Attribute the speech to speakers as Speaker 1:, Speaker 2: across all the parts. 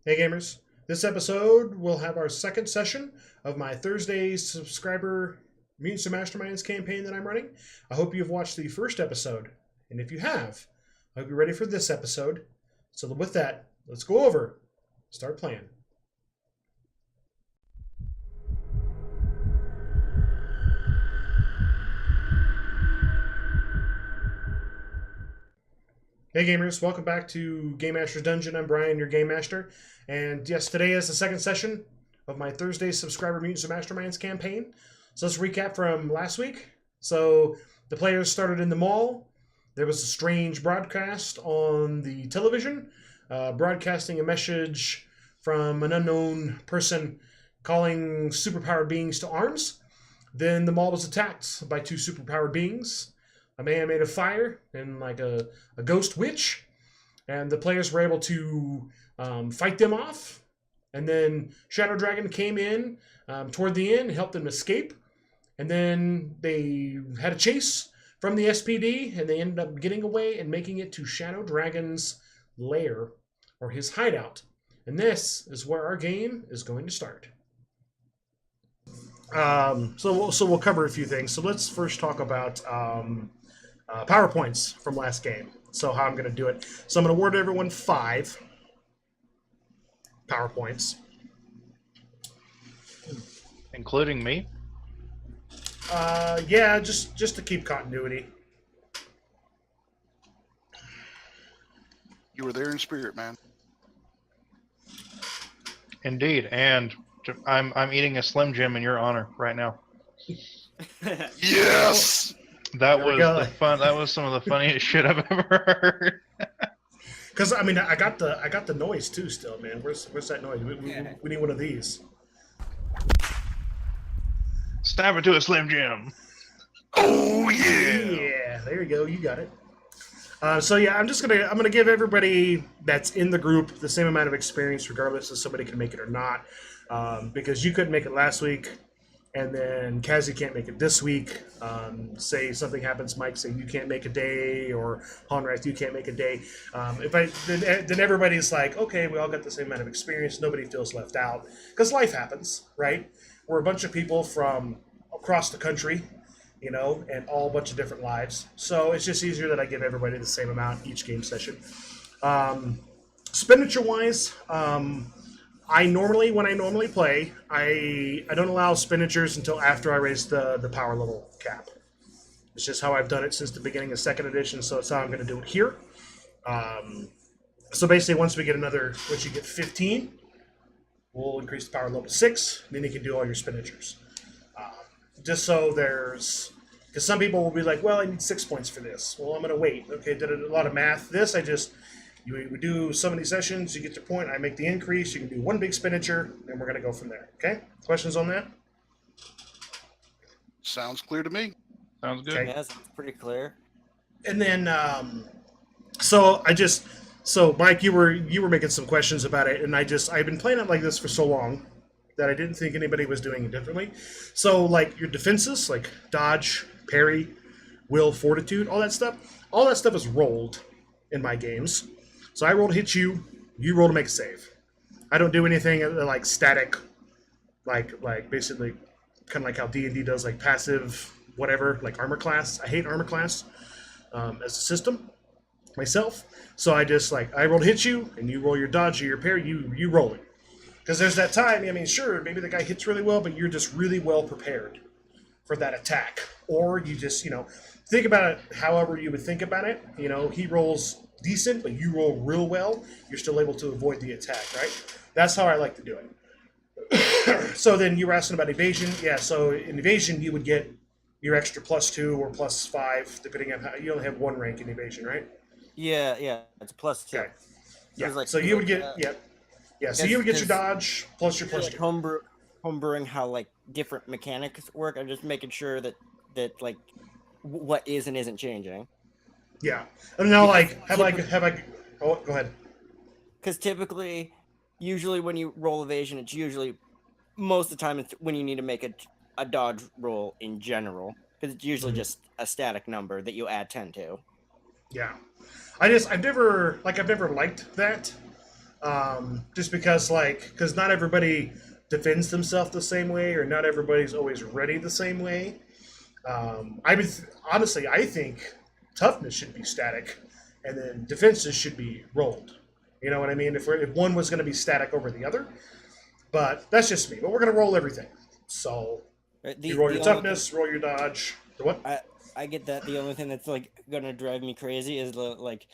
Speaker 1: Hey gamers, this episode will have our second session of my Thursday subscriber Mutants and Masterminds campaign that I'm running. I hope you've watched the first episode, and if you have, I hope you're ready for this episode. So with that, let's go over, start playing. Hey gamers, welcome back to Game Master's Dungeon. I'm Brian, your Game Master. And yes, today is the second session of my Thursday subscriber Mutants and Masterminds campaign. So let's recap from last week. So the players started in the mall. There was a strange broadcast on the television, broadcasting a message from an unknown person calling superpowered beings to arms. Then the mall was attacked by two superpowered beings. A man made of fire and like a ghost witch, and the players were able to fight them off. And then Shadow Dragon came in toward the end, helped them escape, and then they had a chase from the SPD, and they ended up getting away and making it to Shadow Dragon's lair, or his hideout. And this is where our game is going to start. So we'll cover a few things. So let's first talk about PowerPoints from last game. So how I'm going to do it. So I'm going to award everyone 5 PowerPoints.
Speaker 2: Including me?
Speaker 1: Yeah, just to keep continuity.
Speaker 3: You were there in spirit, man.
Speaker 2: Indeed, and I'm eating a Slim Jim in your honor right now.
Speaker 3: Yes!
Speaker 2: That was some of the funniest shit I've ever heard.
Speaker 1: Because I mean, I got the noise too. Still, man, where's that noise? We need one of these.
Speaker 2: Stab it to a Slim Jim.
Speaker 3: Oh yeah!
Speaker 1: Yeah, there you go. You got it. So yeah, I'm gonna give everybody that's in the group the same amount of experience, regardless if somebody can make it or not. Because you couldn't make it last week, and then Kazi can't make it this week. Say something happens, Mike say you can't make a day, or Honrath you can't make a day. Then everybody's like, okay, we all got the same amount of experience. Nobody feels left out because life happens, right? We're a bunch of people from across the country, you know, and all a bunch of different lives. So it's just easier that I give everybody the same amount each game session. Expenditure-wise, when I normally play, I don't allow expenditures until after I raise the power level cap. It's just how I've done it since the beginning of 2nd edition, so it's how I'm going to do it here. So basically, once you get 15, we'll increase the power level to 6, then you can do all your expenditures. Just so because some people will be like, well, I need 6 points for this. Well, I'm going to wait. Okay, did a lot of math. We do so many sessions, you get your point, I make the increase, you can do one big expenditure, and we're going to go from there. Okay? Questions on that?
Speaker 3: Sounds clear to me.
Speaker 2: Sounds good.
Speaker 1: Okay.
Speaker 4: Yes, it's pretty clear.
Speaker 1: And then, so Mike, you were making some questions about it, and I've been playing it like this for so long that I didn't think anybody was doing it differently. So, like, your defenses, like dodge, parry, will, fortitude, all that stuff is rolled in my games. So I roll to hit you, you roll to make a save. I don't do anything like static, like basically kind of like how D&D does, like passive whatever, like armor class. I hate armor class as a system myself. So I just I roll to hit you, and you roll your dodge or your parry, you roll it. Because there's that time, I mean, sure, maybe the guy hits really well, but you're just really well prepared for that attack. Or you just, think about it however you would think about it. He rolls decent, but you roll real well, you're still able to avoid the attack, right? That's how I like to do it. So then you were asking about evasion. Yeah, so in evasion, you would get your extra +2 or +5, depending on how you only have 1 rank in evasion, right?
Speaker 4: Yeah, it's a +2.
Speaker 1: Okay. Yeah, so you would get, so you would get your dodge plus your +2.
Speaker 4: Homebrewing how different mechanics work. I'm just making sure that what is and isn't changing.
Speaker 1: Yeah, and now have I? Oh, go ahead.
Speaker 4: Because typically, usually when you roll evasion, it's usually most of the time it's when you need to make a dodge roll in general, because it's usually just a static number that you add 10 to.
Speaker 1: Yeah, I've never liked that. Just because because not everybody defends themselves the same way, or not everybody's always ready the same way. Honestly, I think toughness should be static, and then defenses should be rolled. You know what I mean? If one was going to be static over the other, but that's just me. But we're going to roll everything. So you roll your toughness, roll your dodge. The what?
Speaker 4: I get that. The only thing that's like gonna drive me crazy is like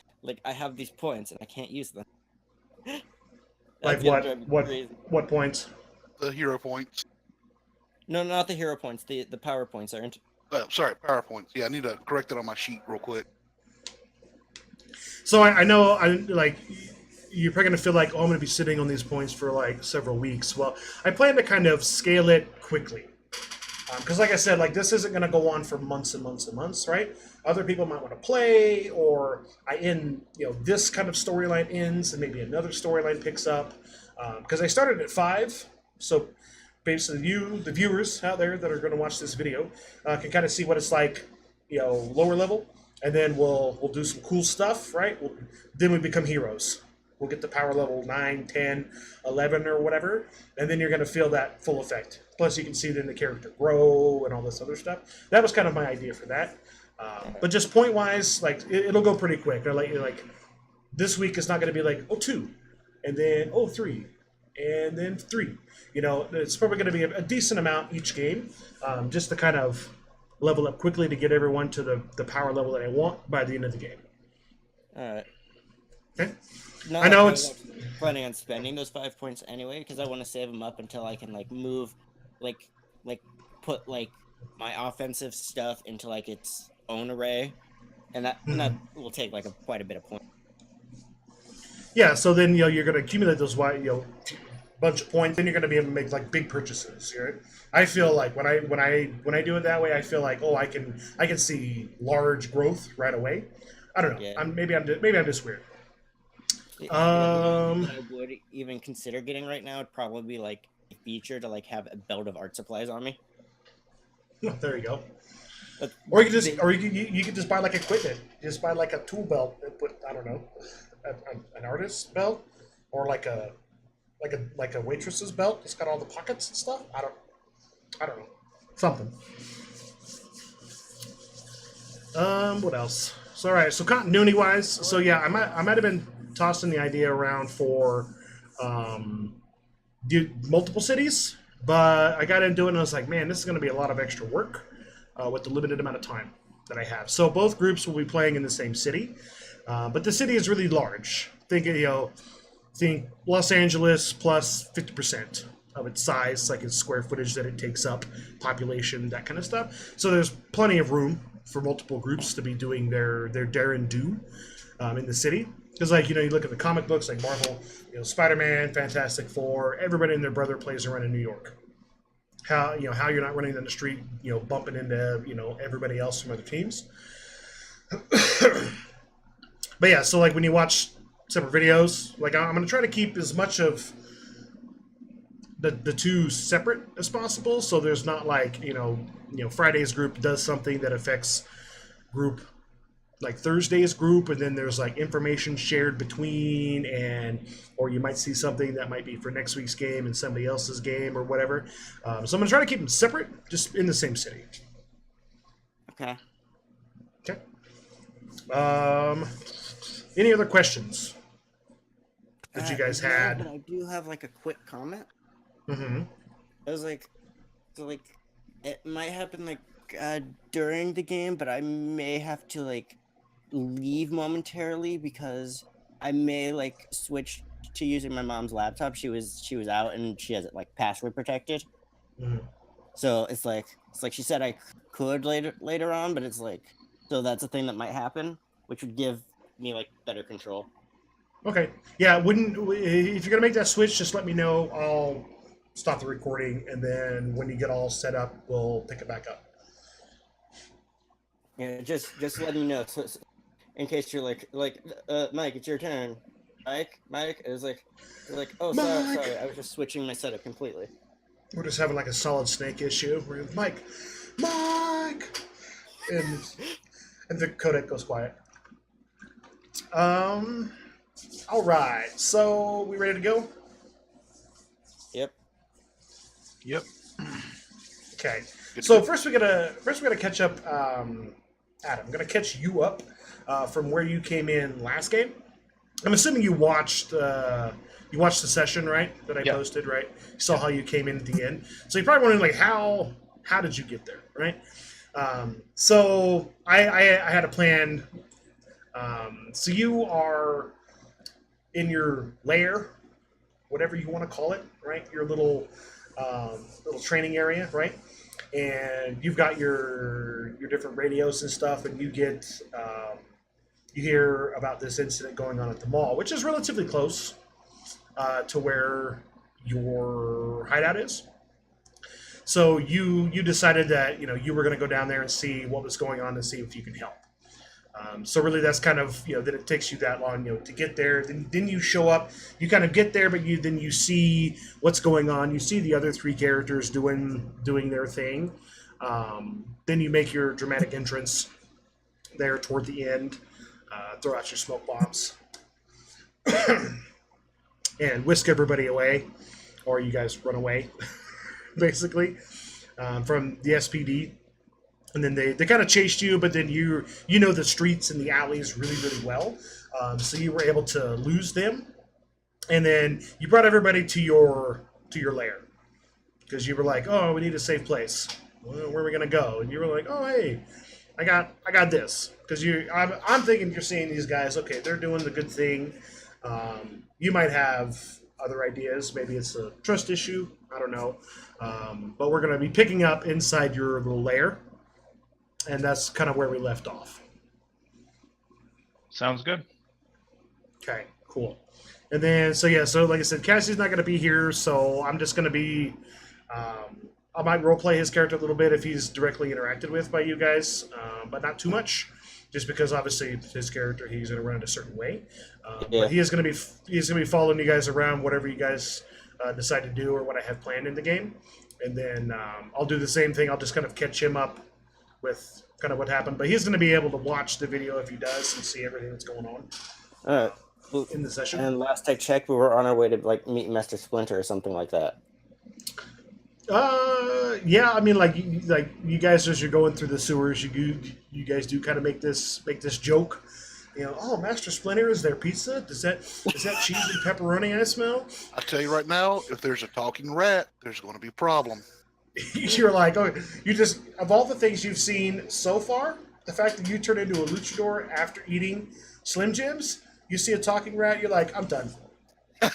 Speaker 4: I have these points and I can't use them.
Speaker 1: Like
Speaker 4: That's gonna drive me
Speaker 1: what?
Speaker 4: crazy.
Speaker 1: What points?
Speaker 3: The hero points.
Speaker 4: No, not the hero points. The power points aren't.
Speaker 3: Sorry, PowerPoints. Yeah, I need to correct it on my sheet real quick.
Speaker 1: So I know you're probably gonna feel like, oh, I'm gonna be sitting on these points for like several weeks. Well, I plan to kind of scale it quickly. Because like I said, this isn't going to go on for months and months and months, right? Other people might want to play, or this kind of storyline ends and maybe another storyline picks up. Because I started at 5, so basically you, the viewers out there that are going to watch this video, can kind of see what it's like, lower level, and then we'll do some cool stuff, right? Then we become heroes. We'll get to power level 9, 10, 11, or whatever, and then you're going to feel that full effect. Plus, you can see then the character grow and all this other stuff. That was kind of my idea for that. But just point-wise, it'll go pretty quick. This week is not going to be 2, and then 3, and then 3. It's probably going to be a decent amount each game, just to kind of level up quickly to get everyone to the power level that I want by the end of the game.
Speaker 4: All right.
Speaker 1: Okay.
Speaker 4: No,
Speaker 1: I know
Speaker 4: I'm
Speaker 1: it's
Speaker 4: planning on spending those 5 points anyway because I want to save them up until I can move, put my offensive stuff into its own array, and that will take quite a bit of points.
Speaker 1: Yeah. So then you're going to accumulate those bunch of points, then you're going to be able to make big purchases. Right? I feel like when I do it that way, I feel like I can see large growth right away. I don't know.
Speaker 4: Yeah.
Speaker 1: Maybe I'm just weird.
Speaker 4: The only thing I would even consider getting right now would probably be a feature to have a belt of art supplies on me.
Speaker 1: There you go.
Speaker 4: But
Speaker 1: Or you could just buy equipment. Just buy a tool belt and put, I don't know, an artist's belt, or a waitress's belt that's got all the pockets and stuff. I don't know. Something. What else? So all right. So continuity wise, so yeah, I might have been tossing the idea around for do multiple cities, but I got into it and I was like, man, this is going to be a lot of extra work with the limited amount of time that I have. So both groups will be playing in the same city, but the city is really large. Think Los Angeles plus 50% of its size, its square footage that it takes up, population, that kind of stuff. So there's plenty of room for multiple groups to be doing their dare and do in the city. Because you look at the comic books like Marvel, Spider-Man, Fantastic Four, everybody and their brother plays around in New York. How you're not running down the street, bumping into everybody else from other teams. But yeah, so when you watch separate videos, I'm gonna try to keep as much of the two separate as possible. So there's not Friday's group does something that affects group Thursday's group, and then there's information shared between, or you might see something that might be for next week's game and somebody else's game or whatever. So I'm gonna try to keep them separate, just in the same city.
Speaker 4: Okay.
Speaker 1: Okay. Any other questions that you guys had?
Speaker 4: But I do have a quick comment.
Speaker 1: Mm-hmm.
Speaker 4: I was it might happen during the game, but I may have to leave momentarily because I may switch to using my mom's laptop. She was out and she has it password protected.
Speaker 1: Mm-hmm.
Speaker 4: So it's she said I could later on, but it's so that's a thing that might happen, which would give me better control.
Speaker 1: Okay. Yeah. If you're gonna make that switch, just let me know. I'll stop the recording, and then when you get all set up, we'll pick it back up.
Speaker 4: Yeah, just letting you know, so in case you're Mike, it's your turn. Mike, it was oh, sorry, I was just switching my setup completely.
Speaker 1: We're just having a solid snake issue. We're Mike, and the codec goes quiet. All right. So we ready to go?
Speaker 4: Yep.
Speaker 2: Yep.
Speaker 1: Okay.
Speaker 3: Good
Speaker 1: So
Speaker 3: to go.
Speaker 1: first we gotta catch up. Adam, I'm gonna catch you up from where you came in last game. I'm assuming you watched the session, right? That I
Speaker 2: Yeah.
Speaker 1: posted, right? You saw how you came in at the end. So you're probably wondering like how did you get there, right? So I had a plan. So you are in your lair, whatever you want to call it, right? Your little training area, right? And you've got your different radios and stuff, and you hear about this incident going on at the mall, which is relatively close to where your hideout is. So you decided that you were going to go down there and see what was going on and see if you could help. So really, that's kind of that it takes you that long to get there. Then you show up, you kind of get there, but then you see what's going on. You see the other three characters doing their thing. Then you make your dramatic entrance there toward the end. Throw out your smoke bombs and whisk everybody away, or you guys run away, basically, from the SPD. And then they kind of chased you, but then you know the streets and the alleys really, really well. So you were able to lose them. And then you brought everybody to your lair. Because you were like, oh, we need a safe place. Well, where are we going to go? And you were like, oh, hey, I got this. Because I'm thinking you're seeing these guys, okay, they're doing the good thing. You might have other ideas. Maybe it's a trust issue. I don't know. But we're going to be picking up inside your little lair. And that's kind of where we left off.
Speaker 2: Sounds good.
Speaker 1: Okay, cool. And then, so like I said, Cassie's not going to be here, so I'm just going to be, I might roleplay his character a little bit if he's directly interacted with by you guys, but not too much, just because obviously his character, he's going to run a certain way.
Speaker 4: Yeah.
Speaker 1: But he's going to be following you guys around, whatever you guys decide to do or what I have planned in the game. And then I'll do the same thing. I'll just kind of catch him up with kind of what happened, but he's going to be able to watch the video if he does and see everything that's going on in the session.
Speaker 4: And last I checked, we were on our way to meet Master Splinter or something like that.
Speaker 1: Yeah, I mean, like you guys, as you're going through the sewers, you guys do kind of make this joke. Oh, Master Splinter, is there pizza? Is that cheese and pepperoni I smell?
Speaker 3: I tell you right now, if there's a talking rat, there's going to be a problem.
Speaker 1: You're like, oh, you just, of all the things you've seen so far, the fact that you turn into a luchador after eating Slim Jims, you see a talking rat, you're like, I'm done. All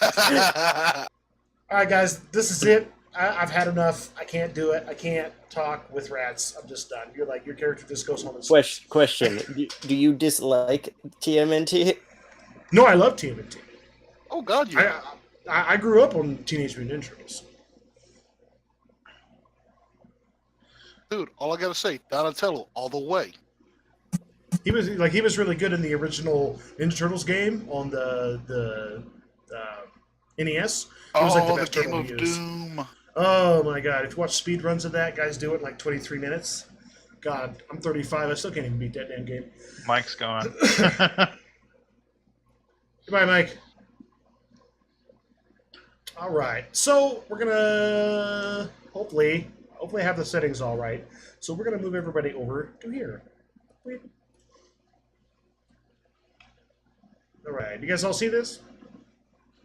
Speaker 1: right, guys, this is it. I've had enough. I can't do it. I can't talk with rats. I'm just done. You're like, your character just goes home and sleeps.
Speaker 4: Question. Do you dislike TMNT?
Speaker 1: No, I love TMNT.
Speaker 3: Oh, God, yeah.
Speaker 1: I grew up on Teenage Mutant Ninja Turtles.
Speaker 3: Dude, all I got to say, Donatello, all the way.
Speaker 1: He was really good in the original Ninja Turtles game on the NES. He was like the best
Speaker 3: Game
Speaker 1: turtle
Speaker 3: of
Speaker 1: to use.
Speaker 3: Doom.
Speaker 1: Oh my god! If you watch speed runs of that, guys do it in like 23 minutes. God, I'm 35. I still can't even beat that damn game.
Speaker 2: Mike's going.
Speaker 1: Goodbye, Mike. All right, so we're gonna hopefully have the settings all right. So we're gonna move everybody over to here. Wait. All right, you guys all see this?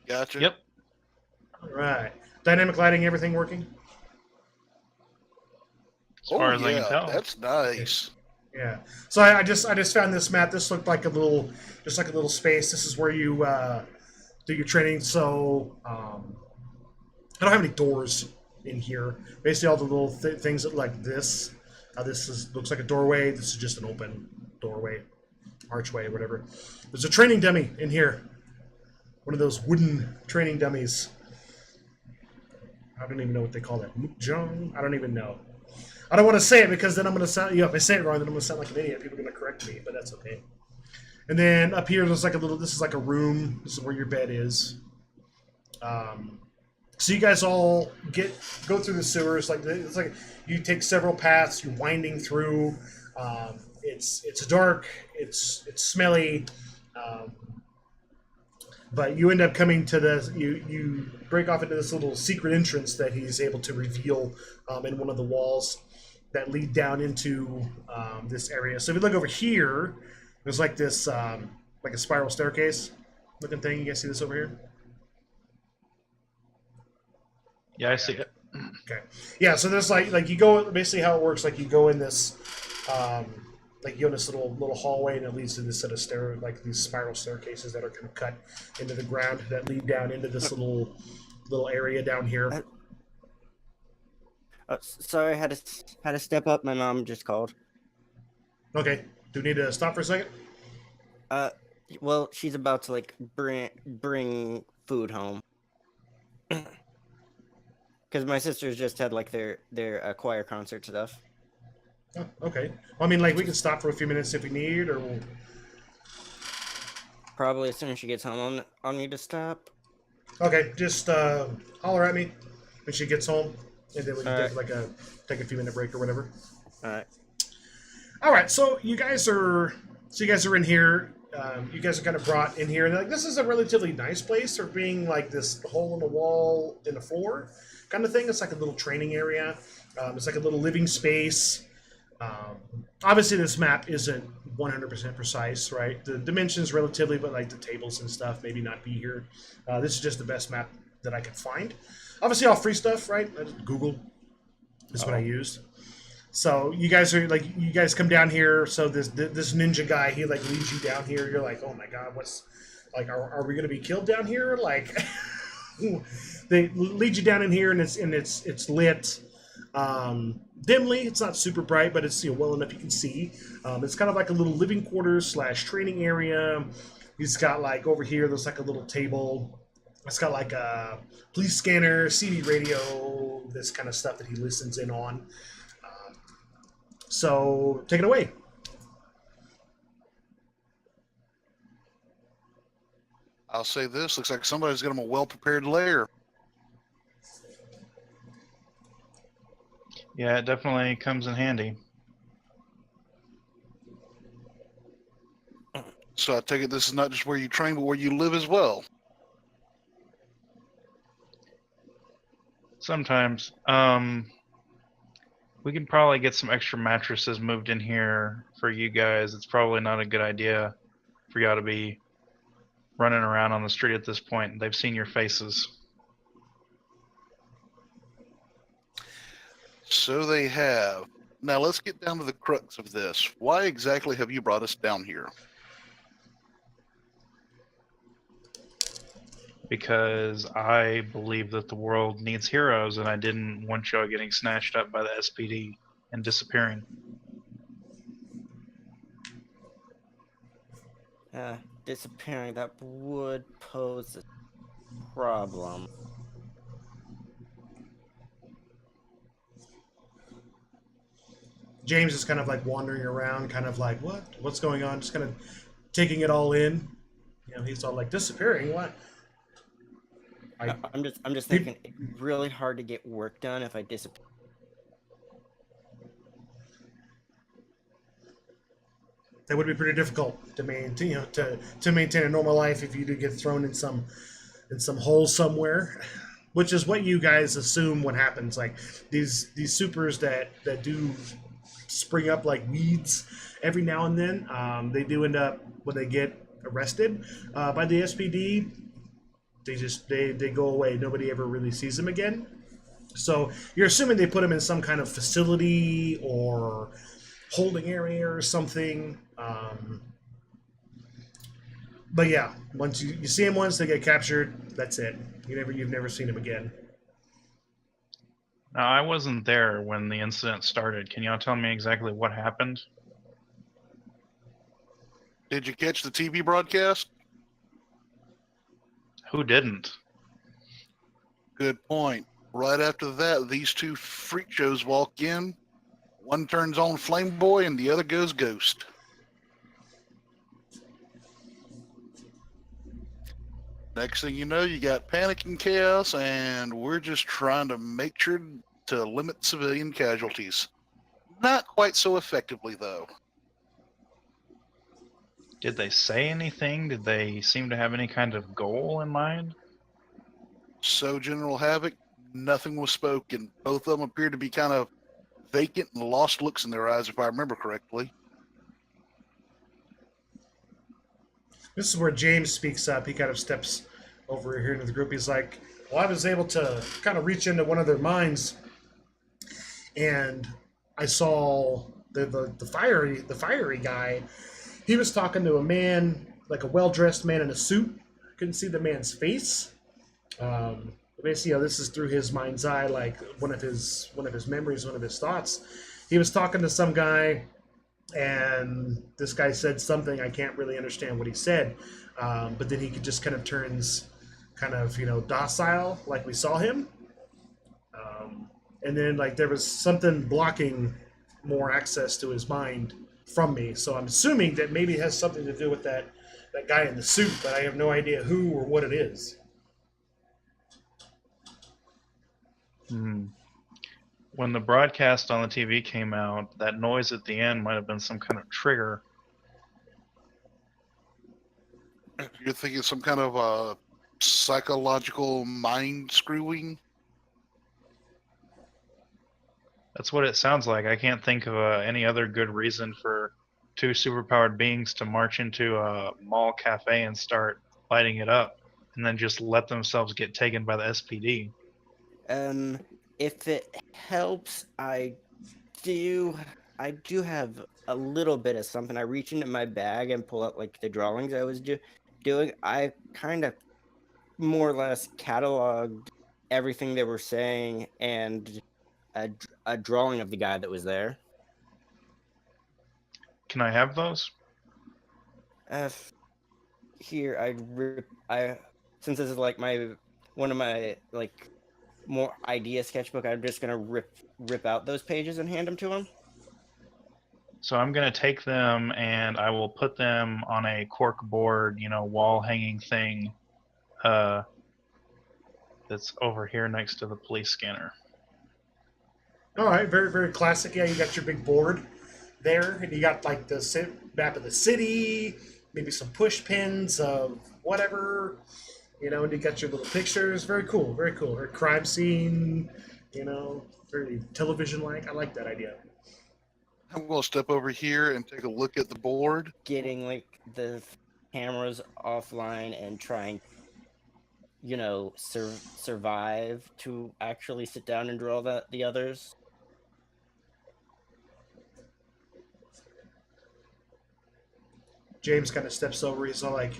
Speaker 3: Gotcha.
Speaker 2: Yep.
Speaker 1: All right, dynamic lighting, everything working?
Speaker 2: As far as I can tell.
Speaker 3: That's nice.
Speaker 1: Yeah. So I just found this map. This looked like a little space. This is where you do your training. So I don't have any doors in here. Basically, all the little things that like this. Looks like a doorway. This is just an open doorway, archway, whatever. There's a training dummy in here. One of those wooden training dummies. I don't even know what they call that. Mukjong? I don't even know. I don't want to say it because then I'm going to sound... if I say it wrong, then I'm going to sound like an idiot. People are going to correct me, but that's okay. And then up here, there's like a little... This is like a room. This is where your bed is. So you guys all go through the sewers. It's like you take several paths. You're winding through. It's dark. It's smelly. But you end up coming to this. You break off into this little secret entrance that he's able to reveal in one of the walls that lead down into this area. So if you look over here, there's like this like a spiral staircase looking thing. You guys see this over here?
Speaker 2: Yeah, I see it.
Speaker 1: Okay. Yeah. So there's like you go basically how it works. Like you go in this. Like you go in this little hallway, and it leads to this set of like these spiral staircases that are kind of cut into the ground that lead down into this little area down here.
Speaker 4: Sorry, I had to step up. My mom just called.
Speaker 1: Okay. Do we need to stop for a second?
Speaker 4: Well, she's about to like bring food home. Because my sisters just had like their choir concert stuff.
Speaker 1: Oh, okay. Well, I mean, like we can stop for a few minutes if we need, or we'll...
Speaker 4: Probably as soon as she gets home, I'll need to stop.
Speaker 1: Okay, just holler at me when she gets home, and then we can take a few minute break or whatever.
Speaker 4: All right.
Speaker 1: All right. So you guys are in here. You guys are kind of brought in here, and like this is a relatively nice place for being like this hole in the wall in the floor kind of thing. It's like a little training area. It's like a little living space. Obviously, this map isn't 100% precise, right? The dimensions relatively, but like the tables and stuff maybe not be here. This is just the best map that I could find. Obviously, all free stuff, right? Google is what I used. So you guys come down here. So this ninja guy, he like leads you down here. You're like, oh my god, what's like? Are we gonna be killed down here? Like, they lead you down in here, and it's lit. Dimly, it's not super bright, but it's well enough you can see. It's kind of like a little living quarters / training area. He's got like over here, there's like a little table. It's got like a police scanner, CD radio, this kind of stuff that he listens in on. So take it away.
Speaker 3: I'll say this: looks like somebody's got him a well-prepared lair.
Speaker 2: Yeah, it definitely comes in handy.
Speaker 3: So I take it this is not just where you train, but where you live as well.
Speaker 2: Sometimes. We can probably get some extra mattresses moved in here for you guys. It's probably not a good idea for y'all to be running around on the street at this point. They've seen your faces.
Speaker 3: So they have. Now let's get down to the crux of this. Why exactly have you brought us down here?
Speaker 2: Because I believe that the world needs heroes, and I didn't want y'all getting snatched up by the SPD and disappearing.
Speaker 4: Disappearing, that would pose a problem.
Speaker 1: James is kind of like wandering around, kind of like, what's going on? Just kind of taking it all in. You know, he's all like, disappearing? What?
Speaker 4: I'm just thinking, it's really hard to get work done if I disappear.
Speaker 1: That would be pretty difficult to maintain, to maintain a normal life if you do get thrown in some hole somewhere, which is what you guys assume what happens. Like these supers that do spring up like weeds every now and then, they do end up, when they get arrested by the SPD, they go away. Nobody ever really sees them again. So you're assuming they put them in some kind of facility or holding area or something. But yeah, once you see them once, they get captured. That's it. You've never seen them again.
Speaker 2: Now, I wasn't there when the incident started. Can y'all tell me exactly what happened?
Speaker 3: Did you catch the TV broadcast?
Speaker 2: Who didn't?
Speaker 3: Good point. Right after that, these two freak shows walk in. One turns on Flame Boy and the other goes Ghost. Next thing you know, you got panic and chaos, and we're just trying to make sure to limit civilian casualties. Not quite so effectively, though.
Speaker 2: Did they say anything? Did they seem to have any kind of goal in mind?
Speaker 3: So, General Havoc, nothing was spoken. Both of them appeared to be kind of vacant and lost looks in their eyes, if I remember correctly.
Speaker 1: This is where James speaks up. He kind of steps over here into the group. He's like, well, I was able to kind of reach into one of their minds, and I saw the fiery guy. He was talking to a man, like a well-dressed man in a suit. Couldn't see the man's face. Basically, this is through his mind's eye, like one of his memories, one of his thoughts. He was talking to some guy, and this guy said something. I can't really understand what he said, but then he just kind of turns kind of docile, like we saw him, and then like there was something blocking more access to his mind from me. So I'm assuming that maybe it has something to do with that guy in the suit, but I have no idea who or what it is.
Speaker 2: When the broadcast on the TV came out, that noise at the end might have been some kind of trigger.
Speaker 3: You're thinking some kind of psychological mind screwing?
Speaker 2: That's what it sounds like. I can't think of any other good reason for two superpowered beings to march into a mall cafe and start lighting it up, and then just let themselves get taken by the SPD.
Speaker 4: If it helps, I do have a little bit of something. I reach into my bag and pull out like the drawings I was doing. I kind of more or less cataloged everything they were saying and a drawing of the guy that was there.
Speaker 2: Can I have those?
Speaker 4: Here since this is like one of my like more idea sketchbook, I'm just gonna rip out those pages and hand them to him.
Speaker 2: So I'm going to take them and I will put them on a cork board, wall hanging thing that's over here next to the police scanner.
Speaker 1: All right, very, very classic. Yeah, you got your big board there, and you got like the map of the city, maybe some push pins of whatever, and you got your little pictures. Very cool, very cool. Very crime scene, very television-like. I like that idea.
Speaker 3: I'm going to step over here and take a look at the board.
Speaker 4: Getting like the cameras offline and trying, survive to actually sit down and draw the others.
Speaker 1: James kind of steps over. He's all like,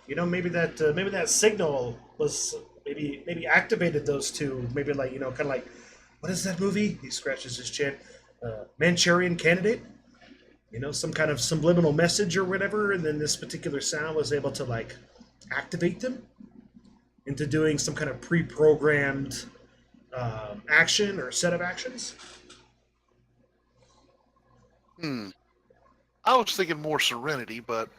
Speaker 1: maybe that signal was maybe activated those two. Maybe like kind of like, what is that movie? He scratches his chin. Manchurian Candidate. Some kind of subliminal message or whatever, and then this particular sound was able to like activate them into doing some kind of pre-programmed action or set of actions.
Speaker 3: I was thinking more Serenity, but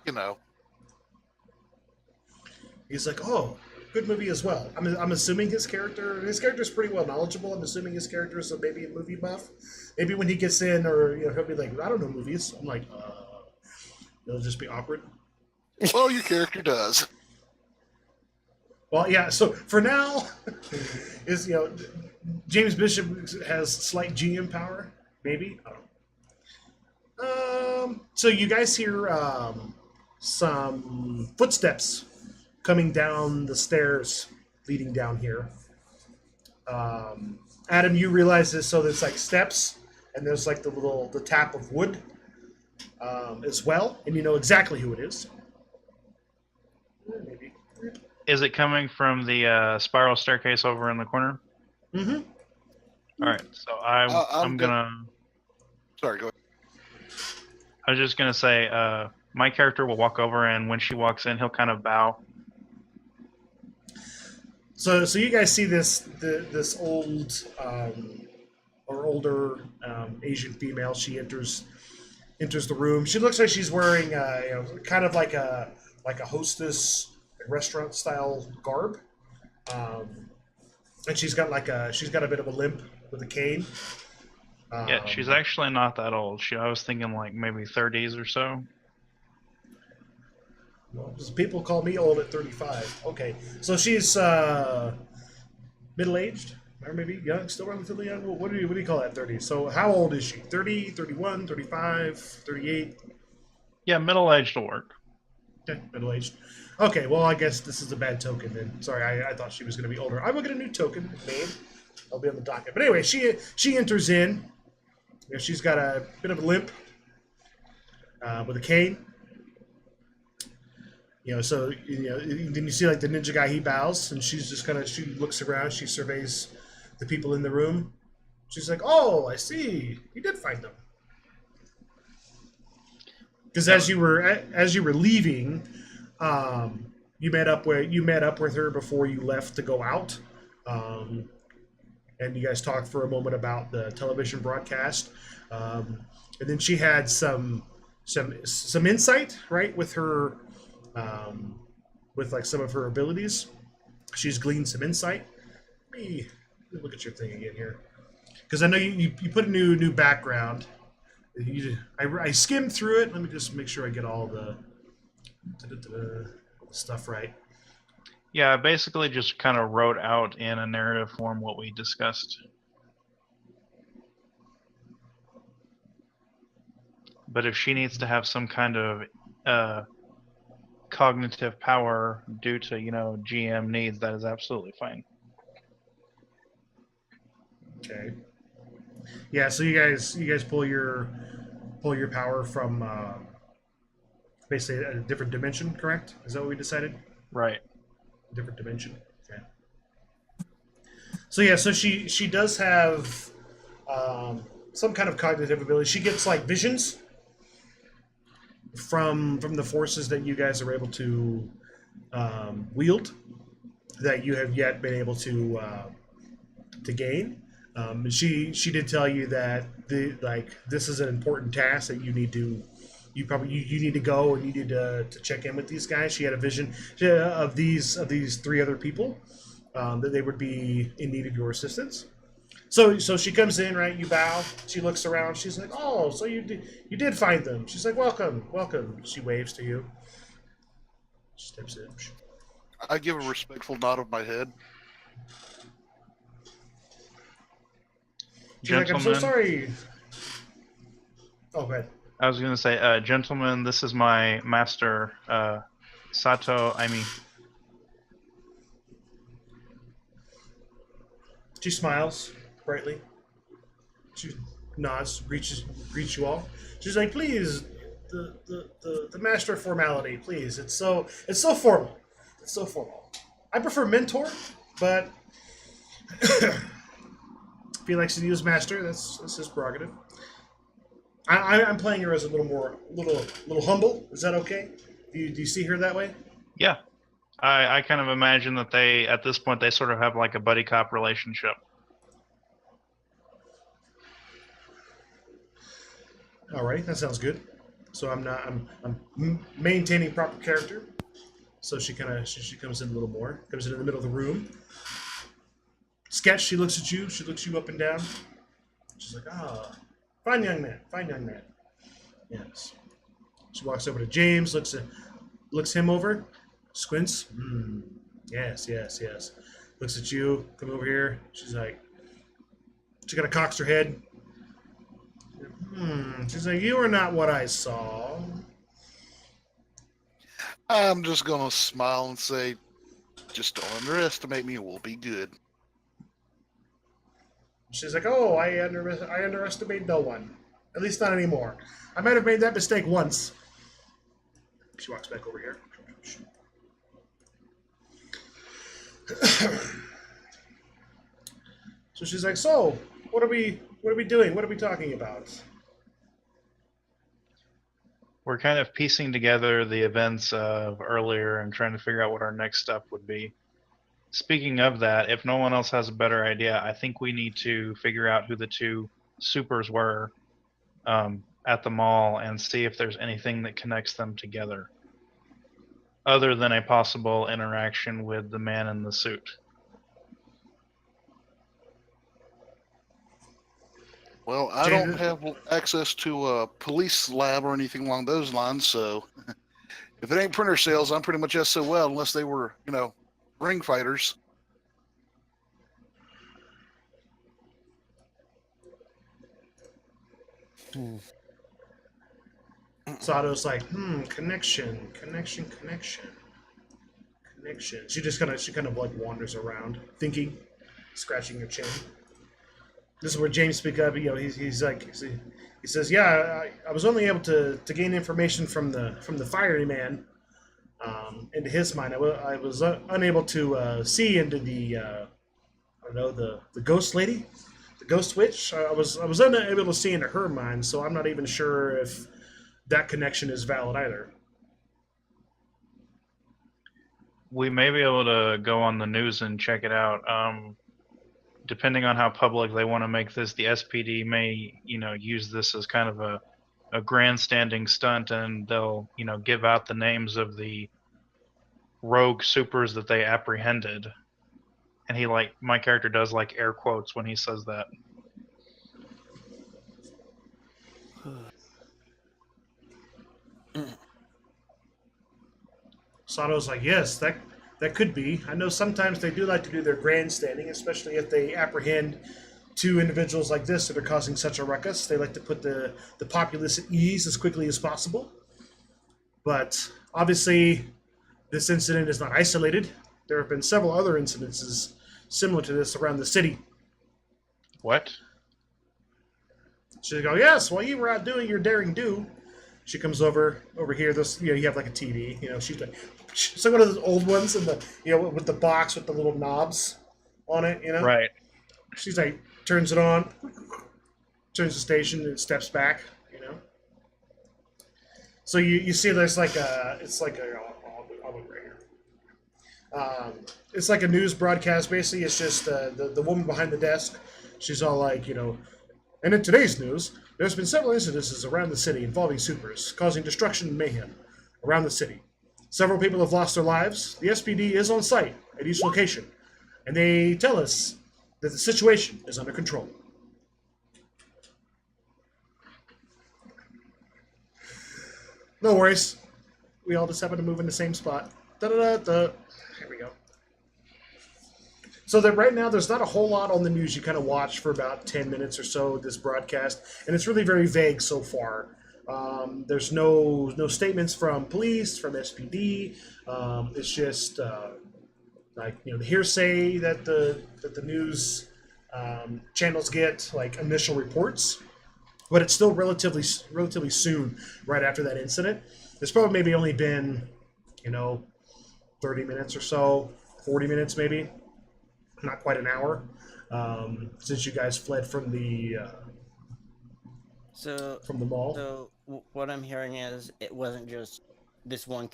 Speaker 1: He's like, oh, good movie as well. I'm assuming his character is pretty well knowledgeable. I'm assuming his character is maybe a movie buff. Maybe when he gets in, or he'll be like, I don't know movies. I'm like, it'll just be awkward.
Speaker 3: Well, your character does.
Speaker 1: Well, yeah. So for now, is James Bishop has slight GM power, maybe. I don't know. So you guys hear some footsteps coming down the stairs leading down here. Adam, you realize this, so there's like steps, and there's like the tap of wood as well, and you know exactly who it is. Maybe.
Speaker 2: Is it coming from the spiral staircase over in the corner?
Speaker 1: Mm-hmm.
Speaker 2: All right, so I'm gonna.
Speaker 3: Sorry, go ahead.
Speaker 2: I was just gonna say, my character will walk over, and when she walks in, he'll kind of bow.
Speaker 1: So you guys see this old or older Asian female. She enters the room. She looks like she's wearing kind of like a hostess restaurant style garb, and she's got a bit of a limp with a cane.
Speaker 2: Yeah, she's actually not that old. I was thinking like maybe 30s or so.
Speaker 1: Well, people call me old at 35. Okay, so she's middle-aged, or maybe young, still relatively young. What do you call that? 30. So how old is she? 30, 31, 35, 38?
Speaker 2: Yeah, middle-aged will work.
Speaker 1: Okay, middle-aged. Okay, well, I guess this is a bad token then. Sorry, I thought she was going to be older. I will get a new token made. I'll be on the docket. But anyway, she enters in. You know, she's got a bit of a limp with a cane. You know, so you know, then you see like the ninja guy. He bows, and she's just she looks around. She surveys the people in the room. She's like, "Oh, I see. You did find them." Because as you were leaving, you met up with her before you left to go out, and you guys talked for a moment about the television broadcast, and then she had some insight, right, with her, with like some of her abilities. She's gleaned some insight. Let me look at your thing again here, because I know you put a new background. I skimmed through it. Let me just make sure I get all the stuff right.
Speaker 2: Yeah, I basically just kind of wrote out in a narrative form what we discussed. But if she needs to have some kind of cognitive power due to, GM needs, that is absolutely fine.
Speaker 1: Okay. Yeah, so you guys pull your power from basically a different dimension, correct? Is that what we decided?
Speaker 2: Right.
Speaker 1: Different dimension. Okay. So yeah, so she does have some kind of cognitive ability. She gets like visions from the forces that you guys are able to wield that you have yet been able to gain. She did tell you that this is an important task that you need to you need to go and you need to check in with these guys. She had a vision of these three other people that they would be in need of your assistance. So she comes in, right? You bow. She looks around. She's like, "Oh, so you did find them." She's like, "Welcome, welcome." She waves to you. She steps in.
Speaker 3: I give a respectful nod of my head.
Speaker 1: She's like, "I'm so sorry." Oh, go ahead.
Speaker 2: I was going to say, gentlemen, this is my master, Sato Aimi.
Speaker 1: She smiles brightly. She nods, greets you all. She's like, "Please, the master of formality, please. It's so formal. It's so formal. I prefer mentor, but if he likes to use master, that's his prerogative. I'm playing her as a little humble. Is that okay? Do you see her that way?"
Speaker 2: Yeah. I kind of imagine that at this point, they sort of have like a buddy cop relationship.
Speaker 1: All right, that sounds good. So I'm maintaining proper character. So she comes in a little more. Comes in the middle of the room. Sketch. She looks at you. She looks you up and down. She's like, "Ah, fine young man. Fine young man." Yes. She walks over to James. Looks him over. Squints. Yes. Looks at you. Come over here. She's like, she kind of cocks her head. She's like, "You are not what I saw."
Speaker 3: I'm just gonna smile and say, "Just don't underestimate me. We'll be good."
Speaker 1: She's like, "Oh, I underestimate no one. At least not anymore. I might have made that mistake once." She walks back over here. So she's like, "So, what are we doing? What are we talking about?"
Speaker 2: We're kind of piecing together the events of earlier and trying to figure out what our next step would be. Speaking of that, if no one else has a better idea, I think we need to figure out who the two supers were at the mall and see if there's anything that connects them together, other than a possible interaction with the man in the suit.
Speaker 3: Well, I don't have access to a police lab or anything along those lines, so If it ain't printer sales, I'm pretty much SOL unless they were, ring fighters.
Speaker 1: Sato's like, connection. She kind of like wanders around, thinking, scratching her chin. This is where James speaks up. He's like, he says, "Yeah, I was only able to gain information from the fiery man. Into his mind, I was unable to see into the I don't know, the ghost lady, the ghost witch. I was unable to see into her mind, so I'm not even sure if that connection is valid either."
Speaker 2: We may be able to go on the news and check it out. Depending on how public they want to make this, the SPD may, use this as kind of a grandstanding stunt, and they'll, give out the names of the rogue supers that they apprehended. And my character does air quotes when he says that.
Speaker 1: Sato's like, yes, that could be. I know sometimes they do like to do their grandstanding, especially if they apprehend two individuals like this that are causing such a ruckus. They like to put the populace at ease as quickly as possible. But obviously, this incident is not isolated. There have been several other incidences similar to this around the city.
Speaker 2: What?
Speaker 1: She'll go, yes, while you were out doing your daring do. She comes over here. This, you have like a TV. She's like one of those old ones, and with the box with the little knobs on it.
Speaker 2: Right.
Speaker 1: She's like, turns it on, turns the station, and steps back. So you see, there's like a, it's like a, I'll look right here. It's like a news broadcast. Basically, it's just the woman behind the desk. She's all like, and in today's news, there's been several incidences around the city involving supers, causing destruction and mayhem around the city. Several people have lost their lives. The SPD is on site at each location, and they tell us that the situation is under control. No worries. We all just happen to move in the same spot. Da-da-da-da. Here we go. So that right now, there's not a whole lot on the news. You kind of watch for about 10 minutes or so this broadcast, and it's really very vague so far. There's no statements from police, from SPD. It's just the hearsay that the news channels get, like initial reports. But it's still relatively soon, right after that incident. There's probably maybe only been 30 minutes or so, 40 minutes maybe. Not quite an hour, since you guys fled from the mall.
Speaker 4: So what I'm hearing is it wasn't just this one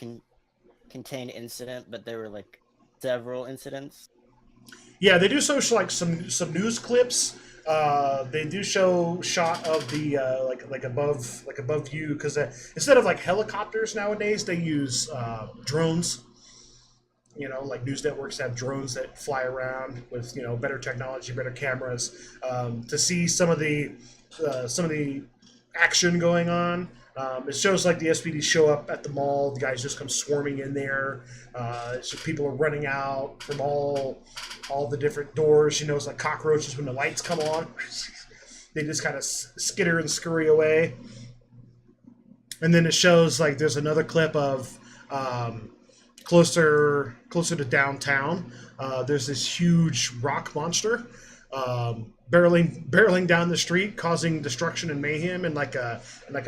Speaker 4: contained incident, but there were like several incidents.
Speaker 1: Yeah, they do show like some news clips. They do show shot of the like above view, because instead of like helicopters nowadays, they use drones. Like news networks have drones that fly around with better technology, better cameras, to see some of the action going on. It shows like the SPD show up at the mall. The guys just come swarming in there. So people are running out from all the different doors. It's like cockroaches when the lights come on. They just kind of skitter and scurry away. And then it shows like there's another clip of closer to downtown. There's this huge rock monster barreling down the street, causing destruction and mayhem in like a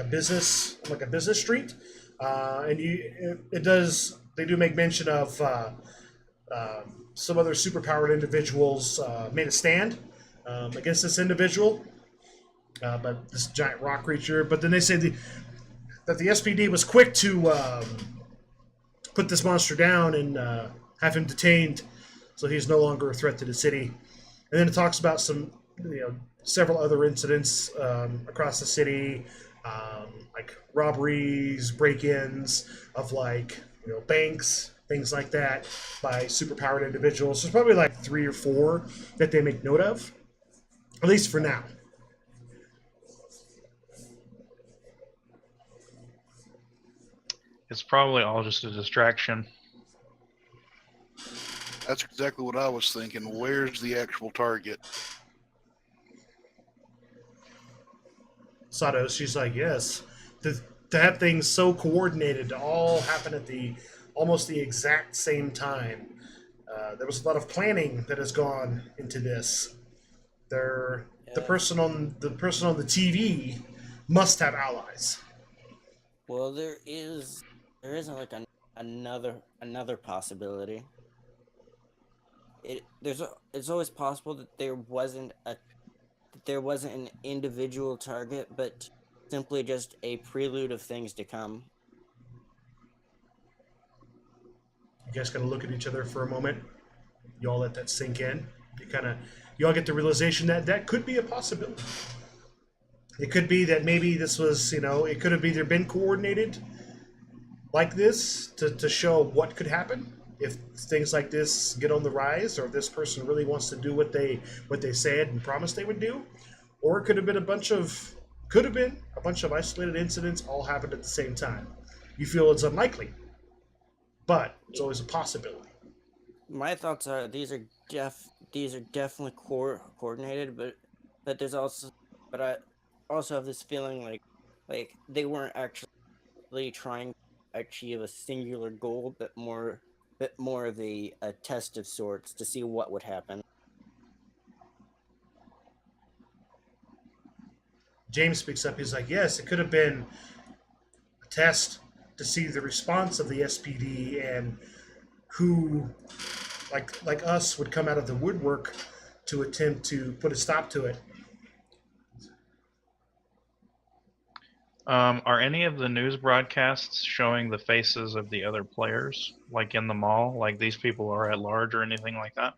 Speaker 1: business street. And they do make mention of some other superpowered individuals made a stand against this individual, but this giant rock creature. But then they say that the SPD was quick to put this monster down and have him detained, so he's no longer a threat to the city. And then it talks about some, several other incidents across the city, like robberies, break-ins of banks, things like that, by superpowered individuals. There's probably like 3 or 4 that they make note of, at least for now.
Speaker 2: It's probably all just a distraction.
Speaker 3: That's exactly what I was thinking. Where's the actual target?
Speaker 1: Sato, she's like, yes. To have things so coordinated to all happen at almost the exact same time. There was a lot of planning that has gone into this. The person on the TV must have allies.
Speaker 4: Well, there isn't like another possibility. It's always possible that there wasn't an individual target, but simply just a prelude of things to come.
Speaker 1: You guys gotta look at each other for a moment. You all let that sink in. You all get the realization that that could be a possibility. It could be that maybe this was, it could have either been coordinated like this to show what could happen if things like this get on the rise, or if this person really wants to do what they said and promised they would do, or it could have been a bunch of isolated incidents all happened at the same time. You feel it's unlikely, but it's always a possibility.
Speaker 4: My thoughts are these are definitely coordinated, but I also have this feeling like they weren't actually trying to achieve a singular goal, but more of a test of sorts to see what would happen.
Speaker 1: James speaks up. He's like, yes, it could have been a test to see the response of the SPD and who, like us, would come out of the woodwork to attempt to put a stop to it.
Speaker 2: Are any of the news broadcasts showing the faces of the other players, like in the mall, like these people are at large or anything like that?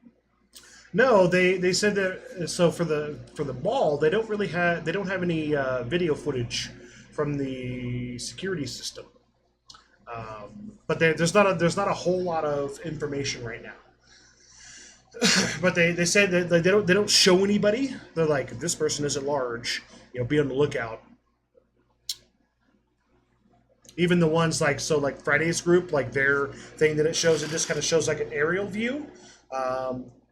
Speaker 1: No, they said that. So for the ball, they don't have any video footage from the security system. But there's not a whole lot of information right now. But they said that they don't show anybody. They're like, this person is at large. Be on the lookout. Even the ones like Friday's group, like their thing that it just kind of shows like an aerial view.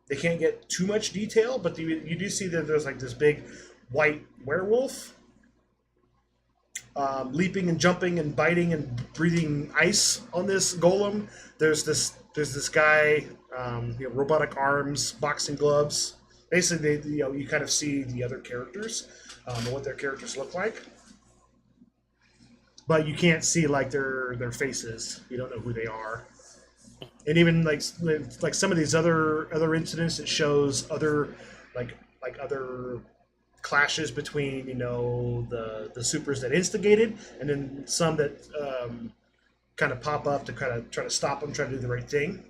Speaker 1: They can't get too much detail, but you do see that there's like this big white werewolf leaping and jumping and biting and breathing ice on this golem. There's this guy, robotic arms, boxing gloves. Basically, you kind of see the other characters and what their characters look like. But you can't see like their faces. You don't know who they are. And even like some of these other incidents, it shows other other clashes between the supers that instigated, and then some that kind of pop up to kind of try to stop them, try to do the right thing.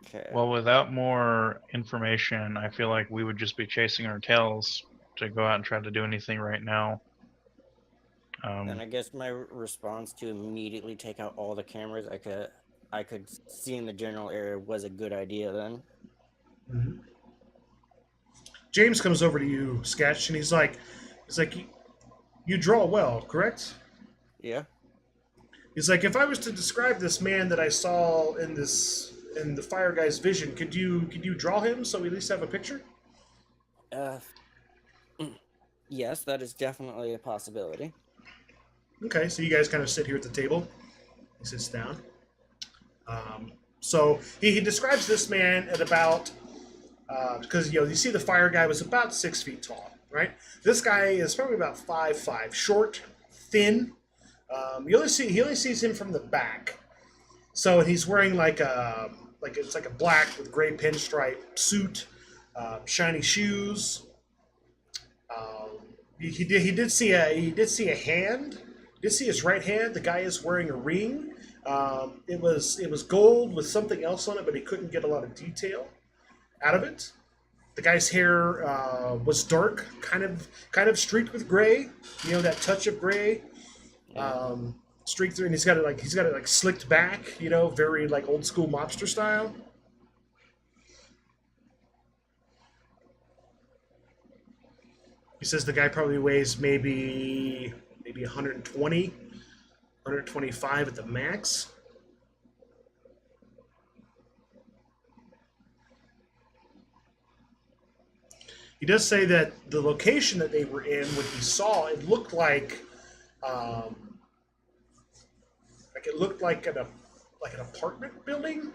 Speaker 4: Okay.
Speaker 2: Well, without more information, I feel like we would just be chasing our tails to go out and try to do anything right now.
Speaker 4: And I guess my response to immediately take out all the cameras I could see in the general area was a good idea then.
Speaker 1: Mm-hmm. James comes over to you, Sketch, and he's like, you draw well, correct?
Speaker 4: Yeah.
Speaker 1: He's like, if I was to describe this man that I saw in the fire guy's vision, could you draw him so we at least have a picture?
Speaker 4: Yes, that is definitely a possibility.
Speaker 1: Okay, so you guys kind of sit here at the table. He sits down. So he describes this man at about, because you see the fire guy was about 6 feet tall, right? This guy is probably about 5'5", short, thin. He only sees him from the back. So he's wearing it's like a black with gray pinstripe suit, shiny shoes. He did see a hand. Did see his right hand. The guy is wearing a ring. It was gold with something else on it, but he couldn't get a lot of detail out of it. The guy's hair was dark, kind of streaked with gray. That touch of gray, streaked through, and he's got it slicked back. Very like old school mobster style. He says the guy probably weighs maybe 120, 125 at the max. He does say that the location that they were in, when he saw, it looked like it looked like an apartment building,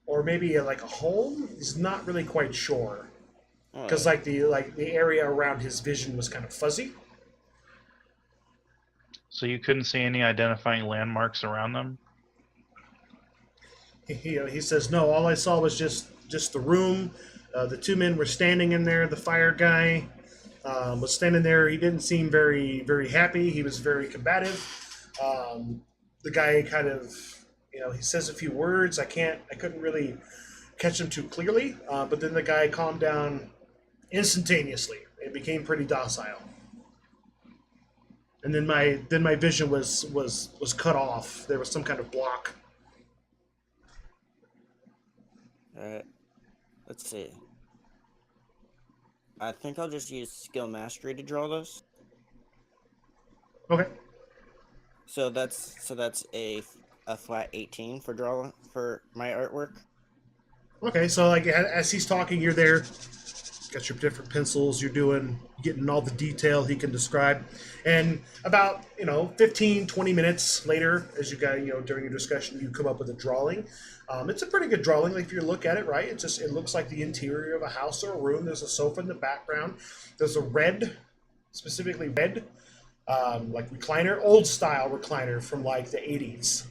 Speaker 1: or maybe like a home. He's not really quite sure because the area around his vision was kind of fuzzy.
Speaker 2: So you couldn't see any identifying landmarks around them?
Speaker 1: He says no. All I saw was just the room. The two men were standing in there. The fire guy was standing there. He didn't seem very, very happy. He was very combative. The guy kind of, he says a few words. I couldn't really catch him too clearly. But then the guy calmed down instantaneously. It became pretty docile. And then my vision was cut off. There was some kind of block.
Speaker 4: Let's see. I think I'll just use skill mastery to draw this.
Speaker 1: Okay.
Speaker 4: So that's a flat 18 for my artwork.
Speaker 1: Okay, so like as he's talking, you're there. Got your different pencils. You're getting all the detail he can describe. And about 15, 20 minutes later, as you got during your discussion, you come up with a drawing. It's a pretty good drawing. Like if you look at it, right, it looks like the interior of a house or a room. There's a sofa in the background. There's a specifically red, like recliner, old style recliner from like the 80s.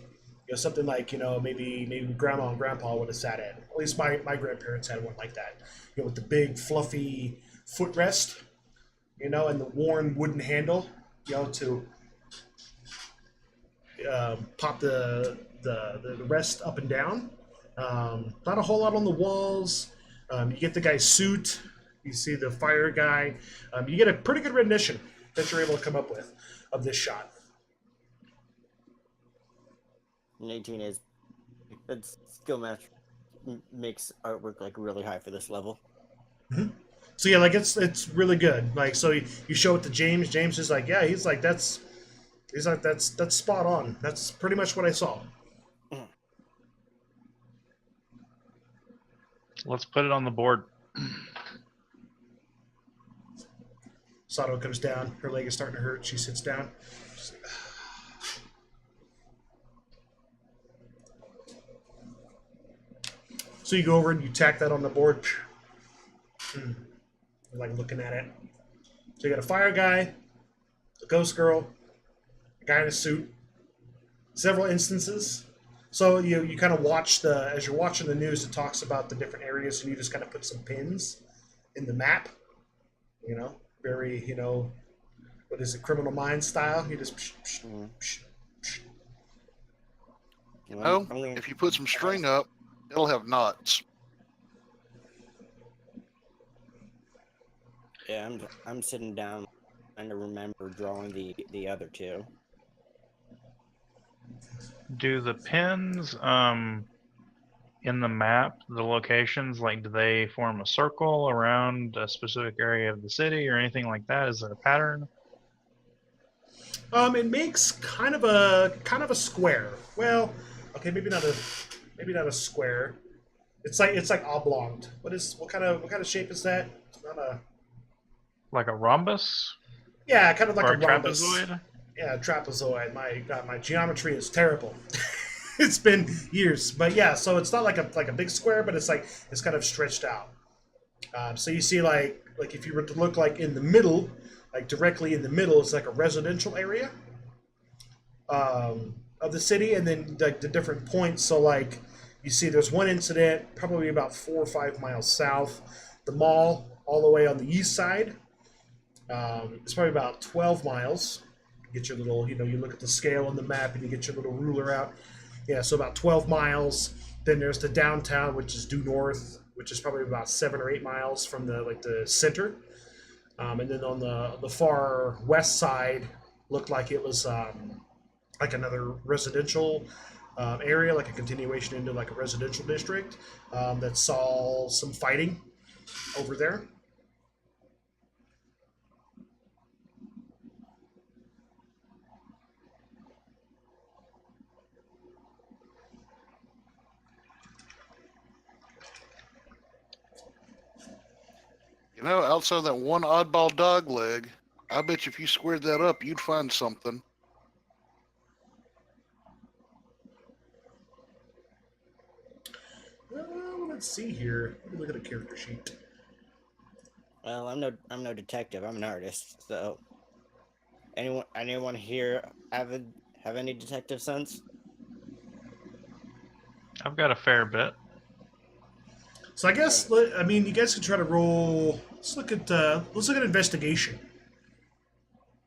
Speaker 1: Something like maybe grandma and grandpa would have sat in. At least my grandparents had one like that. With the big fluffy footrest, and the worn wooden handle, to pop the rest up and down. Not a whole lot on the walls. You get the guy's suit. You see the fire guy. You get a pretty good rendition that you're able to come up with of this shot.
Speaker 4: 18 is that's skill match makes artwork like really high for this level.
Speaker 1: Mm-hmm. So yeah, like it's really good. Like so, you show it to James. James is like, yeah, he's like that's spot on. That's pretty much what I saw.
Speaker 2: Let's put it on the board.
Speaker 1: Sato comes down. Her leg is starting to hurt. She sits down. She's like, so you go over and you tack that on the board. Like looking at it. So you got a fire guy, a ghost girl, a guy in a suit, several instances. So you kind of watch as you're watching the news, it talks about the different areas, and you just kind of put some pins in the map. Very what is it, Criminal Minds style? You just.
Speaker 3: If you put some string up, it'll have knots.
Speaker 4: Yeah, I'm sitting down trying to remember drawing the other two.
Speaker 2: Do the pins in the map, the locations, like do they form a circle around a specific area of the city or anything like that? Is there a pattern?
Speaker 1: It makes kind of a square. Well, okay, maybe not a square. It's like oblong. What kind of shape is that? It's not a.
Speaker 2: Like a rhombus?
Speaker 1: Yeah, kind of like
Speaker 2: or
Speaker 1: a rhombus.
Speaker 2: Trapezoid?
Speaker 1: Yeah, trapezoid. My geometry is terrible. It's been years, but yeah. So it's not like a big square, but it's kind of stretched out. So you see like if you were to look like in the middle, like directly in the middle, it's like a residential area of the city, and then like the different points. So like you see, there's one incident probably about 4 or 5 miles south. The mall all the way on the east side. It's probably about 12 miles. You get your little, you look at the scale on the map and you get your little ruler out. Yeah, so about 12 miles. Then there's the downtown, which is due north, which is probably about 7 or 8 miles from the center. And then on the far west side, looked like it was like another residential area, like a continuation into like a residential district that saw some fighting over there.
Speaker 3: You know, outside that one oddball dog leg, I bet you if you squared that up, you'd find something.
Speaker 1: Let's see here. Let me look at a character sheet.
Speaker 4: Well, I'm no detective. I'm an artist. So, anyone here have any detective sense?
Speaker 2: I've got a fair bit.
Speaker 1: So I guess I mean you guys can try to roll. Let's look at investigation.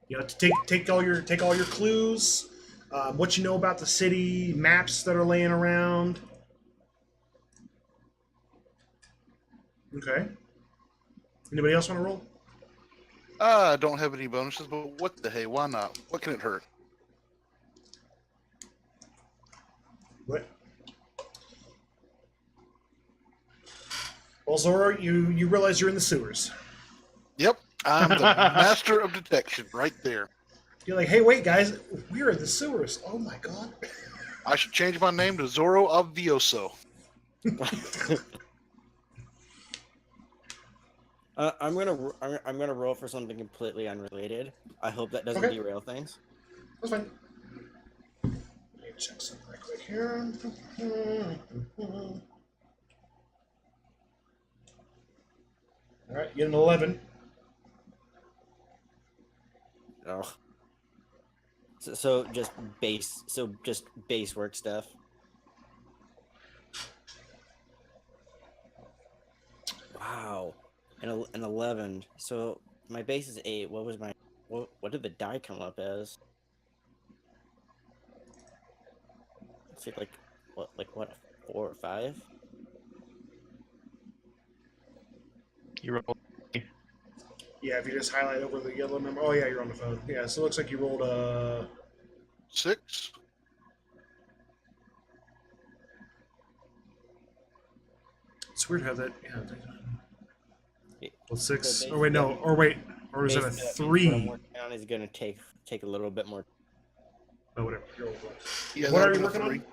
Speaker 1: You know, to take all your clues, what you know about the city, maps that are laying around. Okay. Anybody else want to roll?
Speaker 3: I don't have any bonuses, but what the hey? Why not? What can it hurt?
Speaker 1: What? Well, Zoro, you realize you're in the sewers.
Speaker 3: Yep, I'm the master of detection right there.
Speaker 1: You're like, hey, wait, guys, we're in the sewers. Oh my god.
Speaker 3: I should change my name to Zoro Obvioso.
Speaker 4: I'm gonna roll for something completely unrelated. I hope that doesn't
Speaker 1: Okay.
Speaker 4: derail things.
Speaker 1: That's fine. Let me check something right quick here. All right, you get an 11.
Speaker 4: Oh. So just base work stuff. Wow, an 11. So my base is 8. What was my what did the die come up as? Let's see, like what 4 or 5?
Speaker 2: You roll.
Speaker 1: Yeah, if you just highlight over the yellow number. Oh yeah, you're on the phone. Yeah, so it looks like you rolled a
Speaker 3: 6.
Speaker 1: It's weird how that. Yeah. Well, 6.
Speaker 4: So
Speaker 1: Oh wait, no. Or wait. Or is it a
Speaker 4: What I'm
Speaker 1: 3?
Speaker 4: working on is gonna take a little bit more.
Speaker 1: Oh whatever. You're over.
Speaker 3: Yeah,
Speaker 1: What
Speaker 3: that
Speaker 1: are
Speaker 3: would
Speaker 1: you
Speaker 3: be a
Speaker 1: working
Speaker 3: 3.
Speaker 1: on?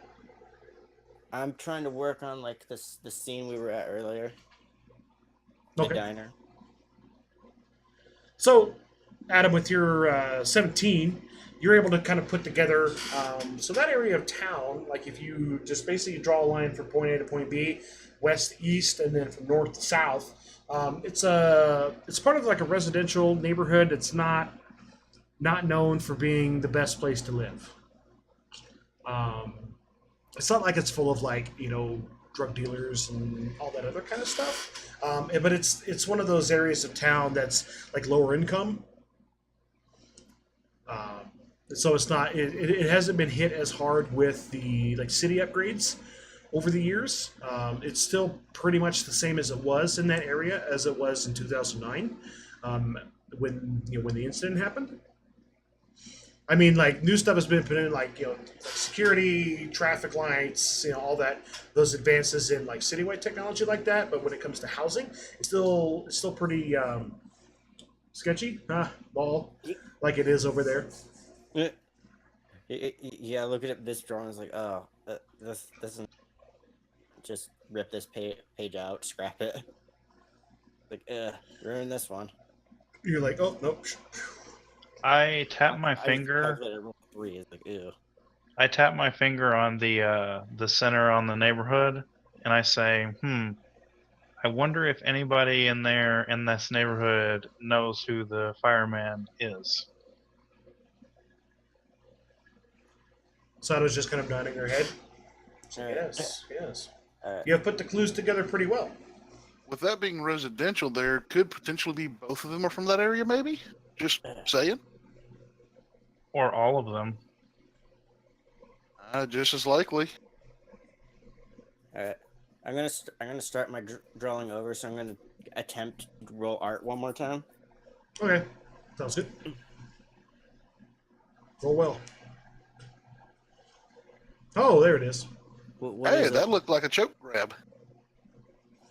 Speaker 4: I'm trying to work on like the scene we were at earlier. The
Speaker 1: Okay.
Speaker 4: diner.
Speaker 1: So, Adam, with your 17, you're able to kind of put together. So that area of town, like if you just basically draw a line from point A to point B, west to east, and then from north to south, it's part of like a residential neighborhood. It's not known for being the best place to live. It's not like it's full of like drug dealers and all that other kind of stuff. But it's one of those areas of town that's like lower income. So it's not it hasn't been hit as hard with the like city upgrades over the years. It's still pretty much the same as it was in that area as it was in 2009 when the incident happened. I mean, like new stuff has been put in, like security, traffic lights, all that, those advances in like citywide technology like that. But when it comes to housing, it's still pretty sketchy, like it is over there.
Speaker 4: Yeah, looking at this drawing is like, oh, this doesn't just rip this page out, scrap it. Like, ruin this one.
Speaker 1: You're like, oh nope.
Speaker 2: I tap my finger.
Speaker 4: 3 is like, ew.
Speaker 2: I tap my finger on the center on the neighborhood, and I say, I wonder if anybody in this neighborhood knows who the fireman is.
Speaker 1: Sato's just kind of nodding her head. So, yes. You have put the clues together pretty well.
Speaker 3: With that being residential, there could potentially be both of them are from that area, maybe? Just saying.
Speaker 2: Or all of them.
Speaker 3: Just as likely.
Speaker 4: All right, I'm gonna start my drawing over. So I'm gonna attempt to roll art one more time.
Speaker 1: Okay, sounds good. Roll well. Oh, there it is.
Speaker 4: What
Speaker 3: Hey,
Speaker 4: is
Speaker 3: that
Speaker 4: it?
Speaker 3: looked like a choke grab.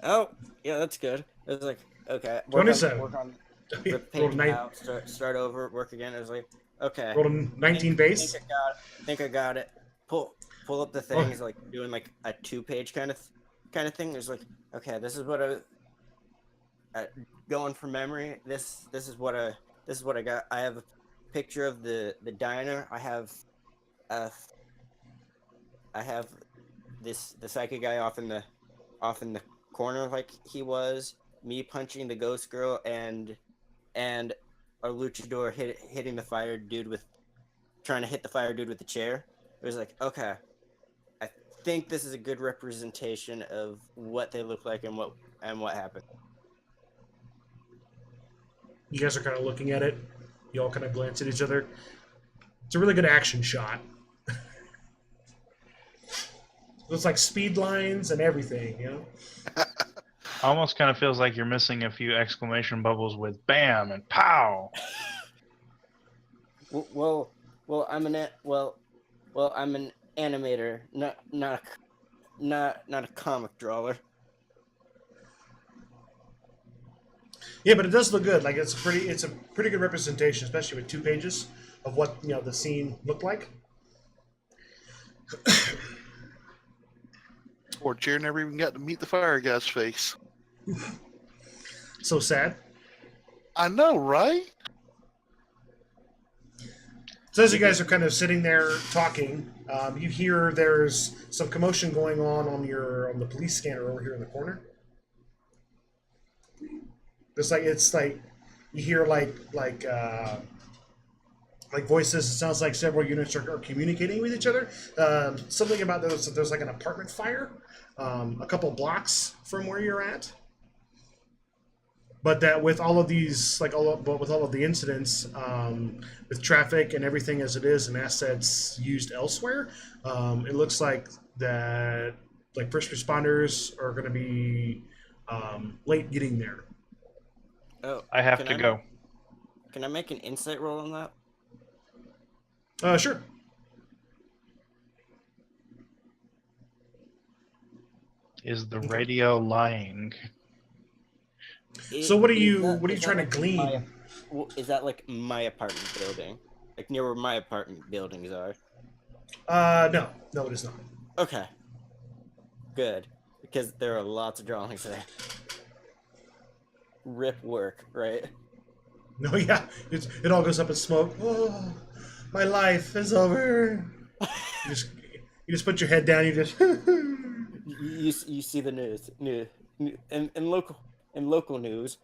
Speaker 4: Oh, yeah, that's good. It was like, okay,
Speaker 1: 27.
Speaker 4: Work on
Speaker 1: Rolled
Speaker 4: rip
Speaker 1: a
Speaker 4: page
Speaker 1: 9.
Speaker 4: out, start over, work again. It was like, okay.
Speaker 1: Rolled a 19 base.
Speaker 4: Think I got it. Pull up the things, like doing like a 2-page kind of thing. It's like, okay, this is what going from memory, this is what I got. I have a picture of the diner. Uh, I have the psychic guy off in the corner like he was, me punching the ghost girl, and our luchador hitting the fire dude with trying to hit the fire dude with the chair. It was like, okay, I think this is a good representation of what they look like and what happened.
Speaker 1: You guys are kind of looking at it. You all kind of glance at each other. It's a really good action shot. Looks like speed lines and everything, you know?
Speaker 2: Almost kind of feels like you're missing a few exclamation bubbles with "bam" and "pow."
Speaker 4: Well, I'm an animator, not a comic drawer.
Speaker 1: Yeah, but it does look good. Like it's a pretty good representation, especially with 2 pages of what, you know, the scene looked like.
Speaker 3: Poor Chair never even got to meet the fire guy's face.
Speaker 1: So sad.
Speaker 3: I know, right?
Speaker 1: So as you guys are kind of sitting there talking, you hear there's some commotion going on the police scanner over here in the corner. It's like you hear like voices. It sounds like several units are communicating with each other. Something about there's like an apartment fire a couple blocks from where you're at. But that with all of these, with all of the incidents, with traffic and everything as it is, and assets used elsewhere, it looks like that like first responders are going to be late getting there.
Speaker 4: Oh,
Speaker 2: I have to go.
Speaker 4: Can I make an insight roll on that?
Speaker 1: Sure.
Speaker 2: Is the radio lying?
Speaker 1: So what are you trying to glean?
Speaker 4: Is that like my apartment building? Like near where my apartment buildings are?
Speaker 1: No, it is not.
Speaker 4: Okay. Good. Because there are lots of drawings there. Rip work, right?
Speaker 1: No, yeah, it all goes up in smoke. Oh, my life is over. You just put your head down. You just
Speaker 4: you see the news and local news.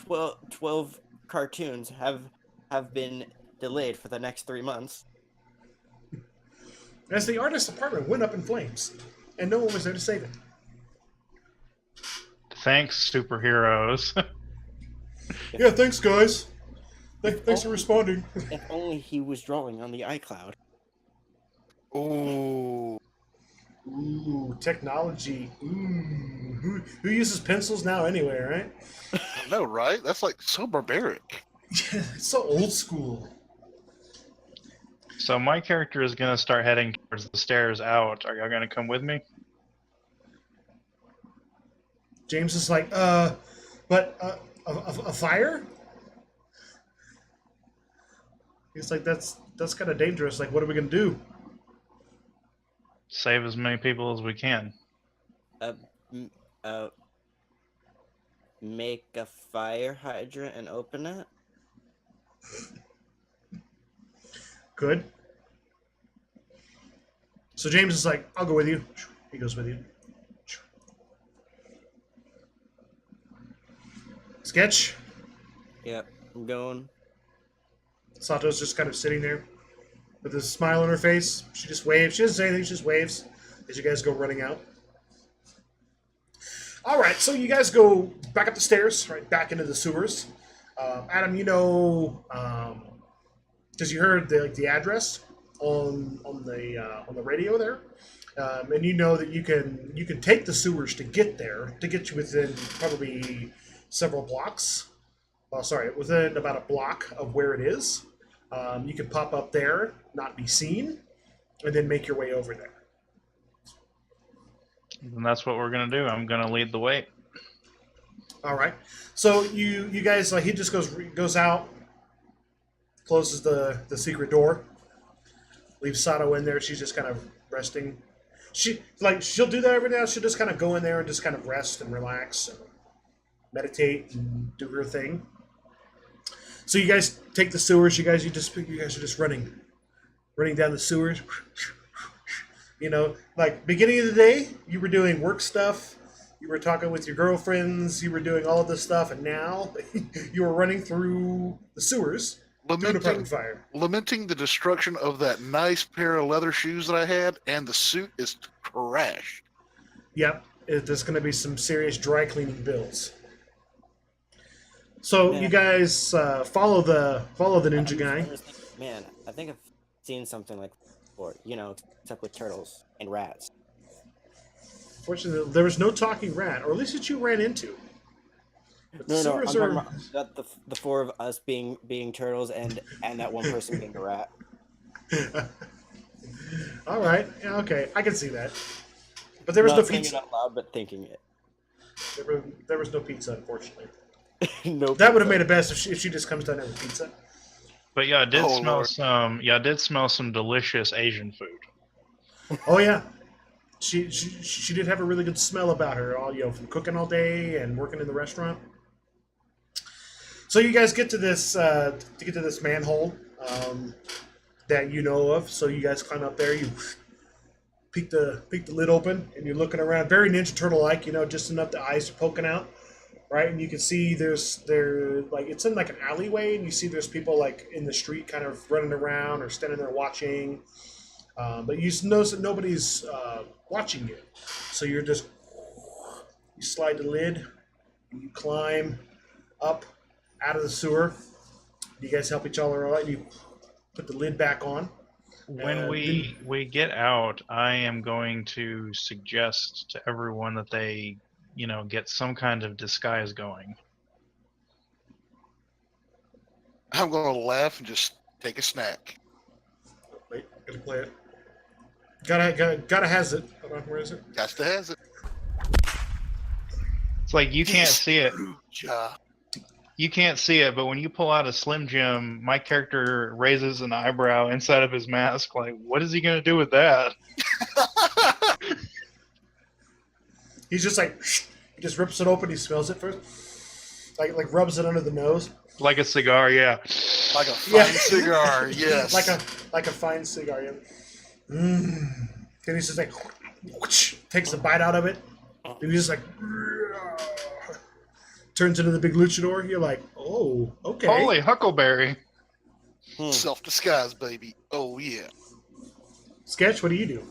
Speaker 4: 12 cartoons have been delayed for the next 3 months.
Speaker 1: As the artist's apartment went up in flames, and no one was there to save it.
Speaker 2: Thanks, superheroes.
Speaker 1: Yeah, thanks, guys. Thanks for responding.
Speaker 4: If only he was drawing on the iCloud.
Speaker 3: Oh,
Speaker 1: Ooh, technology. Ooh, who uses pencils now anyway, right?
Speaker 3: I know, right? That's like so barbaric.
Speaker 1: It's so old school.
Speaker 2: So my character is going to start heading towards the stairs out. Are y'all going to come with me?
Speaker 1: James is like, but a fire? He's like, that's kind of dangerous. Like, what are we gonna do?
Speaker 2: Save as many people as we can.
Speaker 4: Make a fire hydrant and open it.
Speaker 1: Good. So James is like, I'll go with you. He goes with you. Sketch.
Speaker 4: Yep, I'm going.
Speaker 1: Sato's just kind of sitting there with a smile on her face. She just waves. She doesn't say anything. She just waves as you guys go running out. All right, so you guys go back up the stairs, right back into the sewers. Adam, you know, because you heard the address on the radio there, and you know that you can take the sewers to get there, to get you within probably several blocks. Well, sorry, within about a block of where it is. You can pop up there, not be seen, and then make your way over there.
Speaker 2: And that's what we're going to do. I'm going to lead the way.
Speaker 1: All right. So you guys, he just goes out, closes the secret door, leaves Sato in there. She's just kind of resting. She'll do that every now. She'll just kind of go in there and just kind of rest and relax. meditate and do your thing. So you guys take the sewers. You guys are just running down the sewers. You know, like beginning of the day, you were doing work stuff. You were talking with your girlfriends. You were doing all of this stuff, and now you are running through the sewers to an apartment fire.
Speaker 3: Lamenting the destruction of that nice pair of leather shoes that I had, and the suit is trashed.
Speaker 1: Yep, there's going to be some serious dry cleaning bills. So
Speaker 4: Man.
Speaker 1: you guys follow the ninja guy.
Speaker 4: Man, I think I've seen something like before. You know, except with turtles and rats.
Speaker 1: Fortunately, there was no talking rat, or at least that you ran into. But the
Speaker 4: No,
Speaker 1: sewers
Speaker 4: I'm
Speaker 1: are-
Speaker 4: talking about the four of us being turtles and that one person being a rat.
Speaker 1: All right, yeah, okay, I can see that. But there was
Speaker 4: Not
Speaker 1: no
Speaker 4: saying
Speaker 1: pizza.
Speaker 4: it out loud, but thinking it.
Speaker 1: There was no pizza, unfortunately.
Speaker 4: No.
Speaker 1: That would have
Speaker 4: pizza.
Speaker 1: made it best if she just comes down there with pizza.
Speaker 2: But yeah, I did
Speaker 3: Oh,
Speaker 2: smell
Speaker 3: Lord.
Speaker 2: some. Yeah, I did smell some delicious Asian food.
Speaker 1: Oh yeah, she did have a really good smell about her. All from cooking all day and working in the restaurant. So you guys get to this manhole that you know of. So you guys climb up there. You peek the lid open, and you're looking around, very Ninja Turtle like. Just enough the eyes are poking out, right? And you can see it's in like an alleyway, and you see there's people like in the street, kind of running around or standing there watching. But you notice that nobody's watching you. So you slide the lid, and you climb up out of the sewer. You guys help each other out, and you put the lid back on.
Speaker 2: When we get out, I am going to suggest to everyone that they, get some kind of disguise going.
Speaker 3: I'm going to laugh and just take a snack.
Speaker 1: Wait, gotta play it. Gotta has it. Hold on, where is it?
Speaker 3: Got to has it.
Speaker 2: It's like you can't see it.
Speaker 3: Ja.
Speaker 2: You can't see it, but when you pull out a Slim Jim, my character raises an eyebrow inside of his mask. Like, what is he going to do with that?
Speaker 1: He's just like, he just rips it open. He smells it first, like rubs it under the nose,
Speaker 2: Like a cigar, yeah.
Speaker 3: Like a fine
Speaker 1: Yeah.
Speaker 3: cigar, yes.
Speaker 1: like a fine cigar. Yeah. Then he's just like, takes a bite out of it, and he's just like, turns into the big luchador. You're like, oh, okay.
Speaker 2: Holy Huckleberry.
Speaker 3: Self-disguise, baby. Oh, yeah.
Speaker 1: Sketch, what do you do?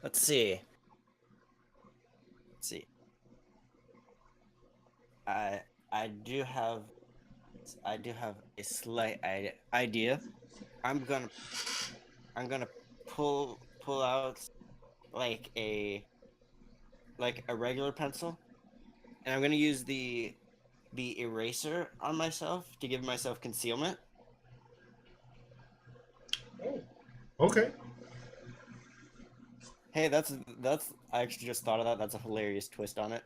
Speaker 4: Let's see. I do have a slight idea. I'm gonna pull out like a regular pencil, and I'm gonna use the eraser on myself to give myself concealment.
Speaker 1: Oh, okay.
Speaker 4: Hey, that's I actually just thought of that. That's a hilarious twist on it.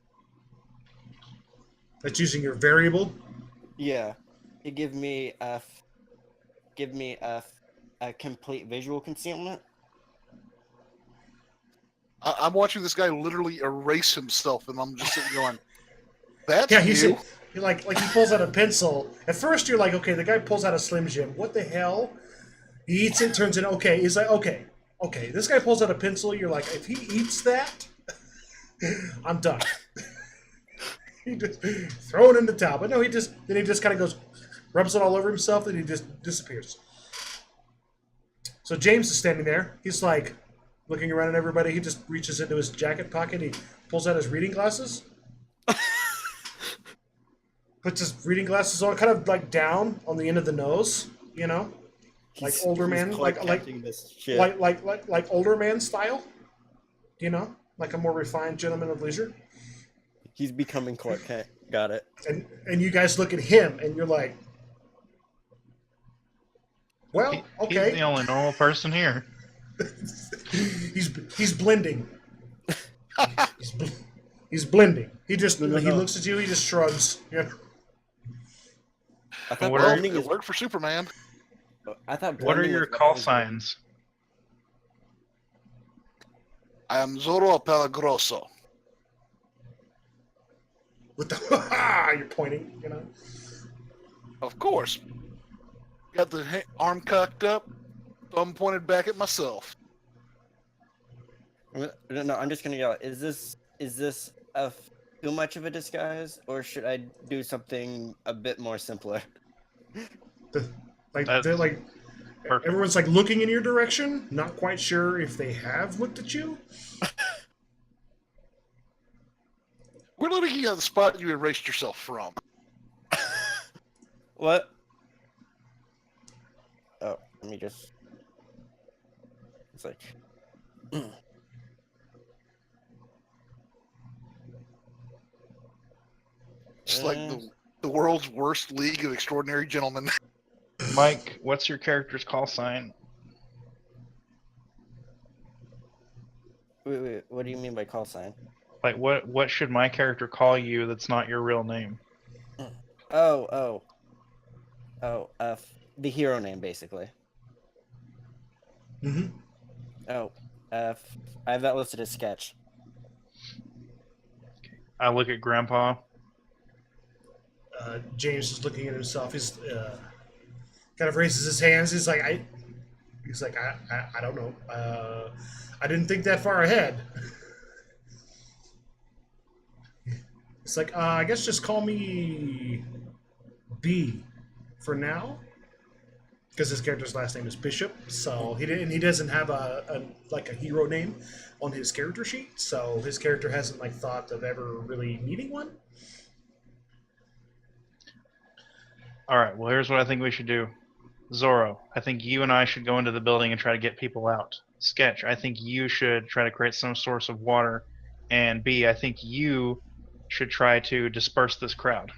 Speaker 1: That's using your variable.
Speaker 4: Yeah, it give me a complete visual concealment.
Speaker 3: I'm watching this guy literally erase himself, and I'm just sitting going, that's
Speaker 1: Yeah,
Speaker 3: you.
Speaker 1: he like he pulls out a pencil. At first, you're like, okay, the guy pulls out a Slim Jim. What the hell? He eats it, turns it. Okay, he's like, okay. This guy pulls out a pencil. You're like, if he eats that, I'm done. He just throw it in the towel. But no, he just kind of goes, rubs it all over himself, and he just disappears. So James is standing there. He's like looking around at everybody. He just reaches into his jacket pocket. He pulls out his reading glasses. Puts his reading glasses on, kind of like down on the end of the nose, like older man, like older man style, like a more refined gentleman of leisure.
Speaker 4: He's becoming Clark Kent. Got it.
Speaker 1: And you guys look at him, and you're like, well, okay.
Speaker 2: He's the only normal person here.
Speaker 1: He's blending. He's blending. He just
Speaker 4: No.
Speaker 1: he looks at you. He just shrugs.
Speaker 4: I thought
Speaker 2: What are-
Speaker 4: blending
Speaker 3: It
Speaker 4: is.
Speaker 3: worked for Superman.
Speaker 4: I thought.
Speaker 2: What are
Speaker 4: blending
Speaker 2: your
Speaker 4: was
Speaker 2: call
Speaker 4: better.
Speaker 2: signs?
Speaker 3: I am Zorro Pelagroso.
Speaker 1: with the you're pointing, you know.
Speaker 3: Of course. Got the arm cocked up, thumb pointed back at myself.
Speaker 4: No, I'm just gonna yell. Is this too much of a disguise, or should I do something a bit more simpler?
Speaker 2: That's
Speaker 1: They're like
Speaker 2: perfect.
Speaker 1: everyone's like looking in your direction, not quite sure if they have looked at you.
Speaker 3: We're looking at the spot you erased yourself from.
Speaker 4: What? Oh, let me just. It's like.
Speaker 3: It's like the world's worst league of extraordinary gentlemen.
Speaker 2: Mike, what's your character's call sign?
Speaker 4: Wait, what do you mean by call sign?
Speaker 2: Like, what should my character call you that's not your real name?
Speaker 4: Oh, the hero name, basically.
Speaker 1: Mm-hmm.
Speaker 4: Oh, I have that listed as sketch.
Speaker 2: I look at Grandpa.
Speaker 1: James is looking at himself. He's kind of raises his hands. He's like, I don't know. I didn't think that far ahead. It's like, I guess just call me B for now, because his character's last name is Bishop. So he doesn't have a hero name on his character sheet. So his character hasn't like thought of ever really needing one.
Speaker 2: All right, well, here's what I think we should do. Zorro, I think you and I should go into the building and try to get people out. Sketch, I think you should try to create some source of water. And B, I think you should try to disperse this crowd.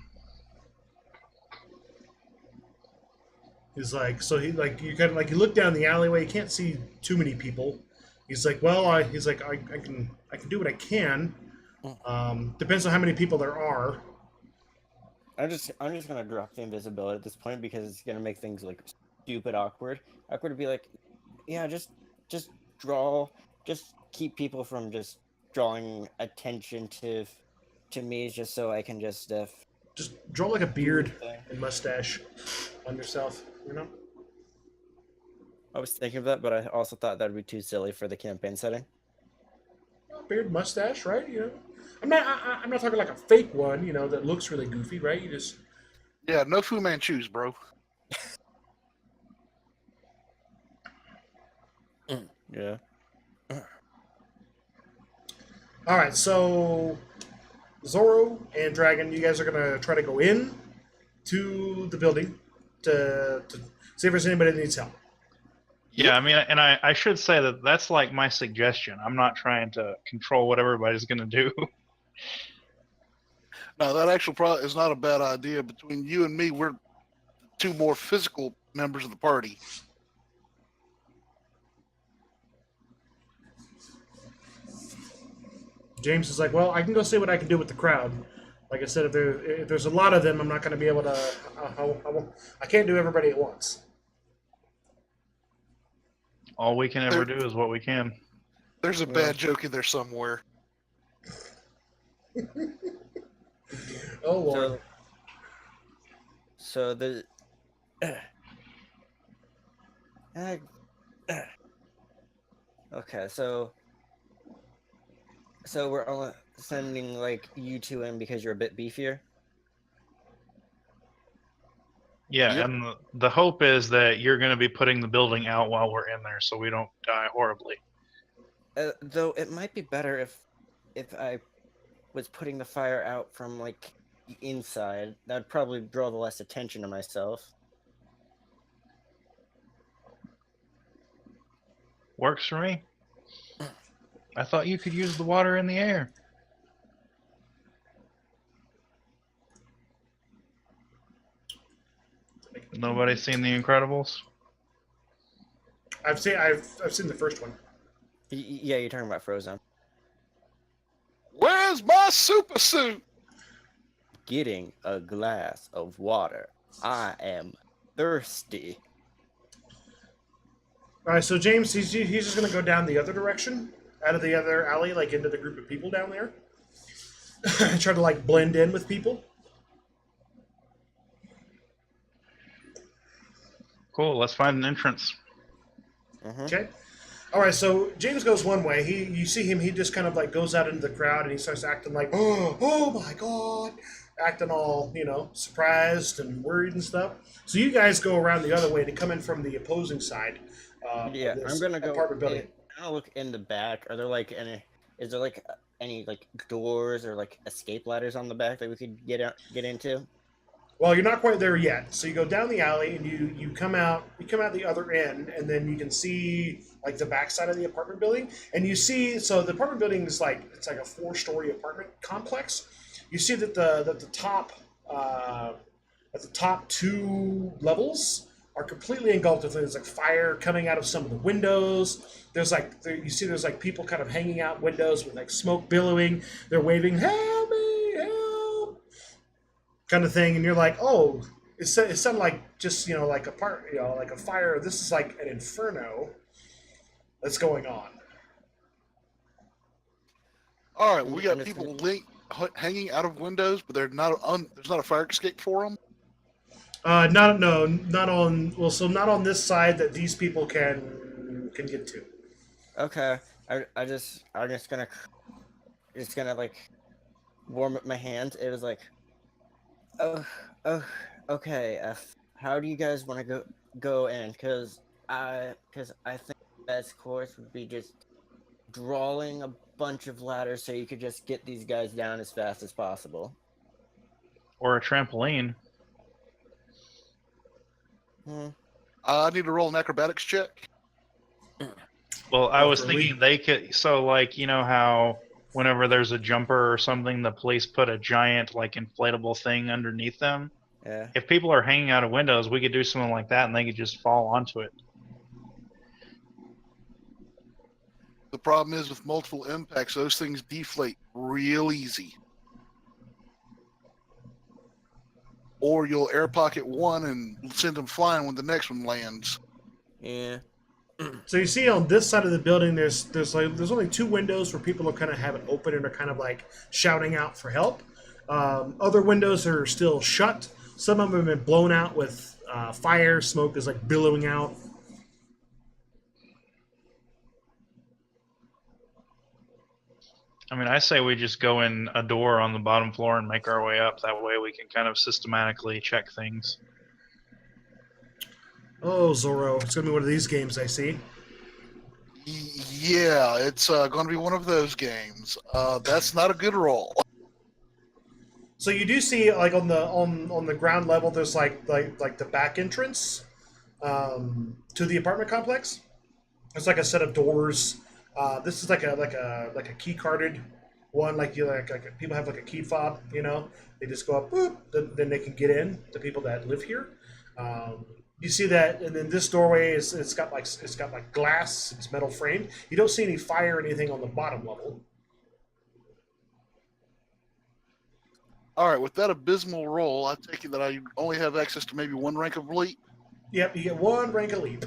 Speaker 1: He's like, so he like you kind of like you look down the alleyway, you can't see too many people. He's like, well, I can do what I can. Depends on how many people there are.
Speaker 4: I'm just gonna drop the invisibility at this point because it's gonna make things like stupid awkward. Awkward to be like, yeah, just keep people from just drawing attention to me, just so I can just
Speaker 1: draw like a beard and mustache on yourself, you know.
Speaker 4: I was thinking of that, but I also thought that would be too silly for the campaign setting.
Speaker 1: Beard, mustache, right? You know, I'm not talking like a fake one, you know, that looks really goofy, right? You just
Speaker 3: Yeah, no Fu Manchus, bro.
Speaker 4: Yeah.
Speaker 1: all right. So Zorro and Dragon, you guys are gonna try to go in to the building to see if there's anybody that needs help.
Speaker 2: Yeah, I mean, and I should say that that's like my suggestion. I'm not trying to control what everybody's going to do.
Speaker 3: No, that actual probably is not a bad idea. Between you and me, we're two more physical members of the party.
Speaker 1: James is like, well, I can go see what I can do with the crowd. Like I said, if there's a lot of them, I'm not going to be able to. I can't do everybody at once.
Speaker 2: All we can ever do is what we can.
Speaker 3: There's a bad joke in there somewhere.
Speaker 1: Oh Lord.
Speaker 4: So the okay, so we're only sending like you two in because you're a bit beefier.
Speaker 2: Yeah,
Speaker 3: Yep.
Speaker 2: and the hope is that you're going to be putting the building out while we're in there so we don't die horribly.
Speaker 4: Though it might be better if I was putting the fire out from like the inside. That'd probably draw the less attention to myself.
Speaker 2: Works for me. I thought you could use the water in the air. Nobody's seen The Incredibles?
Speaker 1: I've seen the first one.
Speaker 4: Yeah, you're talking about Frozen.
Speaker 3: Where's my super suit?
Speaker 4: Getting a glass of water. I am thirsty.
Speaker 1: All right, so James, he's just going to go down the other direction, out of the other alley, like into the group of people down there. try to like blend in with people.
Speaker 2: Cool. Let's find an entrance.
Speaker 1: Okay. All right. So James goes one way. You see him. He just kind of like goes out into the crowd and he starts acting like, oh my god, acting all surprised and worried and stuff. So you guys go around the other way to come in from the opposing side.
Speaker 4: Yeah,
Speaker 1: of this
Speaker 4: I'm gonna go.
Speaker 1: apartment building.
Speaker 4: I'm gonna look in the back. Are there like any? Is there like any like doors or like escape ladders on the back that we could get into?
Speaker 1: Well, you're not quite there yet. So you go down the alley and you come out the other end, and then you can see like the backside of the apartment building. And you see, so the apartment building is like it's like a 4-story apartment complex. You see that the top 2 levels are completely engulfed with there's like fire coming out of some of the windows. There's like people kind of hanging out windows with like smoke billowing. They're waving, "Help me, help!" kind of thing, and you're like, oh, it sounded like just like like a fire. This is like an inferno that's going on.
Speaker 3: All right, we got
Speaker 4: And it's
Speaker 3: people hanging out of windows, but there's not a fire escape for them.
Speaker 1: Not on. Well, so not on this side that these people can get to.
Speaker 4: Okay, I'm just gonna like warm up my hands. It was like, oh, okay. How do you guys want to go in? Because I think the best course would be just drawing a bunch of ladders so you could just get these guys down as fast as possible.
Speaker 2: Or a trampoline.
Speaker 3: I need to roll an acrobatics check.
Speaker 2: Well, I was
Speaker 1: for Lee.
Speaker 2: thinking they could. So, like, you know how whenever there's a jumper or something, the police put a giant, like, inflatable thing underneath them?
Speaker 4: Yeah.
Speaker 2: If people are hanging out of windows, we could do something like that and they could just fall onto it.
Speaker 3: The problem is with multiple impacts, those things deflate real easy. Or you'll air pocket one and send them flying when the next one lands.
Speaker 4: Yeah.
Speaker 1: So you see on this side of the building, there's only 2 windows where people are kind of have it open and are kind of like shouting out for help. Other windows are still shut. Some of them have been blown out with fire. Smoke is like billowing out.
Speaker 2: I mean, I say we just go in a door on the bottom floor and make our way up. That way we can kind of systematically check things.
Speaker 1: Oh, Zorro, it's gonna be one of these games, I see.
Speaker 3: Yeah, it's going to be one of those games. That's not a good roll.
Speaker 1: So you do see like on the ground level, there's like the back entrance to the apartment complex. There's like a set of doors. This is like a key carded one, like people have like a key fob, They just go up, boop, then they can get in. The people that live here. You see that, and then this doorway it's got like glass. It's metal framed. You don't see any fire or anything on the bottom level.
Speaker 3: All right, with that abysmal roll, I take it that I only have access to maybe 1 rank of leap.
Speaker 1: Yep, you get 1 rank of leap.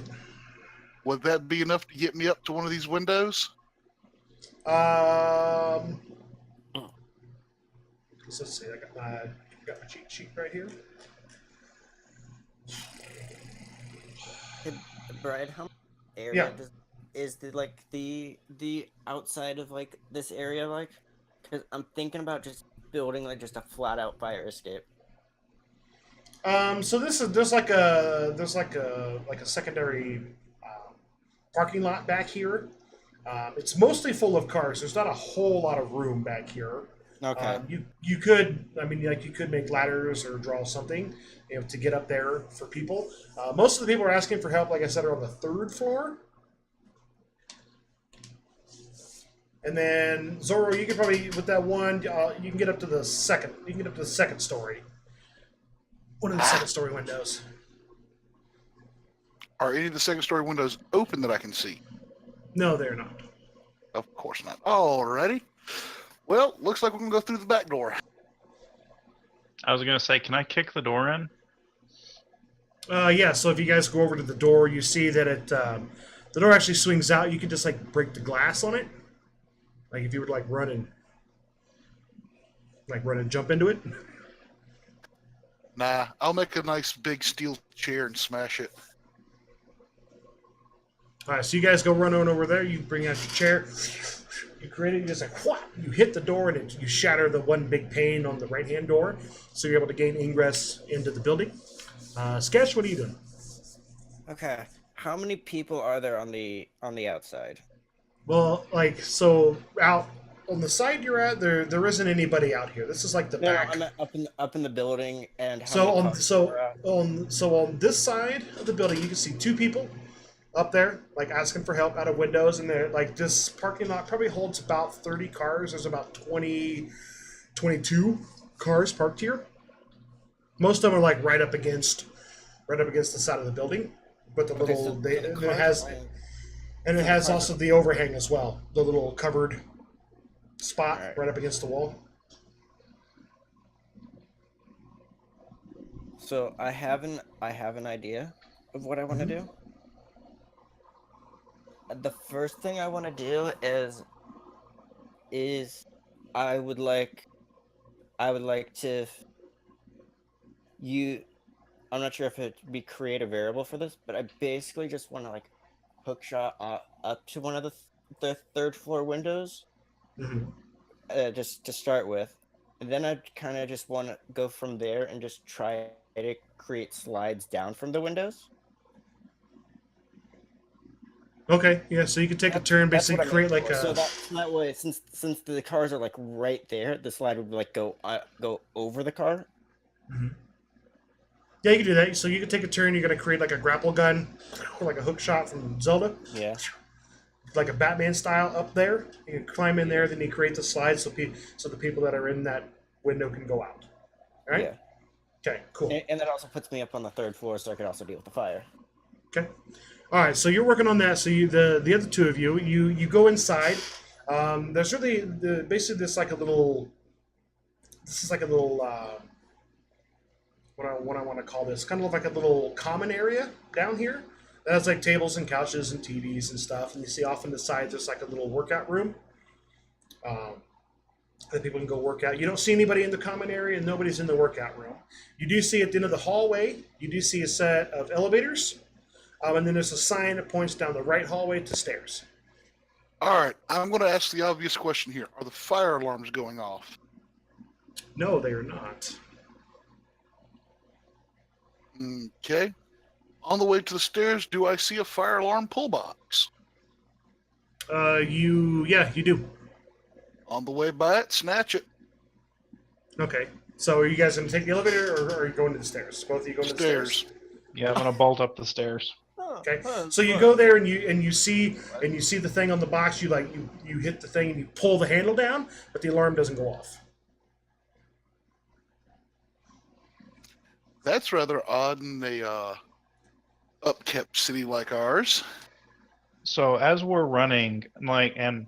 Speaker 3: Would that be enough to get me up to one of these windows?
Speaker 1: So let's see. I got my cheat sheet right here.
Speaker 4: Hey, Brad, how much area is the outside of like this area like? Because I'm thinking about just building like just a flat out fire escape.
Speaker 1: So there's like a secondary parking lot back here. It's mostly full of cars. There's not a whole lot of room back here.
Speaker 4: Okay.
Speaker 1: You could make ladders or draw something, to get up there for people. Most of the people are asking for help, like I said, are on the 3rd floor. And then Zorro, you could probably with that one, you can get up to the second. You can get up to the 2nd story. One of the 2nd story windows.
Speaker 3: Are any of the 2nd story windows open that I can see?
Speaker 1: No, they're not.
Speaker 3: Of course not. Alrighty. Well, looks like we're going to go through the back door.
Speaker 2: I was going to say, can I kick the door in?
Speaker 1: Yeah, so if you guys go over to the door, you see that the door actually swings out. You can just like break the glass on it. Like if you were like running. Like run and jump into it?
Speaker 3: Nah, I'll make a nice big steel chair and smash it.
Speaker 1: All right, so you guys go run on over there. You bring out your chair. You create it. You just like whap, you hit the door and you shatter the one big pane on the right hand door, so you're able to gain ingress into the building. Sketch, what are you doing?
Speaker 4: Okay. How many people are there on the outside?
Speaker 1: Well, like so out on the side you're at, there isn't anybody out here. This is like the
Speaker 4: No,
Speaker 1: back.
Speaker 4: I'm up in the building, and how
Speaker 1: So
Speaker 4: many
Speaker 1: on
Speaker 4: cars
Speaker 1: so
Speaker 4: are out?
Speaker 1: on this side of the building, you can see two people up there, like asking for help out of windows, and they're like this parking lot probably holds about 30 cars. There's about 22 cars parked here. Most of them are like right up against the side of the building, but the
Speaker 4: Okay,
Speaker 1: little
Speaker 4: so
Speaker 1: they,
Speaker 4: the
Speaker 1: and it
Speaker 4: cars
Speaker 1: has
Speaker 4: are lying-
Speaker 1: and it
Speaker 4: so the
Speaker 1: has
Speaker 4: cars
Speaker 1: also
Speaker 4: are-
Speaker 1: the overhang as well, the little covered spot
Speaker 4: Alright.
Speaker 1: right up against the wall.
Speaker 4: So I have an idea of what I want to do. The first thing I want to do is I would like to you. I'm not sure if it'd be create a variable for this, but I basically just want to like hook shot up to one of the third floor windows,
Speaker 1: Mm-hmm.
Speaker 4: just to start with, and then I kind of just want to go from there and just try to create slides down from the windows.
Speaker 1: Okay, yeah. So you can take a turn,
Speaker 4: That's
Speaker 1: basically
Speaker 4: what I'm
Speaker 1: create
Speaker 4: aiming
Speaker 1: like
Speaker 4: for.
Speaker 1: a.
Speaker 4: So that way, since the cars are like right there, the slide would like go over the car.
Speaker 1: Mhm. Yeah, you can do that. So you can take a turn. You're gonna create like a grapple gun, or like a hook shot from Zelda,
Speaker 4: Yeah.
Speaker 1: like a Batman style up there. You can climb in there, then you create the slide so so the people that are in that window can go out. All right.
Speaker 4: Yeah.
Speaker 1: Okay. Cool.
Speaker 4: And that also puts me up on the third floor, so I could also deal with the fire.
Speaker 1: Okay. All right. So you're working on that. So the other two of you go inside. There's really basically this like a little. This is like a little. What I want to call this, kind of like a little common area down here. That has like tables and couches and TVs and stuff. And you see off on the side there's like a little workout room that people can go work out. You don't see anybody in the common area, and nobody's in the workout room. You do see at the end of the hallway, you do see a set of elevators, and then there's a sign that points down the right hallway to stairs.
Speaker 3: All right, I'm going to ask the obvious question here. Are the fire alarms going off?
Speaker 1: No, they are not.
Speaker 3: Okay. On the way to the stairs, do I see a fire alarm pull box?
Speaker 1: You do.
Speaker 3: On the way by it, snatch it.
Speaker 1: Okay. So are you guys going to take the elevator, or are you going to the stairs? Both of you going to the
Speaker 3: Stairs.
Speaker 1: stairs?
Speaker 2: Yeah, I'm gonna bolt up the stairs.
Speaker 1: Okay. So you go there and you see the thing on the box. You hit the thing and you pull the handle down, but the alarm doesn't go off.
Speaker 3: That's rather odd in a upkept city like ours.
Speaker 2: So as we're running, like, and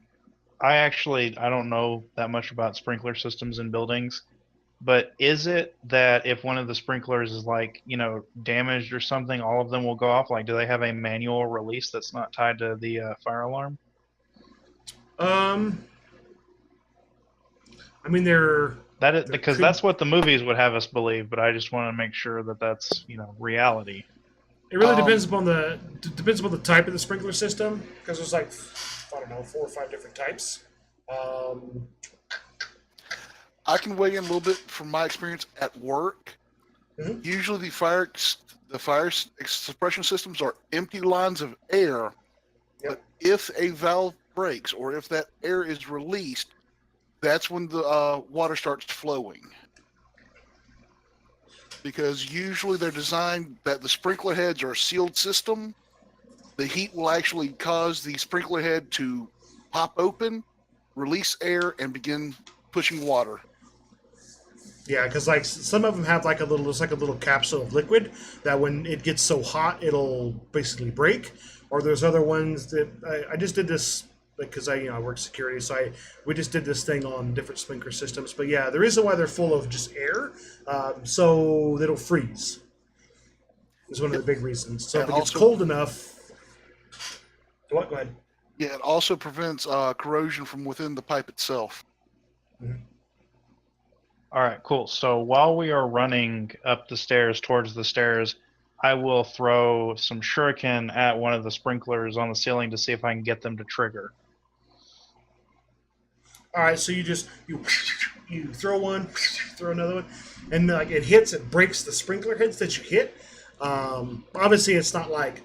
Speaker 2: I don't know that much about sprinkler systems in buildings, but is it that if one of the sprinklers is like, damaged or something, all of them will go off? Like, do they have a manual release that's not tied to the fire alarm?
Speaker 1: I mean, they're
Speaker 2: Because
Speaker 1: could-
Speaker 2: that's what the movies would have us believe, but I just want to make sure that that's reality.
Speaker 1: It really depends upon the type of the sprinkler system, because there's like 4 or 5 different types.
Speaker 3: I can weigh in a little bit from my experience at work.
Speaker 1: Mhm.
Speaker 3: Usually the fire suppression systems are empty lines of air,
Speaker 1: Yep.
Speaker 3: but if a valve breaks or if that air is released, that's when the water starts flowing. Because usually they're designed that the sprinkler heads are a sealed system. The heat will actually cause the sprinkler head to pop open, release air, and begin pushing water.
Speaker 1: Yeah, because like some of them have like it's like a little capsule of liquid that when it gets so hot it'll basically break. Or there's other ones that I just did this because I work security, so we just did this thing on different sprinkler systems. But yeah, the reason why they're full of just air, so it'll freeze, is one of the big reasons. So
Speaker 3: And
Speaker 1: if it gets
Speaker 3: also-
Speaker 1: cold enough, what? Go ahead.
Speaker 3: Yeah, it also prevents corrosion from within the pipe itself.
Speaker 2: All right, cool. So while we are running up the stairs towards the stairs, I will throw some shuriken at one of the sprinklers on the ceiling to see if I can get them to trigger.
Speaker 1: All right, so you throw one, throw another one, and like it hits, it breaks the sprinkler heads that you hit. Obviously, it's not like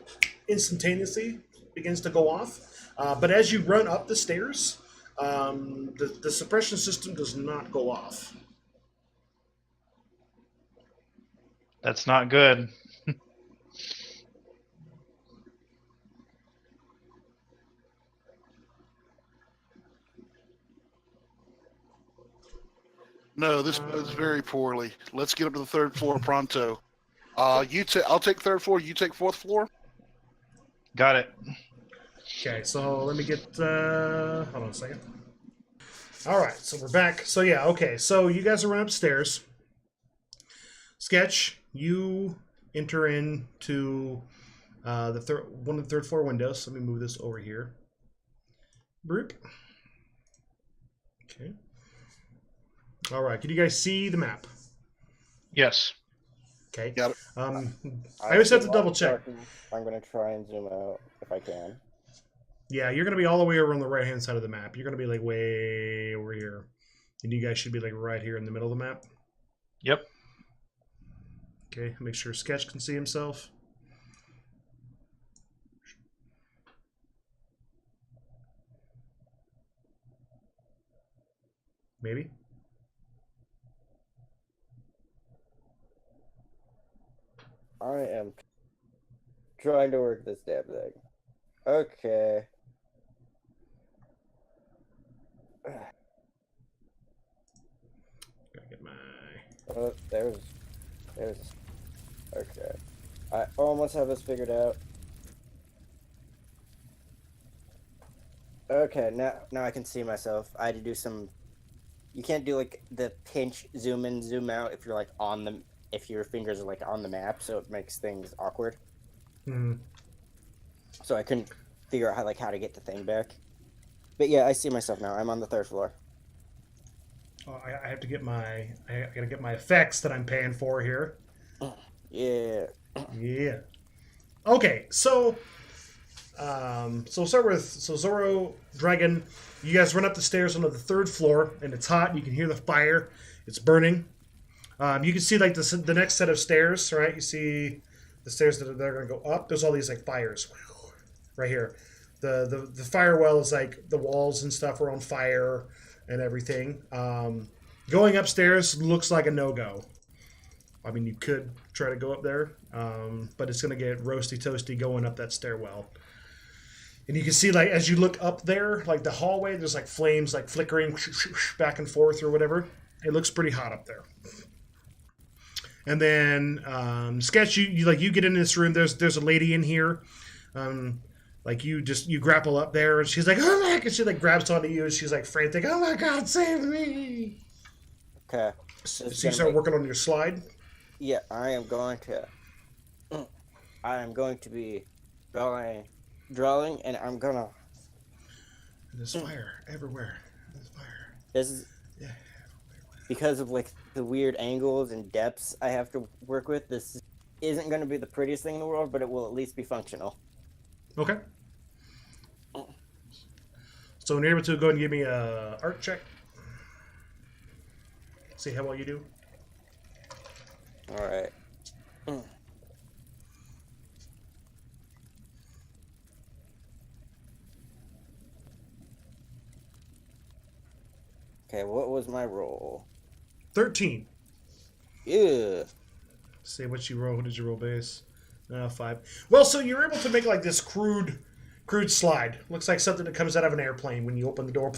Speaker 1: instantaneously begins to go off, but as you run up the stairs, the suppression system does not go off.
Speaker 2: That's not good.
Speaker 3: No, this bodes very poorly. Let's get up to the third floor pronto. I'll take third floor. You take fourth floor.
Speaker 2: Got it.
Speaker 1: Okay, so let me get. Hold on a second. All right, so we're back. So yeah, okay. So you guys are running upstairs. Sketch, you enter into one of the third floor windows. Let me move this over here. Broop. Okay. All right. Can you guys see the map?
Speaker 2: Yes.
Speaker 1: Okay.
Speaker 3: Got it.
Speaker 1: I always have to double check.
Speaker 5: I'm going to try and zoom out if I can.
Speaker 1: Yeah, you're going to be all the way over on the right-hand side of the map. You're going to be like way over here. And you guys should be like right here in the middle of the map.
Speaker 2: Yep.
Speaker 1: Okay, make sure Sketch can see himself. Maybe.
Speaker 5: I am trying to work this damn thing. Okay.
Speaker 1: Gotta get my...
Speaker 5: Oh, there's... Okay. I almost have this figured out. Okay, now I can see myself. I had to do some... You can't do like the pinch, zoom in, zoom out if you're like on the... If your fingers are like on the map, so it makes things awkward.
Speaker 1: Hmm.
Speaker 5: So I couldn't figure out how to get the thing back. But yeah, I see myself now. I'm on the third floor.
Speaker 1: Oh, I have to get my... I gotta get my effects that I'm paying for here.
Speaker 5: Yeah.
Speaker 1: Yeah. Okay, so... so we'll start with... So Zoro, Dragon, you guys run up the stairs onto the third floor, and it's hot. You can hear the fire. It's burning. You can see like the next set of stairs, right? You see the stairs that they're going to go up. There's all these like fires right here. The fire well is like the walls and stuff are on fire and everything. Going upstairs looks like a no-go. I mean, you could try to go up there, but it's going to get roasty toasty going up that stairwell. And you can see, like, as you look up there, like the hallway, there's like flames like flickering back and forth or whatever. It looks pretty hot up there. And then Sketch, you get in this room. There's a lady in here. Like you grapple up there, and she's like, oh my god! She like grabs onto you, and she's like frantic. Oh my god, save me!
Speaker 5: Okay.
Speaker 1: So you start working on your slide.
Speaker 5: Yeah, I am going to be drawing, and I'm gonna.
Speaker 1: There's fire everywhere. There's fire.
Speaker 5: This is because of like the weird angles and depths I have to work with. This isn't going to be the prettiest thing in the world, but it will at least be functional.
Speaker 1: Okay. So when you're able to, go ahead and give me a art check. See how well you do.
Speaker 5: All right. Okay, what was my roll?
Speaker 1: 13.
Speaker 5: Yeah.
Speaker 1: Say what you roll. What did you roll base? 5. Well, so you're able to make like this crude slide. Looks like something that comes out of an airplane when you open the door.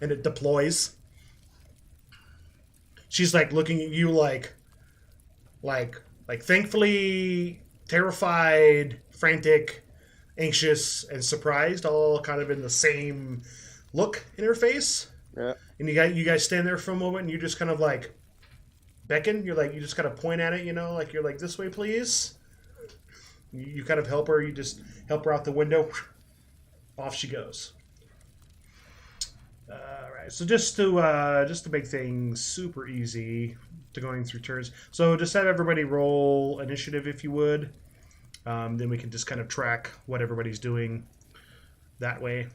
Speaker 1: And it deploys. She's like looking at you like thankfully, terrified, frantic, anxious, and surprised, all kind of in the same look in her face.
Speaker 5: Yeah.
Speaker 1: And you guys stand there for a moment, and you just kind of like beckon. You just kind of point at it, like you're like, this way, please. You kind of help her. You just help her out the window. Off she goes. All right. right. So just to make things super easy to going through turns. So just have everybody roll initiative if you would. Then we can just kind of track what everybody's doing that way.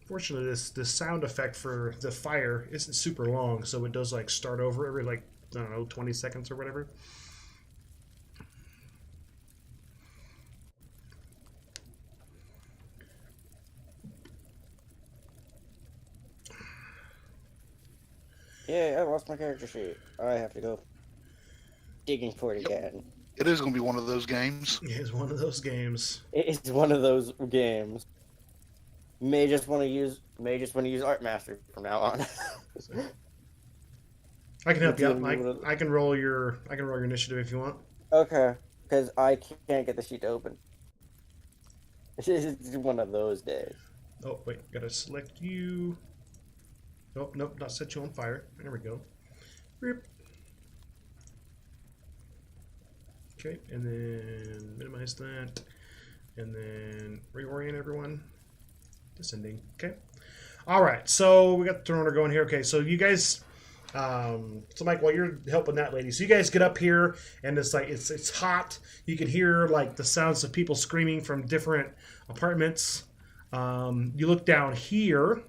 Speaker 1: Fortunately, this sound effect for the fire isn't super long, so it does like start over every like, I don't know, 20 seconds or whatever.
Speaker 5: Yeah, I lost my character sheet. I have to go digging for it again.
Speaker 3: It is going to be one of those games.
Speaker 1: It's one of those games.
Speaker 5: It's one of those games. May just want to use Art Master from now on.
Speaker 1: I can help you out,
Speaker 5: It's
Speaker 1: Mike.
Speaker 5: one of-
Speaker 1: I can roll your initiative if you want.
Speaker 5: Okay, because I can't get the sheet to open. It's one of those days.
Speaker 1: Oh wait, gotta select you. Nope, nope, not set you on fire. There we go. Rip. Okay, and then minimize that, and then reorient everyone. Descending. Okay. All right. So we got the turn order going here. Okay. So you guys. So Mike, while you're helping that lady, so you guys get up here, and it's like it's hot. You can hear like the sounds of people screaming from different apartments. You look down here.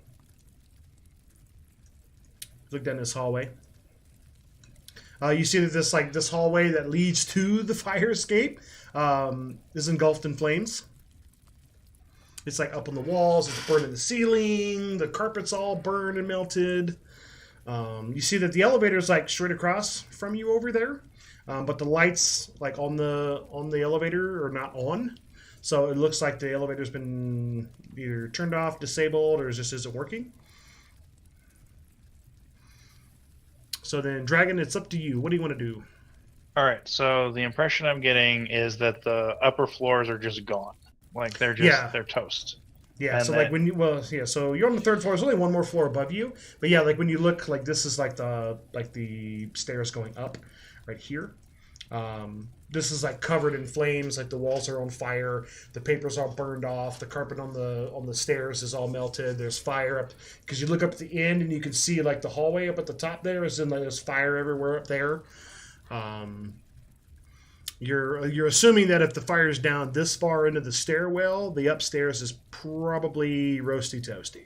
Speaker 1: Look down this hallway. You see that this hallway that leads to the fire escape is engulfed in flames. It's like up on the walls. It's burning the ceiling. The carpet's all burned and melted. You see that the elevator's like straight across from you over there, but the lights like on the elevator are not on. So it looks like the elevator's been either turned off, disabled, or just isn't working. So then, Dragon, it's up to you. What do you want to do?
Speaker 2: All right. So the impression I'm getting is that the upper floors are just gone. Like they're just they're toast.
Speaker 1: Yeah,
Speaker 2: And
Speaker 1: so
Speaker 2: then-
Speaker 1: like when you so you're on the third floor. There's only one more floor above you, but yeah, like when you look, like this is like the stairs going up right here. This is like covered in flames, like the walls are on fire, the paper's all burned off, the carpet on the stairs is all melted. There's fire up because you look up at the end and you can see like the hallway up at the top there is in like there's fire everywhere up there. You're assuming that if the fire's down this far into the stairwell, the upstairs is probably roasty toasty.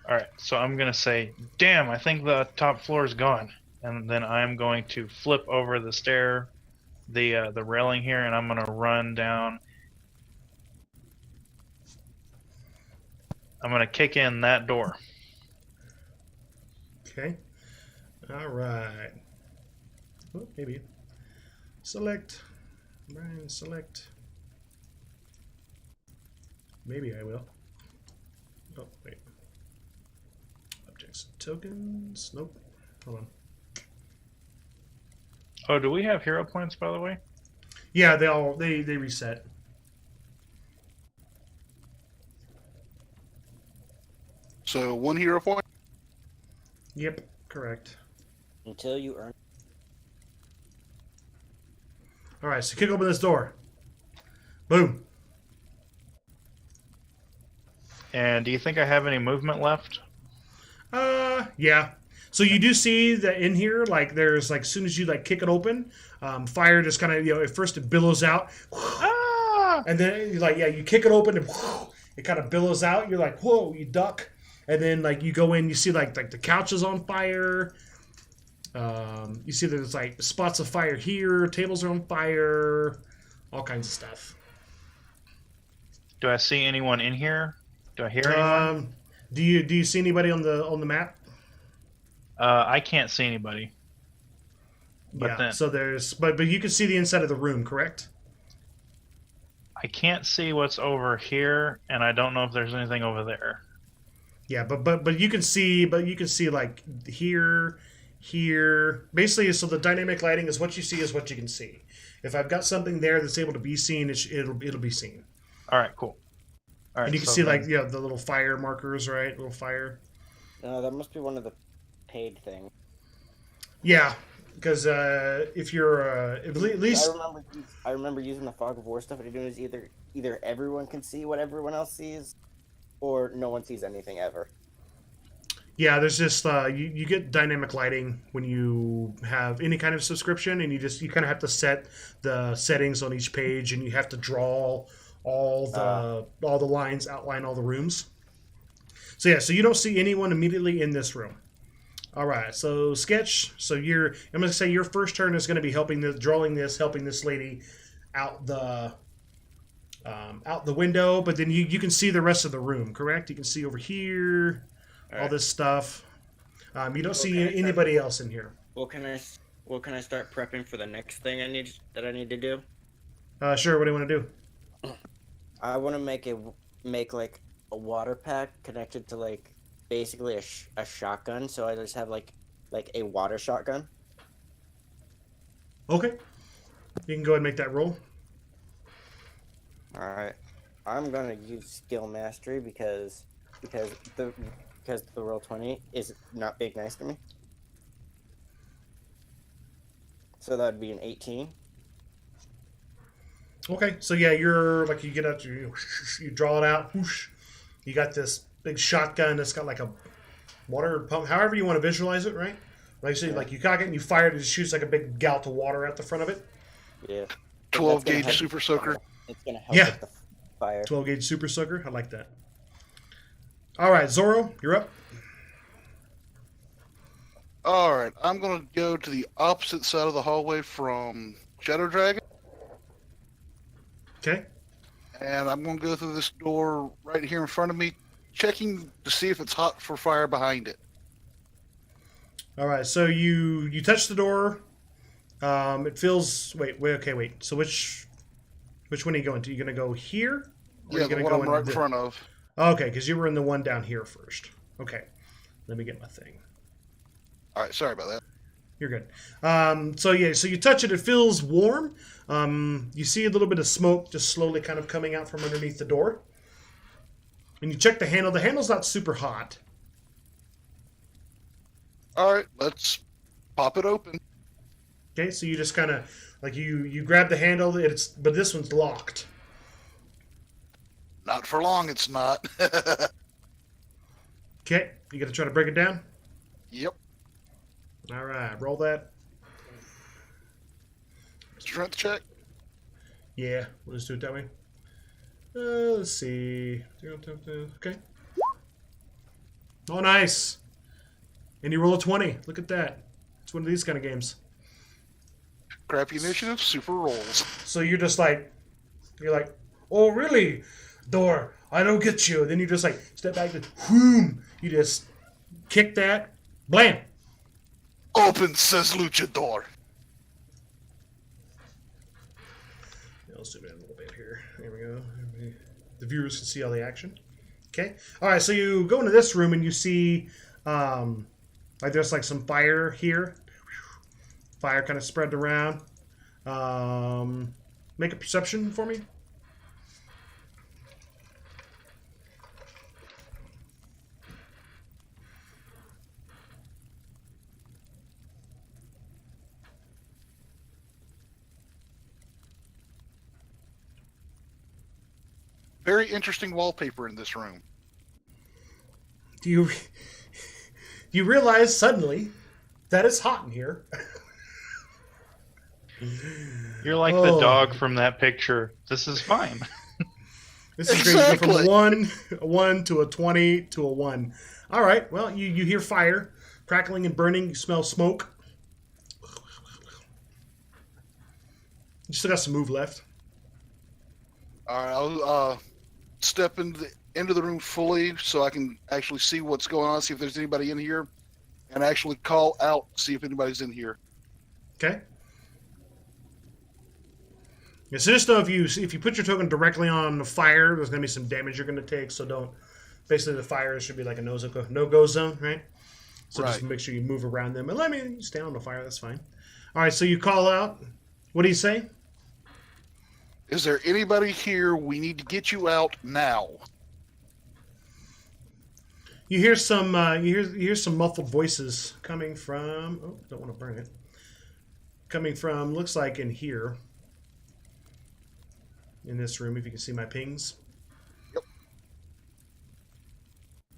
Speaker 2: All right. So I'm gonna say, "Damn, I think the top floor is gone," and then I'm going to flip over the stair, the railing here, and I'm gonna run down. I'm gonna kick in that door.
Speaker 1: Okay. All right. Oh, maybe. Select. Brian, select. Maybe I will. Oh, wait. Objects, tokens. Nope. Hold on.
Speaker 2: Oh, do we have hero points, by the way?
Speaker 1: Yeah, they reset.
Speaker 3: So 1 hero point.
Speaker 1: Yep, correct.
Speaker 5: Until you earn.
Speaker 1: All right, so kick open this door. Boom.
Speaker 2: And do you think I have any movement left?
Speaker 1: Yeah. So you do see that in here, like there's like as soon as you like kick it open, fire just kind of at first it billows out,
Speaker 2: Ah!
Speaker 1: and then you kick it open and it kind of billows out. You're like whoa, you duck, and then like you go in, you see like the couch is on fire. You see there's like spots of fire here, tables are on fire, all kinds of stuff.
Speaker 2: Do I see anyone in here? Do I hear anyone?
Speaker 1: Do you see anybody on the map?
Speaker 2: I can't see anybody. But
Speaker 1: yeah.
Speaker 2: then
Speaker 1: So there's but you can see the inside of the room, correct?
Speaker 2: I can't see what's over here, and I don't know if there's anything over there.
Speaker 1: Yeah, but you can see like here. Basically, so the dynamic lighting is what you see is what you can see. If I've got something there that's able to be seen, it'll be seen.
Speaker 2: All right, cool. All right,
Speaker 1: And you can
Speaker 2: so
Speaker 1: see
Speaker 2: then-
Speaker 1: like the little fire markers, right? Little fire.
Speaker 5: No, that must be one of the paid things.
Speaker 1: Yeah, because if you're at least
Speaker 5: I remember using the fog of war stuff. What I do is either everyone can see what everyone else sees, or no one sees anything ever.
Speaker 1: yeah, there's just you get dynamic lighting when you have any kind of subscription, and you kind of have to set the settings on each page, and you have to draw all the lines, outline all the rooms. So yeah, so you don't see anyone immediately in this room. All right, so sketch. So I'm going to say your first turn is going to be helping helping this lady out the window. But then you can see the rest of the room, correct? You can see over here, all this stuff. You don't see anybody else in here.
Speaker 4: Well, can I start prepping for the next thing I need to do?
Speaker 1: Sure. What do you want to do?
Speaker 5: I want to make like a water pack connected to like basically a shotgun. So I just have like a water shotgun.
Speaker 1: Okay. You can go ahead and make that roll.
Speaker 5: All right. I'm gonna use skill mastery because the roll 20 is not being nice to me. So that would be an 18.
Speaker 1: Okay, so yeah, you're like you get out, you draw it out. Whoosh. You got this big shotgun that's got like a water pump, however you want to visualize it, right? Like you say, like you cock it and you fire it, and it shoots like a big gallon of water out the front of it.
Speaker 5: Yeah.
Speaker 3: 12 gauge super soaker.
Speaker 5: It's gonna help
Speaker 1: Yeah.
Speaker 5: with the fire.
Speaker 1: 12 gauge super soaker. I like that. All right, Zorro, you're up.
Speaker 3: All right, I'm going to go to the opposite side of the hallway from Shadow Dragon,
Speaker 1: Okay.
Speaker 3: and I'm going to go through this door right here in front of me, checking to see if it's hot for fire behind it.
Speaker 1: All right, so you touch the door. It feels. Wait. So which one are you going to? You going to go here? Or
Speaker 3: Yeah,
Speaker 1: you
Speaker 3: the
Speaker 1: gonna
Speaker 3: one
Speaker 1: go
Speaker 3: I'm right in front of.
Speaker 1: Okay, because you were in the one down here first. Okay, let me get my thing.
Speaker 3: All right, sorry about that.
Speaker 1: You're good. So you touch it. It feels warm. You see a little bit of smoke just slowly kind of coming out from underneath the door. And you check the handle. The handle's not super hot.
Speaker 3: All right, let's pop it open.
Speaker 1: Okay, so you just kind of like you grab the handle. But this one's locked.
Speaker 3: Not for long, it's not.
Speaker 1: Okay, you got to try to break it down.
Speaker 3: Yep.
Speaker 1: All right, roll that.
Speaker 3: Strength check.
Speaker 1: Yeah, we'll just do it that way. Let's see. Okay. Oh, nice. And you roll a 20. Look at that. It's one of these kind of games.
Speaker 3: Crappy initiative, super rolls.
Speaker 1: So you're like, oh, really? Door, I don't get you. Then you just like step back and whoom. You just kick that. Blam.
Speaker 3: Open, says Luchador.
Speaker 1: I'll zoom in a little bit here. There we go. The viewers can see all the action. Okay. All right. So you go into this room and you see, like there's like some fire here. Fire kind of spread around. Make a perception for me.
Speaker 3: Very interesting wallpaper in this room.
Speaker 1: Do you realize suddenly that it's hot in here?
Speaker 2: You're like the dog from that picture. This is fine.
Speaker 1: This is great. You go from a 1 to a 20 to a 1. All right. Well, you hear fire crackling and burning. You smell smoke. You still got some move left.
Speaker 3: All right, I'll step into the room fully so I can actually see what's going on, see if there's anybody in here, and actually call out, see if anybody's in here.
Speaker 1: Okay. Yeah, so just know if you put your token directly on the fire, there's going to be some damage you're going to take. So don't. Basically, the fire should be like a no-go zone, right? So just make sure you move around them. And let me stay on the fire. That's fine. All right. So you call out. What do you say?
Speaker 3: Is there anybody here? We need to get you out now.
Speaker 1: You hear some. You hear some muffled voices coming from. Oh, don't want to burn it. coming from, looks like in here. In this room, if you can see my pings.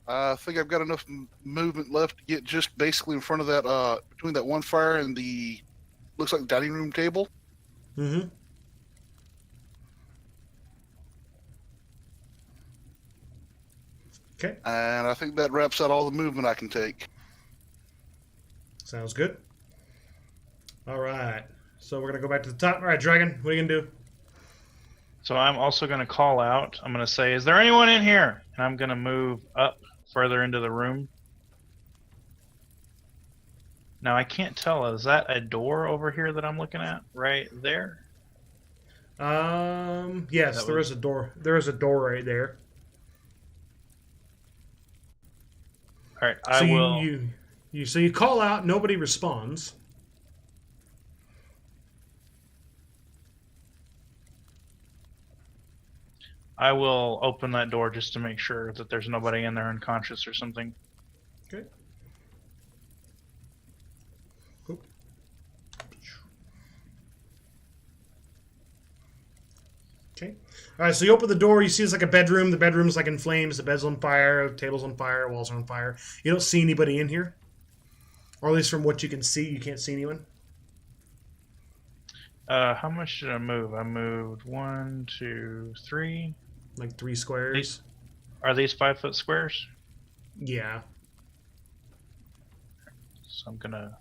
Speaker 3: I think I've got enough movement left to get just basically in front of that, between that one fire and the, looks like the dining room table.
Speaker 1: Mm-hmm. Okay.
Speaker 3: And I think that wraps out all the movement I can take.
Speaker 1: Sounds good. All right. So we're going to go back to the top. All right, Dragon, what are you going to do?
Speaker 2: So I'm also going to call out. I'm going to say, is there anyone in here? And I'm going to move up further into the room. Now I can't tell. Is that a door over here that I'm looking at right there?
Speaker 1: Yes,
Speaker 2: That
Speaker 1: there
Speaker 2: was-
Speaker 1: is a door. There is a door right there.
Speaker 2: All right,
Speaker 1: So
Speaker 2: I will.
Speaker 1: so you call out, nobody responds.
Speaker 2: I will open that door just to make sure that there's nobody in there unconscious or something.
Speaker 1: Okay. Cool. Okay. All right, so you open the door. You see it's like a bedroom. The bedroom's like in flames. The bed's on fire. The table's on fire. Walls are on fire. You don't see anybody in here. Or at least from what you can see, you can't see anyone.
Speaker 2: How much did I move? I moved 1, 2, 3.
Speaker 1: Like 3 squares.
Speaker 2: Are these 5-foot squares?
Speaker 1: Yeah.
Speaker 2: So I'm gonna.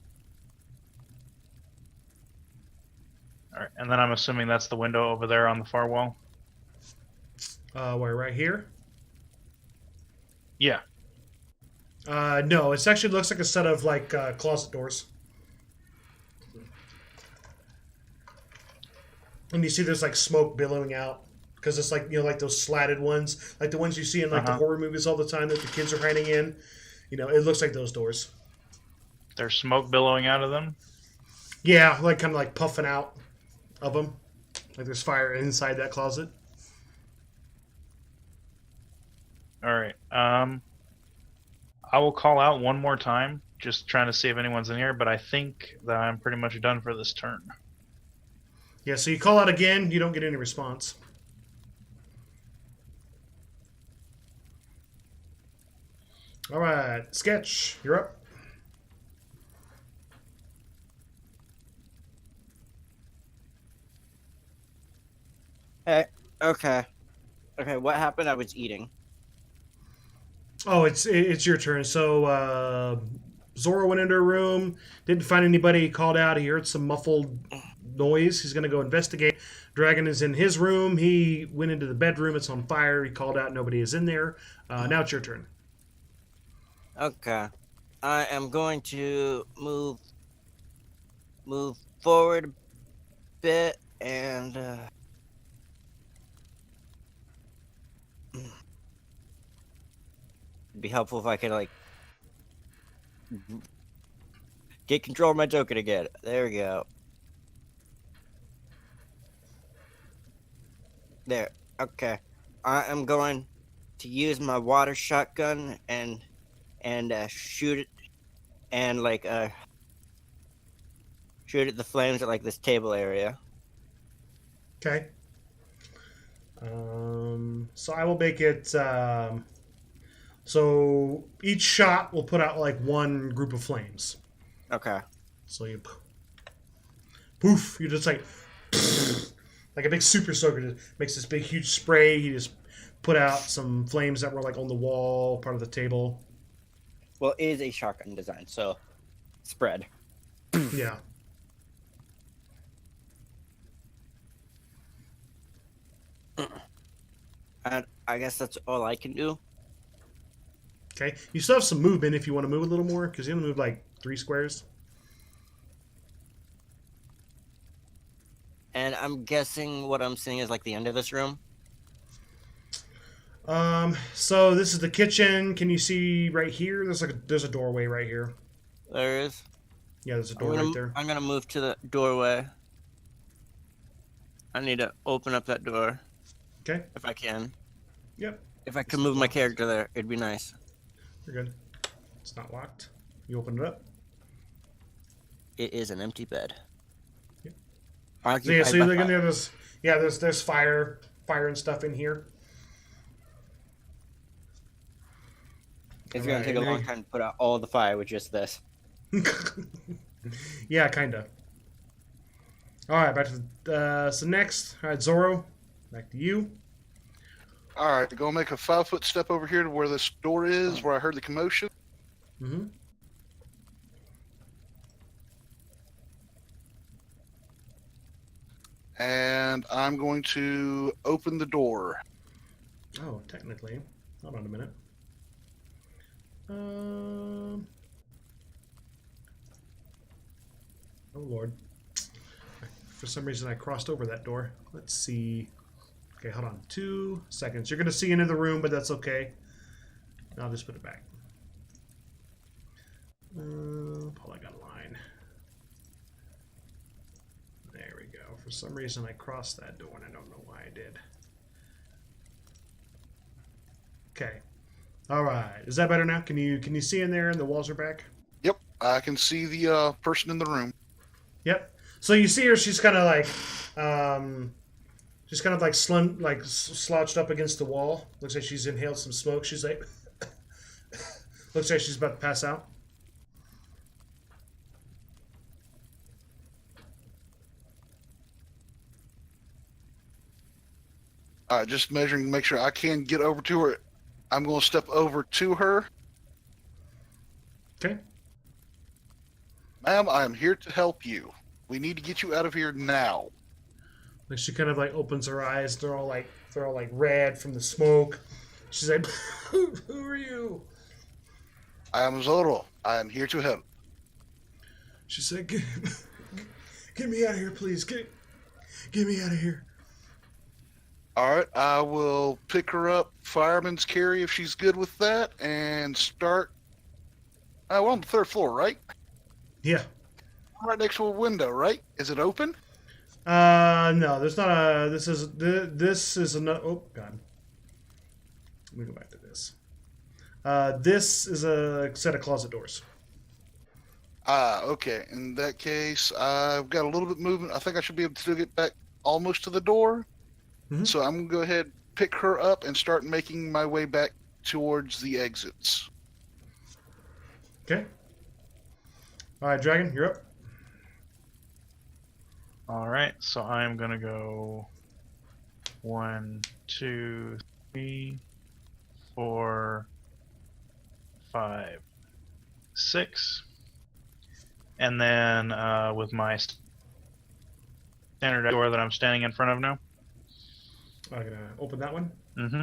Speaker 2: All right, and then I'm assuming that's the window over there on the far wall.
Speaker 1: Where, right here?
Speaker 2: Yeah.
Speaker 1: No, it actually looks like a set of like closet doors. And you see there's like smoke billowing out because it's like, you know, like those slatted ones, like the ones you see in like the horror movies all the time that the kids are hiding in. You know, it looks like those doors.
Speaker 2: There's smoke billowing out of them.
Speaker 1: Yeah, like kind of like puffing out of them. Like there's fire inside that closet.
Speaker 2: All right. I will call out one more time, just trying to see if anyone's in here, but I think that I'm pretty much done for this turn.
Speaker 1: Yeah, so you call out again, you don't get any response. All right, Sketch, you're up.
Speaker 4: Hey, okay. Okay, what happened? I was eating.
Speaker 1: Oh, it's your turn. So Zora went into her room, didn't find anybody. He called out. He heard some muffled noise. He's going to go investigate. Dragon is in his room. He went into the bedroom. It's on fire. He called out. Nobody is in there. Now it's your turn.
Speaker 4: Okay. I am going to move forward a bit and it'd be helpful if I could like get control of my token again. There we go. There. Okay. I am going to use my water shotgun and shoot it and like shoot at the flames at like this table area.
Speaker 1: Okay. So I will make it. So each shot will put out like one group of flames.
Speaker 4: Okay.
Speaker 1: So you poof. You just like like a big super soaker just makes this big huge spray. He just put out some flames that were like on the wall, part of the table.
Speaker 4: Well, it is a shotgun design, so spread.
Speaker 1: Yeah.
Speaker 4: And I guess that's all I can do.
Speaker 1: Okay. You still have some movement if you want to move a little more, because you only move like 3 squares.
Speaker 4: And I'm guessing what I'm seeing is like the end of this room.
Speaker 1: So this is the kitchen. Can you see right here? There's a doorway right here.
Speaker 4: There is.
Speaker 1: Yeah, there's a door right there.
Speaker 4: I'm gonna move to the doorway. I need to open up that door
Speaker 1: Okay.
Speaker 4: if I can.
Speaker 1: Yep.
Speaker 4: If I could move my character there, it'd be nice.
Speaker 1: You're good. It's not locked. You open it up.
Speaker 4: It is an empty bed.
Speaker 1: So yeah, so
Speaker 4: Occupied
Speaker 1: you
Speaker 4: by
Speaker 1: look in
Speaker 4: fire.
Speaker 1: there. There's fire and stuff in here.
Speaker 4: It's gonna take a long time to put out all the fire with just this.
Speaker 1: Yeah, kind of. All right, back to so next. All right, Zoro, back to you.
Speaker 3: All right, go make a 5-foot step over here to where this door is, where I heard the commotion.
Speaker 1: Mm-hmm.
Speaker 3: And I'm going to open the door.
Speaker 1: Oh, technically. Hold on a minute. Oh Lord. For some reason, I crossed over that door. Let's see. Okay, hold on. 2 seconds. You're gonna see into the room, but that's okay. I'll just put it back. Pull, I got a line. There we go. For some reason, I crossed that door, and I don't know why I did. Okay. All right. Is that better now? Can you see in there, and the walls are back?
Speaker 3: Yep, I can see the person in the room.
Speaker 1: Yep. So you see her. She's kind of like, slouched up against the wall. Looks like she's inhaled some smoke. She's like, looks like she's about to pass out.
Speaker 3: All right, just measuring to make sure I can get over to her. I'm going to step over to her.
Speaker 1: Okay.
Speaker 3: Ma'am, I am here to help you. We need to get you out of here now.
Speaker 1: Like she kind of like opens her eyes. They're all like red from the smoke. She's like, "Who are you?"
Speaker 3: I am Zoro. I am here to help.
Speaker 1: She said, "Get me out of here, please. Get me out of here."
Speaker 3: All right, I will pick her up, fireman's carry, if she's good with that, and start. We're on the 3rd floor, right?
Speaker 1: Yeah.
Speaker 3: Right next to a window, right? Is it open?
Speaker 1: No, there's not a. This is a. Oh God. Let me go back to this. This is a set of closet doors.
Speaker 3: Okay. In that case, I've got a little bit movement. I think I should be able to get back almost to the door.
Speaker 1: Mhm.
Speaker 3: So I'm going to go ahead, pick her up, and start making my way back towards the exits.
Speaker 1: Okay. All right, Dragon, you're up.
Speaker 2: All right, so I'm gonna go 1, 2, 3, 4, 5, 6, and then with my standard door that I'm standing in front of now.
Speaker 1: I'm gonna open that one.
Speaker 2: Mm-hmm.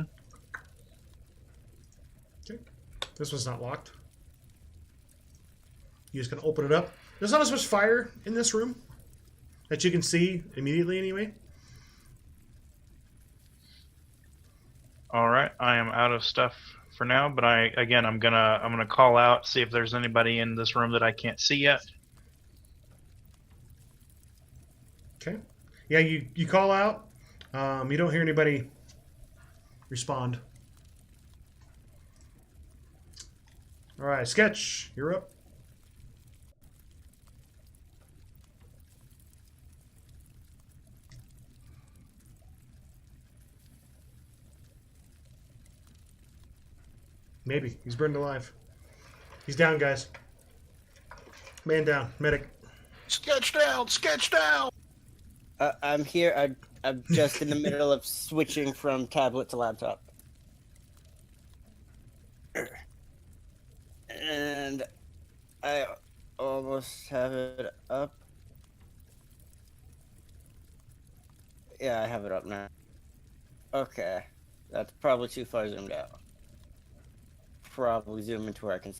Speaker 1: Okay. This one's not locked. You're just gonna open it up. There's not as much fire in this room that you can see immediately, anyway.
Speaker 2: All right, I am out of stuff for now, but I'm gonna call out, see if there's anybody in this room that I can't see yet.
Speaker 1: Okay. Yeah, you call out. You don't hear anybody respond. All right, Sketch, you're up. Maybe. He's burned alive. He's down, guys. Man down. Medic.
Speaker 3: Sketch down! Sketch down!
Speaker 5: I'm here. I'm just in the middle of switching from tablet to laptop. And I almost have it up. Yeah, I have it up now. Okay. That's probably too far zoomed out. Probably zoom into where I can.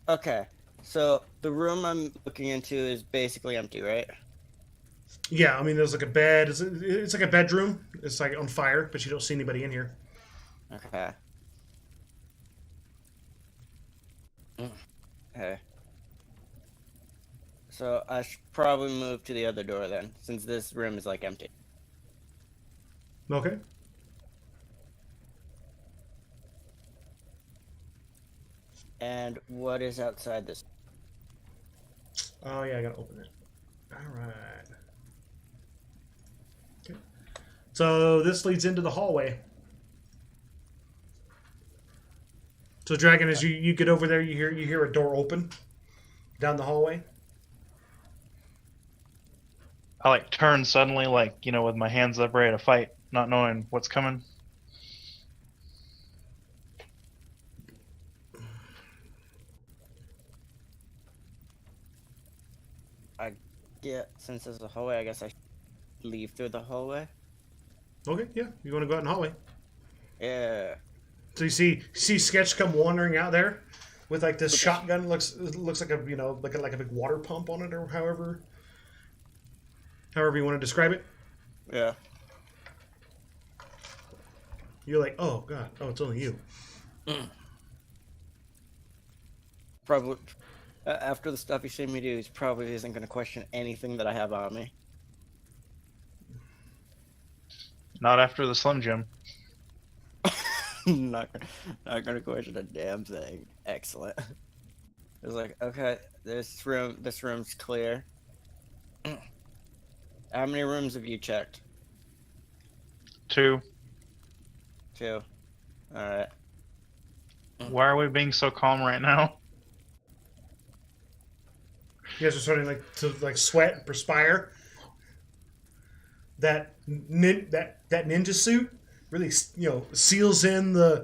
Speaker 5: Okay. So the room I'm looking into is basically empty, right?
Speaker 1: Yeah, I mean, there's like a bed. It's like a bedroom. It's like on fire, but you don't see anybody in here.
Speaker 5: Okay. Okay. So I should probably move to the other door then, since this room is like empty.
Speaker 1: Okay.
Speaker 5: And what is outside this?
Speaker 1: Oh yeah, I gotta open it. All right. Okay. So this leads into the hallway. So Dragon, as you get over there, you hear a door open down the hallway.
Speaker 2: I like turn suddenly, like, you know, with my hands up ready to fight, not knowing what's coming.
Speaker 5: Yeah, since there's a hallway, I guess I should leave through the hallway.
Speaker 1: Okay, yeah, you want to go out in the hallway.
Speaker 5: Yeah.
Speaker 1: So you see Sketch come wandering out there with like this shotgun. Looks like a like a big water pump on it, or however you want to describe it.
Speaker 5: Yeah.
Speaker 1: You're like, oh god, oh it's only you.
Speaker 5: Probably. After the stuff he's seen me do, he probably isn't going to question anything that I have on me.
Speaker 2: Not after the Slim Jim.
Speaker 5: not going to question a damn thing. Excellent. It's like, okay, this room's clear. How many rooms have you checked?
Speaker 2: 2.
Speaker 5: 2. All right.
Speaker 2: Why are we being so calm right now?
Speaker 1: You guys are starting to sweat and perspire. That ninja suit really seals in the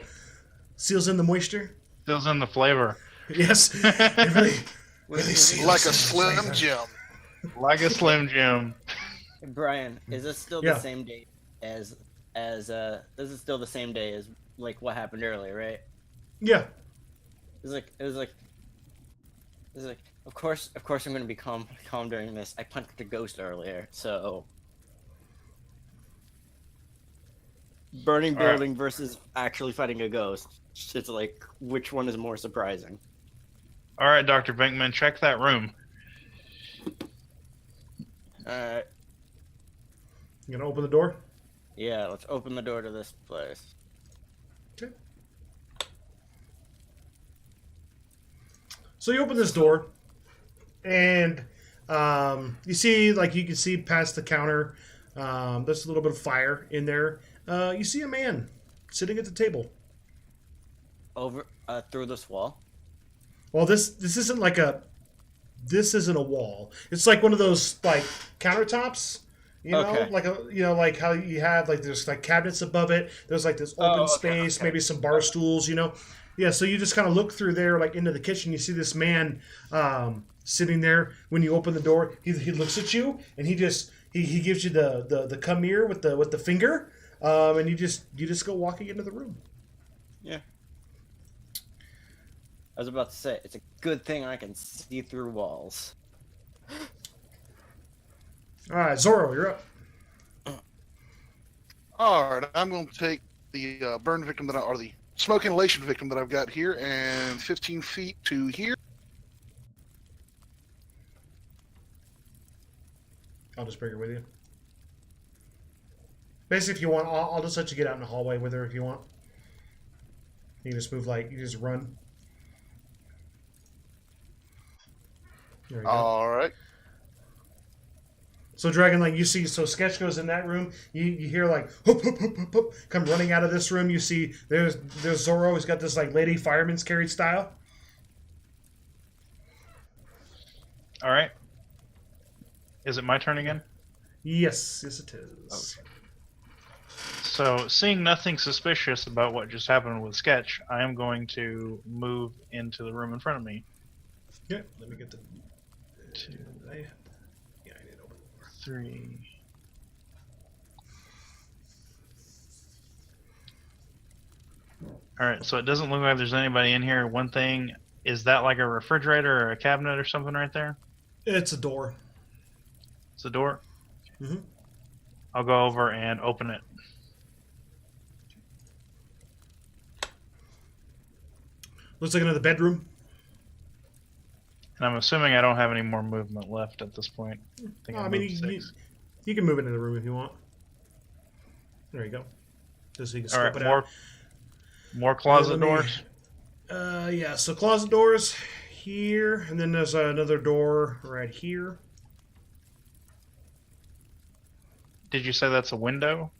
Speaker 1: moisture.
Speaker 2: Fills in the flavor.
Speaker 1: Yes, it really seals
Speaker 3: Like a
Speaker 1: in the
Speaker 3: Slim
Speaker 1: flavor.
Speaker 3: Jim.
Speaker 2: Like a Slim Jim.
Speaker 5: Brian, is this still
Speaker 1: Yeah.
Speaker 5: the same date as this is still the same day as like what happened earlier, right?
Speaker 1: Yeah.
Speaker 5: It was like of course I'm gonna be calm during this. I punched a ghost earlier, so burning
Speaker 2: All right.
Speaker 5: building versus actually fighting a ghost. It's like, which one is more surprising?
Speaker 2: All right, Dr. Venkman, check that room.
Speaker 5: Alright,
Speaker 1: You gonna open the door?
Speaker 5: yeah, let's open the door to this place.
Speaker 1: Okay. So you open this door, and you can see past the counter. There's a little bit of fire in there. You see a man sitting at the table.
Speaker 5: Over through this wall.
Speaker 1: Well, this isn't a wall. It's like one of those like countertops. You know,
Speaker 5: Okay.
Speaker 1: like how you have like there's like cabinets above it. There's like this open space, maybe some bar stools. Yeah. So you just kind of look through there, like into the kitchen. You see this man sitting there. When you open the door, he looks at you and he gives you the come here with the finger, and you just go walking into the room.
Speaker 5: Yeah. I was about to say, it's a good thing I can see through walls.
Speaker 1: All right, Zorro, you're up.
Speaker 3: All right, I'm going to take the burn victim or the smoke inhalation victim that I've got here, and 15 feet to here.
Speaker 1: I'll just bring her with you. Basically, if you want, I'll just let you get out in the hallway with her if you want. You can just move you just run. There we go.
Speaker 3: All right.
Speaker 1: So Dragon, you see, so Sketch goes in that room. You hear whoop, whoop, whoop, whoop, whoop, come running out of this room. You see there's Zorro. He's got this lady fireman's carriage style.
Speaker 2: All right. Is it my turn again?
Speaker 1: Yes, it is.
Speaker 2: Okay. So, seeing nothing suspicious about what just happened with Sketch, I am going to move into the room in front of me.
Speaker 1: Yeah, let me get the
Speaker 2: 2,
Speaker 1: I did open the door.
Speaker 2: 3. Alright, so it doesn't look like there's anybody in here. One thing, is that like a refrigerator or a cabinet or something right there?
Speaker 1: It's a door.
Speaker 2: It's a door?
Speaker 1: Mm-hmm.
Speaker 2: I'll go over and open it.
Speaker 1: Looks like another bedroom.
Speaker 2: And I'm assuming I don't have any more movement left at this point.
Speaker 1: I mean, you can move into the room if you want. There you go. Just so you can scope it out.
Speaker 2: More closet
Speaker 1: Let me-
Speaker 2: doors.
Speaker 1: Yeah, so closet doors. here, and then there's another door right here.
Speaker 2: Did you say that's a window?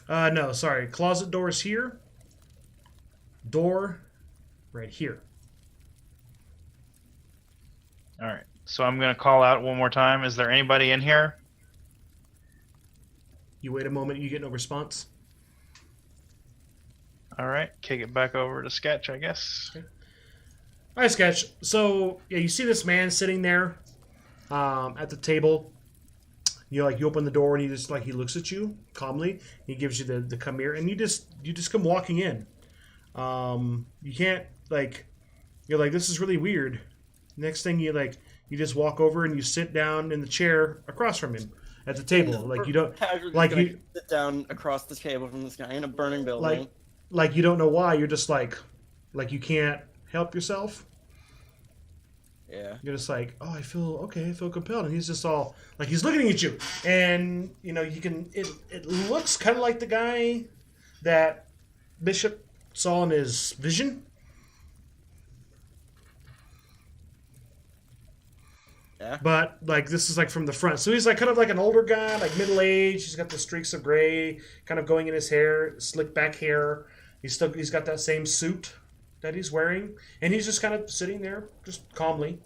Speaker 1: No, sorry. Closet doors here. Door right here.
Speaker 2: All right. So I'm going to call out one more time. Is there anybody in here?
Speaker 1: You wait a moment, you get no response.
Speaker 2: All right. Kick it back over to Sketch, I guess.
Speaker 1: Okay. All right, Sketch. So, yeah, you see this man sitting there at the table. You open the door and he looks at you calmly. He gives you the come here, and you just come walking in. You can't you're like, this is really weird. Next thing you just walk over and you sit down in the chair across from him at the table. Like you don't
Speaker 4: Casually
Speaker 1: like
Speaker 4: gonna
Speaker 1: you
Speaker 4: sit down across the table from this guy in a burning building.
Speaker 1: like you don't know why. You're just like you can't help yourself.
Speaker 4: Yeah.
Speaker 1: You're just like, oh, I feel compelled, and he's just all like he's looking at you, and you can. It looks kind of like the guy that Bishop saw in his vision.
Speaker 4: Yeah.
Speaker 1: But this is from the front, so he's kind of like an older guy, middle aged. He's got the streaks of gray kind of going in his hair, slick back hair. He's got that same suit that he's wearing, and he's just kind of sitting there, just calmly.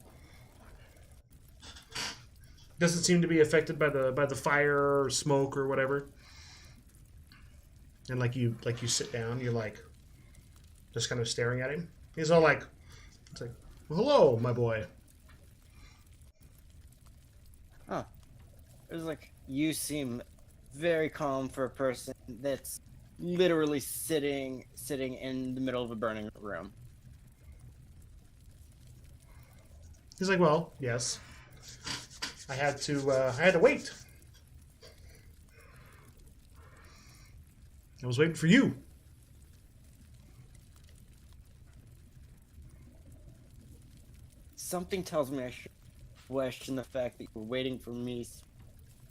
Speaker 1: Doesn't seem to be affected by the fire or smoke or whatever. And you sit down, you're just kind of staring at him. He's all well, hello, my boy.
Speaker 4: Huh. It was you seem very calm for a person that's literally sitting in the middle of a burning room.
Speaker 1: He's like, well, yes. I had to wait. I was waiting for you.
Speaker 4: Something tells me I should question the fact that you're waiting for me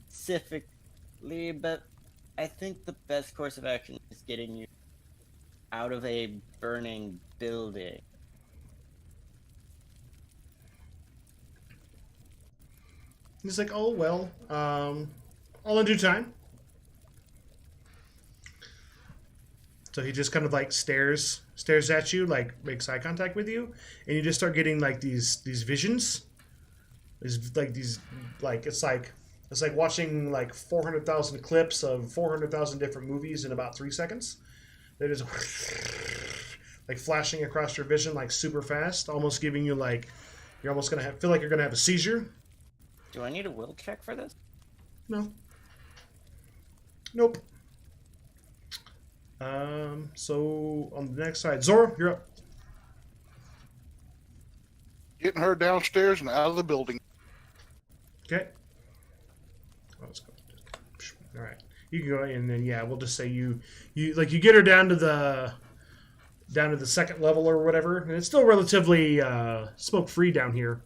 Speaker 4: specifically, but I think the best course of action is getting you out of a burning building.
Speaker 1: He's like, oh, well, all in due time. So he just kind of stares at you, makes eye contact with you, and you just start getting these visions. It's like watching 400,000 clips of 400,000 different movies in about 3 seconds. They're just flashing across your vision super fast, almost giving you you're almost gonna feel like you're gonna have a seizure.
Speaker 4: Do I need a will check for this?
Speaker 1: No. Nope. So on the next side, Zora, you're up.
Speaker 3: Getting her downstairs and out of the building.
Speaker 1: Okay. Oh, let's go. All right. You can go, and then we'll just say you get her down to the second level or whatever, and it's still relatively smoke free down here.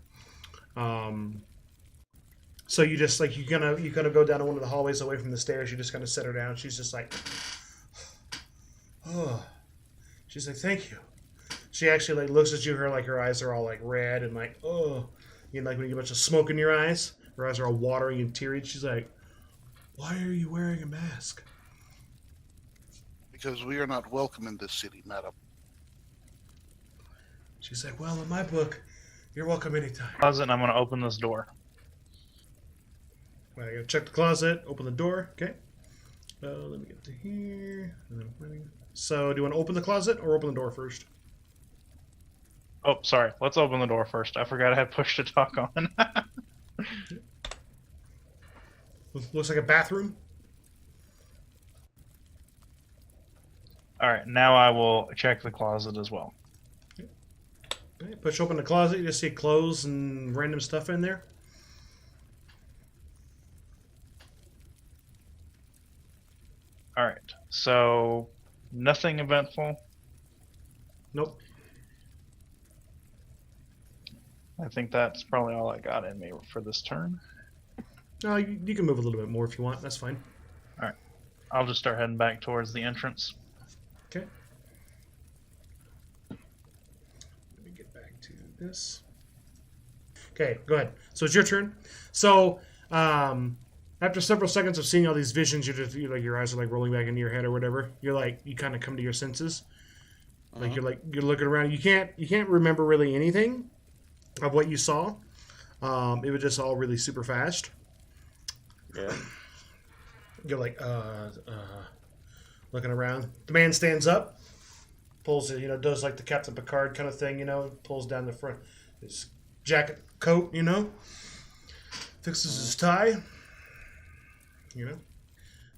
Speaker 1: So you just you kind of go down to one of the hallways away from the stairs. You just kind of set her down. She's just oh. She's like, thank you. She actually looks at you. Her eyes are all red and oh. When you get a bunch of smoke in your eyes, her eyes are all watery and teary. She's like, why are you wearing a mask?
Speaker 3: Because we are not welcome in this city, madam.
Speaker 1: She's like, well, in my book, you're welcome anytime.
Speaker 2: Closet, and I'm going to open this door.
Speaker 1: I gotta check the closet, open the door. Okay. Let me get to here. So, do you want to open the closet or open the door first?
Speaker 2: Oh, sorry. Let's open the door first. I forgot I had push to talk on.
Speaker 1: Looks like a bathroom.
Speaker 2: All right. Now I will check the closet as well.
Speaker 1: Okay, push open the closet. You just see clothes and random stuff in there.
Speaker 2: All right. So nothing eventful.
Speaker 1: Nope.
Speaker 2: I think that's probably all I got in me for this turn.
Speaker 1: No, you can move a little bit more if you want. That's fine.
Speaker 2: All right. I'll just start heading back towards the entrance.
Speaker 1: Okay. Let me get back to this. Okay, go ahead. So it's your turn. So after several seconds of seeing all these visions, you're like your eyes are like rolling back into your head or whatever. You're like you kind of come to your senses. Like you're looking around. You can't remember really anything of what you saw. It was just all really super fast.
Speaker 5: Yeah.
Speaker 1: You're like looking around. The man stands up, pulls it, does like the Captain Picard kind of thing, pulls down the front his jacket coat, fixes his tie.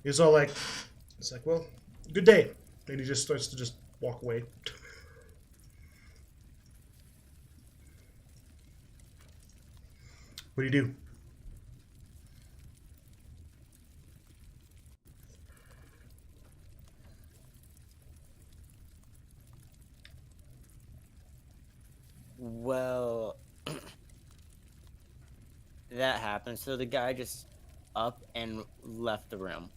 Speaker 1: He's all like, it's like, well, good day, and he just starts to just walk away. What do you do?
Speaker 5: Well, that happened. So the guy just up and left the room.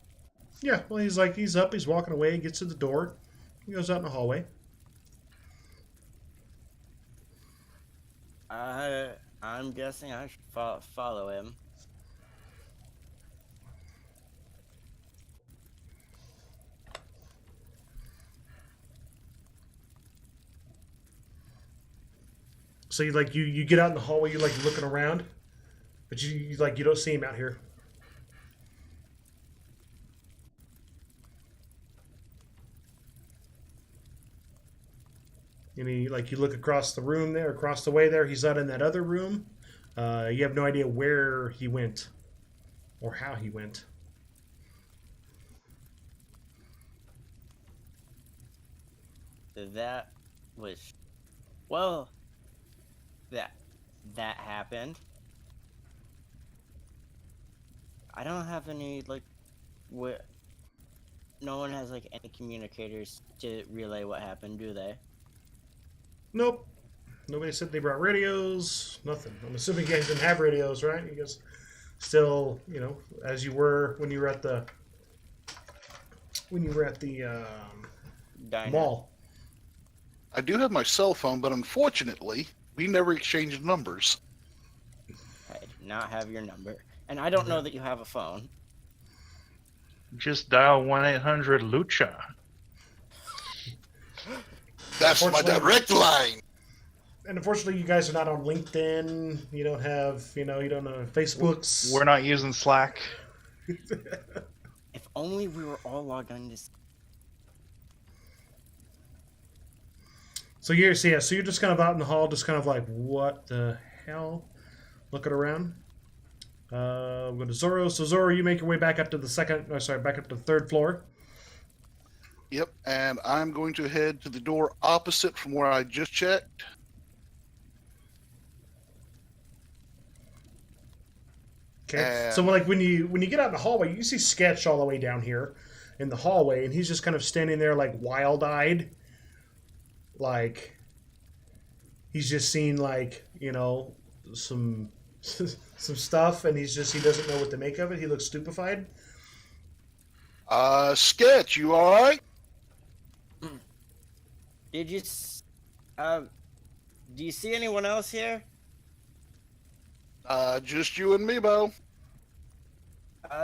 Speaker 1: Yeah, well, he's up, he's walking away, he gets to the door, he goes out in the hallway.
Speaker 5: I'm guessing I should follow him.
Speaker 1: So you get out in the hallway, you're like looking around, but you don't see him out here. And you look across the room there, across the way there, he's out in that other room. You have no idea where he went or how he went.
Speaker 5: That was, well, that happened. I don't have any no one has any communicators to relay what happened, do they?
Speaker 1: Nope. Nobody said they brought radios. Nothing. I'm assuming you guys didn't have radios, right? You guys still, as you were when you were at the
Speaker 5: Diner.
Speaker 1: mall.
Speaker 3: I do have my cell phone, but unfortunately, we never exchanged numbers.
Speaker 5: I did not have your number, and I don't know that you have a phone.
Speaker 2: Just dial 1-800-LUCHA.
Speaker 3: That's my direct line.
Speaker 1: And unfortunately, you guys are not on LinkedIn. You don't have, you don't have Facebooks.
Speaker 2: We're not using Slack.
Speaker 5: If only we were all logged on to.
Speaker 1: So you're just kind of out in the hall, just kind of like, what the hell? Looking around. We'll go to Zorro. So Zorro, you make your way back up to the third floor.
Speaker 3: Yep, and I'm going to head to the door opposite from where I just checked.
Speaker 1: Okay. So when you get out in the hallway, you see Sketch all the way down here in the hallway, and he's just kind of standing there like wild-eyed, like he's just seen some stuff, and he doesn't know what to make of it. He looks stupefied.
Speaker 3: Sketch, you all right?
Speaker 5: Do you see anyone else here?
Speaker 3: Just you and me, Bo.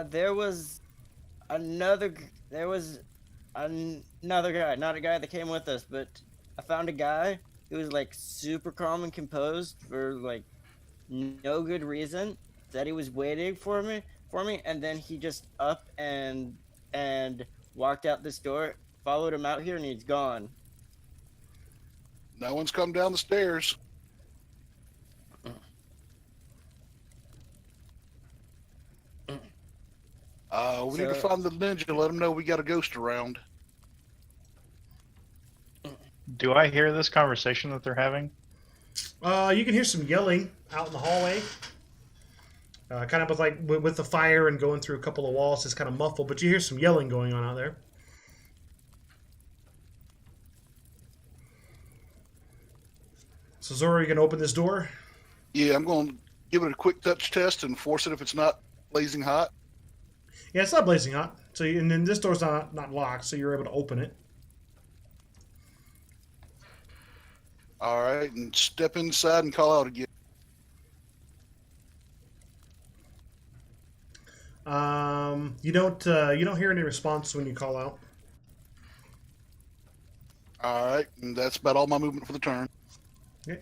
Speaker 5: There was another guy, not a guy that came with us, but I found a guy who was super calm and composed for no good reason. Said he was waiting for me, and then he just up and walked out this door, followed him out here, and he's gone.
Speaker 3: No one's come down the stairs. We need to find the ninja. Let him know we got a ghost around.
Speaker 2: Do I hear this conversation that they're having?
Speaker 1: You can hear some yelling out in the hallway. Kind of with the fire and going through a couple of walls, it's kind of muffled, but you hear some yelling going on out there. So Zora, you gonna open this door?
Speaker 3: Yeah, I'm going to give it a quick touch test and force it if it's not blazing hot.
Speaker 1: Yeah, it's not blazing hot. So and then this door's not locked, so you're able to open it.
Speaker 3: All right, and step inside and call out again.
Speaker 1: You don't hear any response when you call out.
Speaker 3: All right, and that's about all my movement for the turn.
Speaker 1: Okay.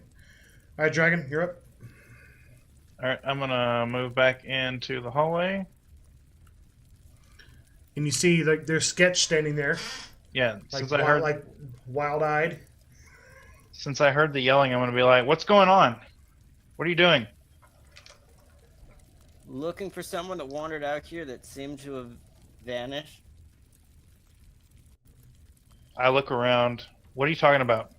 Speaker 1: All right, Dragon, you're up.
Speaker 2: All right, I'm gonna move back into the hallway.
Speaker 1: And you see like there's Sketch standing there,
Speaker 2: Yeah,
Speaker 1: like wild-eyed.
Speaker 2: since I heard the yelling, I'm gonna be like, "What's going on? What are you doing?"
Speaker 5: Looking for someone that wandered out here that seemed to have vanished.
Speaker 2: I look around. What are you talking about?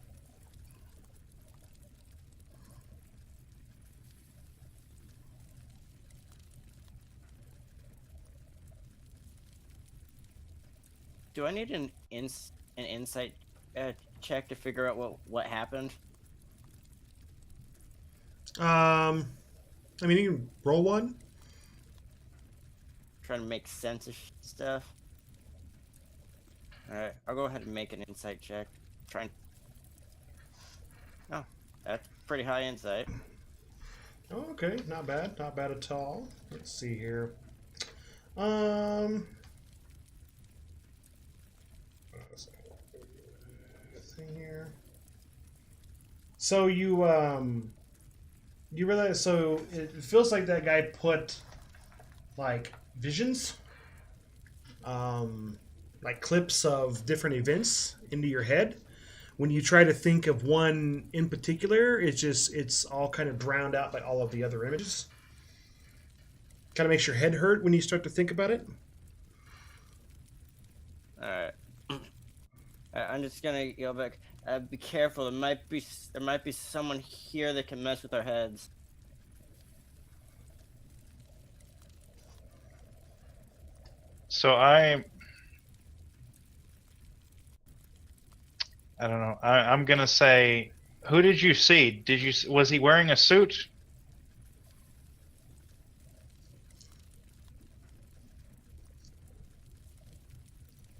Speaker 5: Do I need an insight check to figure out what happened?
Speaker 1: I mean, you can roll one.
Speaker 5: Trying to make sense of stuff. All right, I'll go ahead and make an insight check. Try and... Oh, that's pretty high insight.
Speaker 1: Oh, okay, not bad at all. Let's see here. Thing here. So you realize, so it feels like that guy put like visions, like clips of different events into your head. When you try to think of one in particular, it's all kind of drowned out by all of the other images. Kind of makes your head hurt when you start to think about it.
Speaker 5: All right. I'm just gonna go back. Be careful. There might be someone here that can mess with our heads.
Speaker 2: So I don't know. I'm gonna say, who did you see? Was he wearing a suit?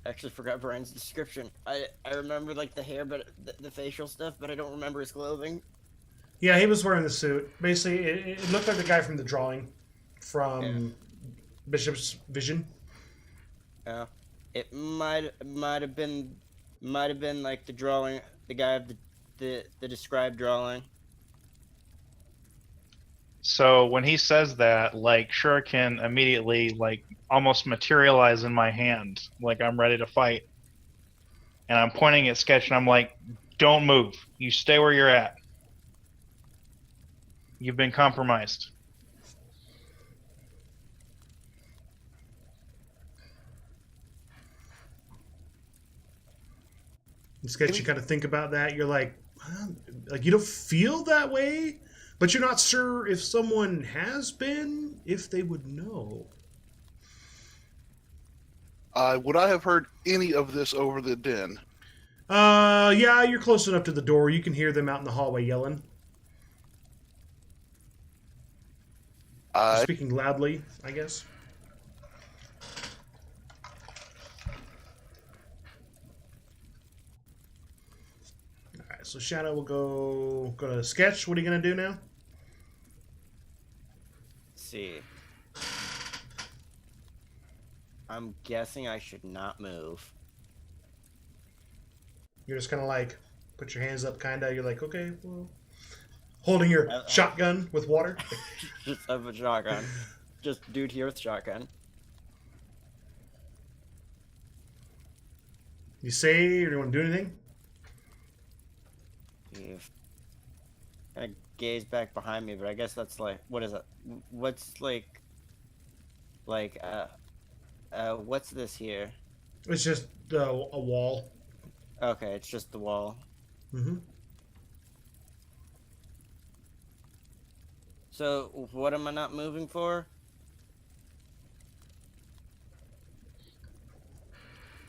Speaker 5: I actually forgot Brian's description. I remember like the hair, but the facial stuff, but I don't remember his clothing.
Speaker 1: Yeah, he was wearing the suit. Basically, it looked like the guy from the drawing from Bishop's Vision.
Speaker 5: Yeah, it might have been like the drawing, the guy of the described drawing.
Speaker 2: So when he says that, like Shuriken immediately like almost materialize in my hand, like I'm ready to fight. And I'm pointing at Sketch and I'm like, "Don't move. You stay where you're at. You've been compromised."
Speaker 1: Sketch, you kind of think about that. You're like you don't feel that way, but you're not sure if someone has been, if they would know.
Speaker 3: Would I have heard any of this over the den?
Speaker 1: Yeah, you're close enough to the door. You can hear them out in the hallway yelling. Speaking loudly, I guess. Alright, so Shadow will go to Sketch. What are you going to do now?
Speaker 5: Let's see. I'm guessing I should not move.
Speaker 1: You're just kind of like, put your hands up, kind of. You're like, okay, well. Holding your shotgun with water.
Speaker 5: Just have a shotgun. Just dude here with shotgun.
Speaker 1: You say, or do you want to do anything?
Speaker 5: Kind of gaze back behind me, but I guess that's like, what is it? What's what's this here?
Speaker 1: It's just a wall.
Speaker 5: Okay, it's just the wall.
Speaker 1: Mm-hmm.
Speaker 5: So, what am I not moving for?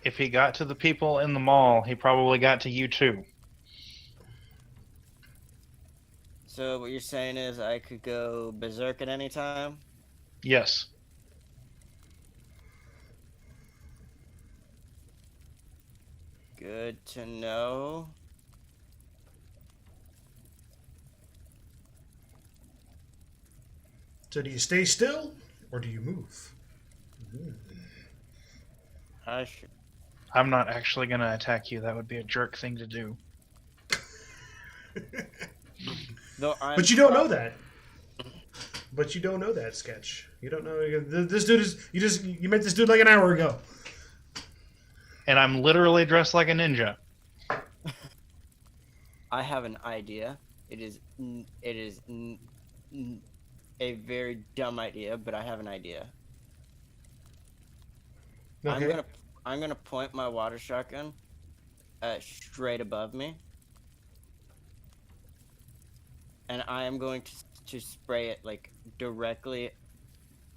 Speaker 2: If he got to the people in the mall, he probably got to you too.
Speaker 5: So, what you're saying is I could go berserk at any time?
Speaker 2: Yes.
Speaker 5: Good to know.
Speaker 1: So do you stay still, or do you move?
Speaker 5: Hush.
Speaker 2: I'm not actually going to attack you. That would be a jerk thing to do.
Speaker 5: Though I'm
Speaker 1: But you don't know that. But you don't know that, Sketch. You don't know. This dude is. You met this dude like an hour ago.
Speaker 2: And I'm literally dressed like a ninja.
Speaker 5: I have an idea. It is a very dumb idea, but I have an idea.
Speaker 1: Okay.
Speaker 5: I'm gonna point my water shotgun straight above me, and I am going to spray it like directly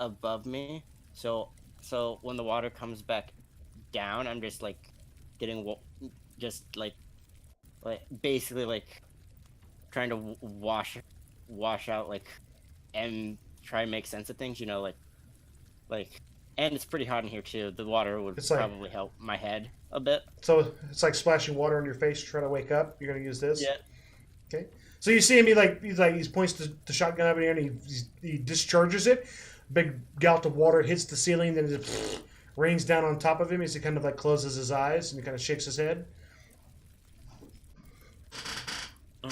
Speaker 5: above me. So when the water comes back down, I'm just like getting just like basically like trying to wash out like and try and make sense of things, you know, like and it's pretty hot in here too. The water would
Speaker 1: It's like-
Speaker 5: probably help my head a bit.
Speaker 1: So it's like splashing water on your face to try to wake up. You're gonna use this.
Speaker 5: Yeah.
Speaker 1: Okay. So you see him. He points the shotgun up in the air and he discharges it. Big gallop of water hits the ceiling, then it just rains down on top of him as he kind of like closes his eyes and he kind of shakes his head. All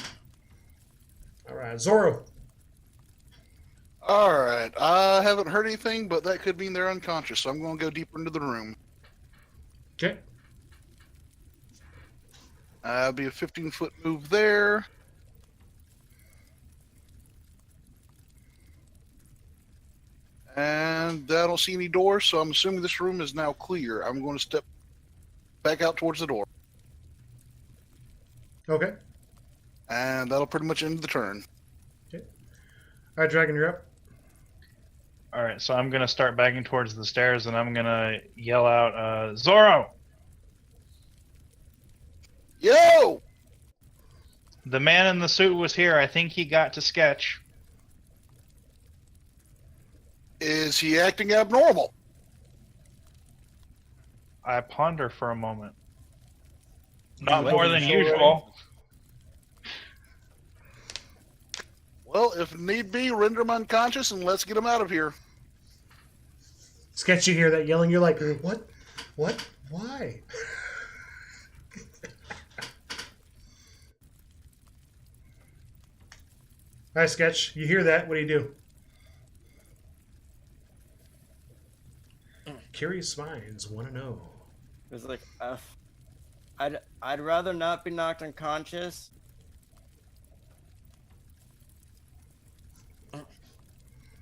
Speaker 1: right, Zorro.
Speaker 3: All right. I haven't heard anything, but that could mean they're unconscious, so I'm going to go deeper into the room.
Speaker 1: Okay.
Speaker 3: Be a 15-foot move there. And I don't see any doors, so I'm assuming this room is now clear. I'm going to step back out towards the door.
Speaker 1: Okay.
Speaker 3: And that'll pretty much end the turn.
Speaker 1: All right, Dragon, you're up.
Speaker 2: All right, so I'm going to start backing towards the stairs, and I'm going to yell out, Zorro!
Speaker 3: Yo!
Speaker 2: The man in the suit was here. I think he got to Sketch.
Speaker 3: Is he acting abnormal?
Speaker 2: I ponder for a moment. Not
Speaker 1: like
Speaker 2: more
Speaker 1: him
Speaker 2: than
Speaker 1: already?
Speaker 2: usual.
Speaker 3: Well, if need be, render him unconscious and let's get him out of here.
Speaker 1: Sketch, you hear that yelling? You're like, what? What? Why? All right, Sketch, you hear that? What do you do? Curious minds want to know.
Speaker 5: It's like I'd rather not be knocked unconscious.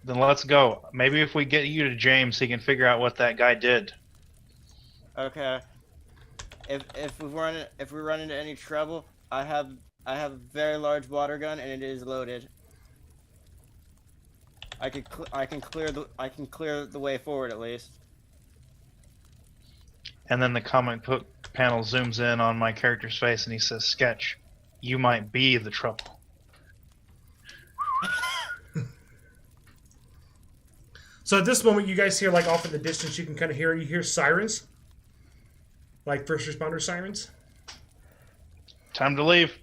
Speaker 2: Then let's go. Maybe if we get you to James, he can figure out what that guy did.
Speaker 5: Okay. If we run into any trouble, I have a very large water gun and it is loaded. I can clear the way forward at least.
Speaker 2: And then the comic book panel zooms in on my character's face, and he says, Sketch, you might be the trouble.
Speaker 1: So at this moment, you guys hear, like, off in the distance, you can kind of hear sirens. Like first responder sirens.
Speaker 2: Time to leave.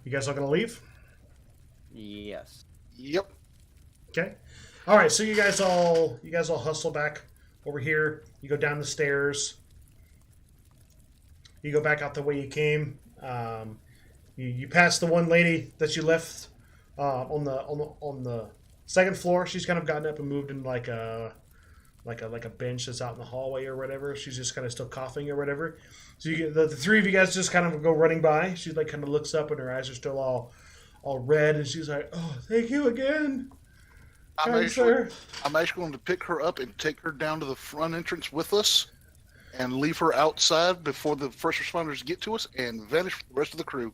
Speaker 1: You guys all going to leave?
Speaker 5: Yes.
Speaker 3: Yep.
Speaker 1: Okay. All right, so you guys all hustle back over here. You go down the stairs. You go back out the way you came. You pass the one lady that you left on the second floor. She's kind of gotten up and moved in like a bench that's out in the hallway or whatever. She's just kind of still coughing or whatever. So you get the three of you guys just kind of go running by. She like kind of looks up and her eyes are still all red, and she's like, "Oh, thank you again, kind sir."
Speaker 3: I'm actually going to pick her up and take her down to the front entrance with us and leave her outside before the first responders get to us and vanish with the rest of the crew.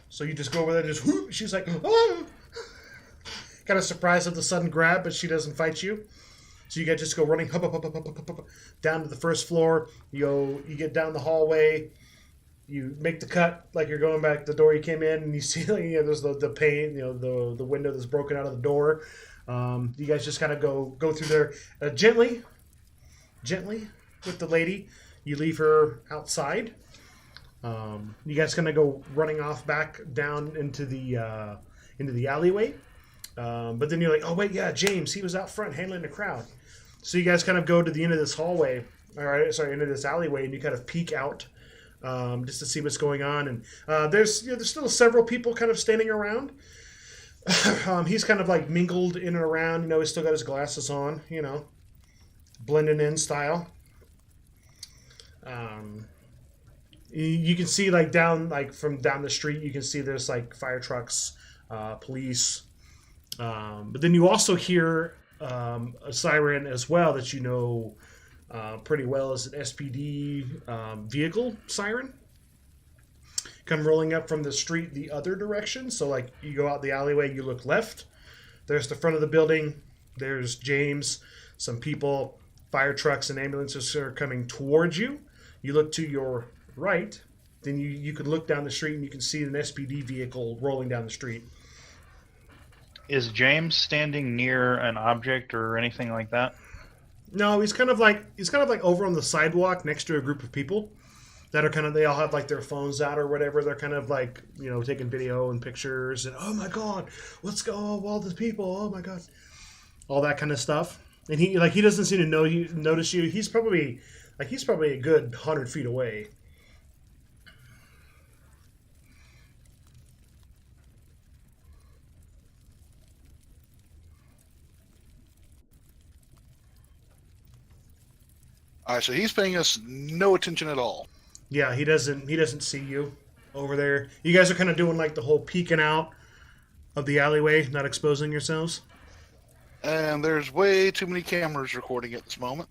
Speaker 1: So you just go over there, just whoop. She's like, "Oh!" Kind of surprised at the sudden grab, but she doesn't fight you. So you guys just go running hup, down to the first floor. You get down the hallway. You make the cut like you're going back the door you came in, and you see there's the pane, the window that's broken out of the door. You guys just kind of go through there gently with the lady. You leave her outside. You guys kind of go running off back down into the alleyway. But then you're like, oh wait, yeah, James, he was out front handling the crowd. So you guys kind of go to the end of this hallway, into this alleyway, and you kind of peek out just to see what's going on. And there's still several people kind of standing around. He's kind of like mingled in and around. He's still got his glasses on. Blending in style. You can see from down the street, you can see there's like fire trucks, police. But then you also hear a siren as well that pretty well as an SPD vehicle siren. Come rolling up from the street the other direction. So like you go out the alleyway, you look left. There's the front of the building. There's James, some people, fire trucks and ambulances are coming towards you. You look to your right. Then you could look down the street and you can see an SPD vehicle rolling down the street.
Speaker 2: Is James standing near an object or anything like that?
Speaker 1: No, he's kind of like over on the sidewalk next to a group of people that are they all have like their phones out or whatever. They're kind of like, taking video and pictures and, oh my God, let's go, all the people, oh my God, all that kind of stuff. And he doesn't seem to notice you. He's probably a good 100 feet away.
Speaker 3: All right, so he's paying us no attention at all.
Speaker 1: Yeah, he doesn't see you over there. You guys are kind of doing like the whole peeking out of the alleyway, not exposing yourselves.
Speaker 3: And there's way too many cameras recording at this moment.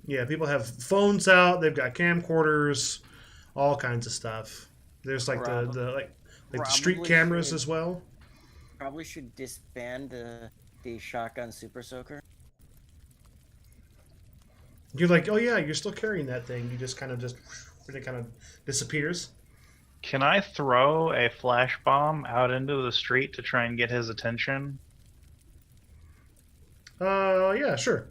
Speaker 1: Yeah, people have phones out. They've got camcorders, all kinds of stuff. There's like the street cameras as well.
Speaker 5: Probably should disband the shotgun super soaker.
Speaker 1: You're like, oh yeah, you're still carrying that thing. You just it kind of disappears.
Speaker 2: Can I throw a flash bomb out into the street to try and get his attention?
Speaker 1: Yeah, sure.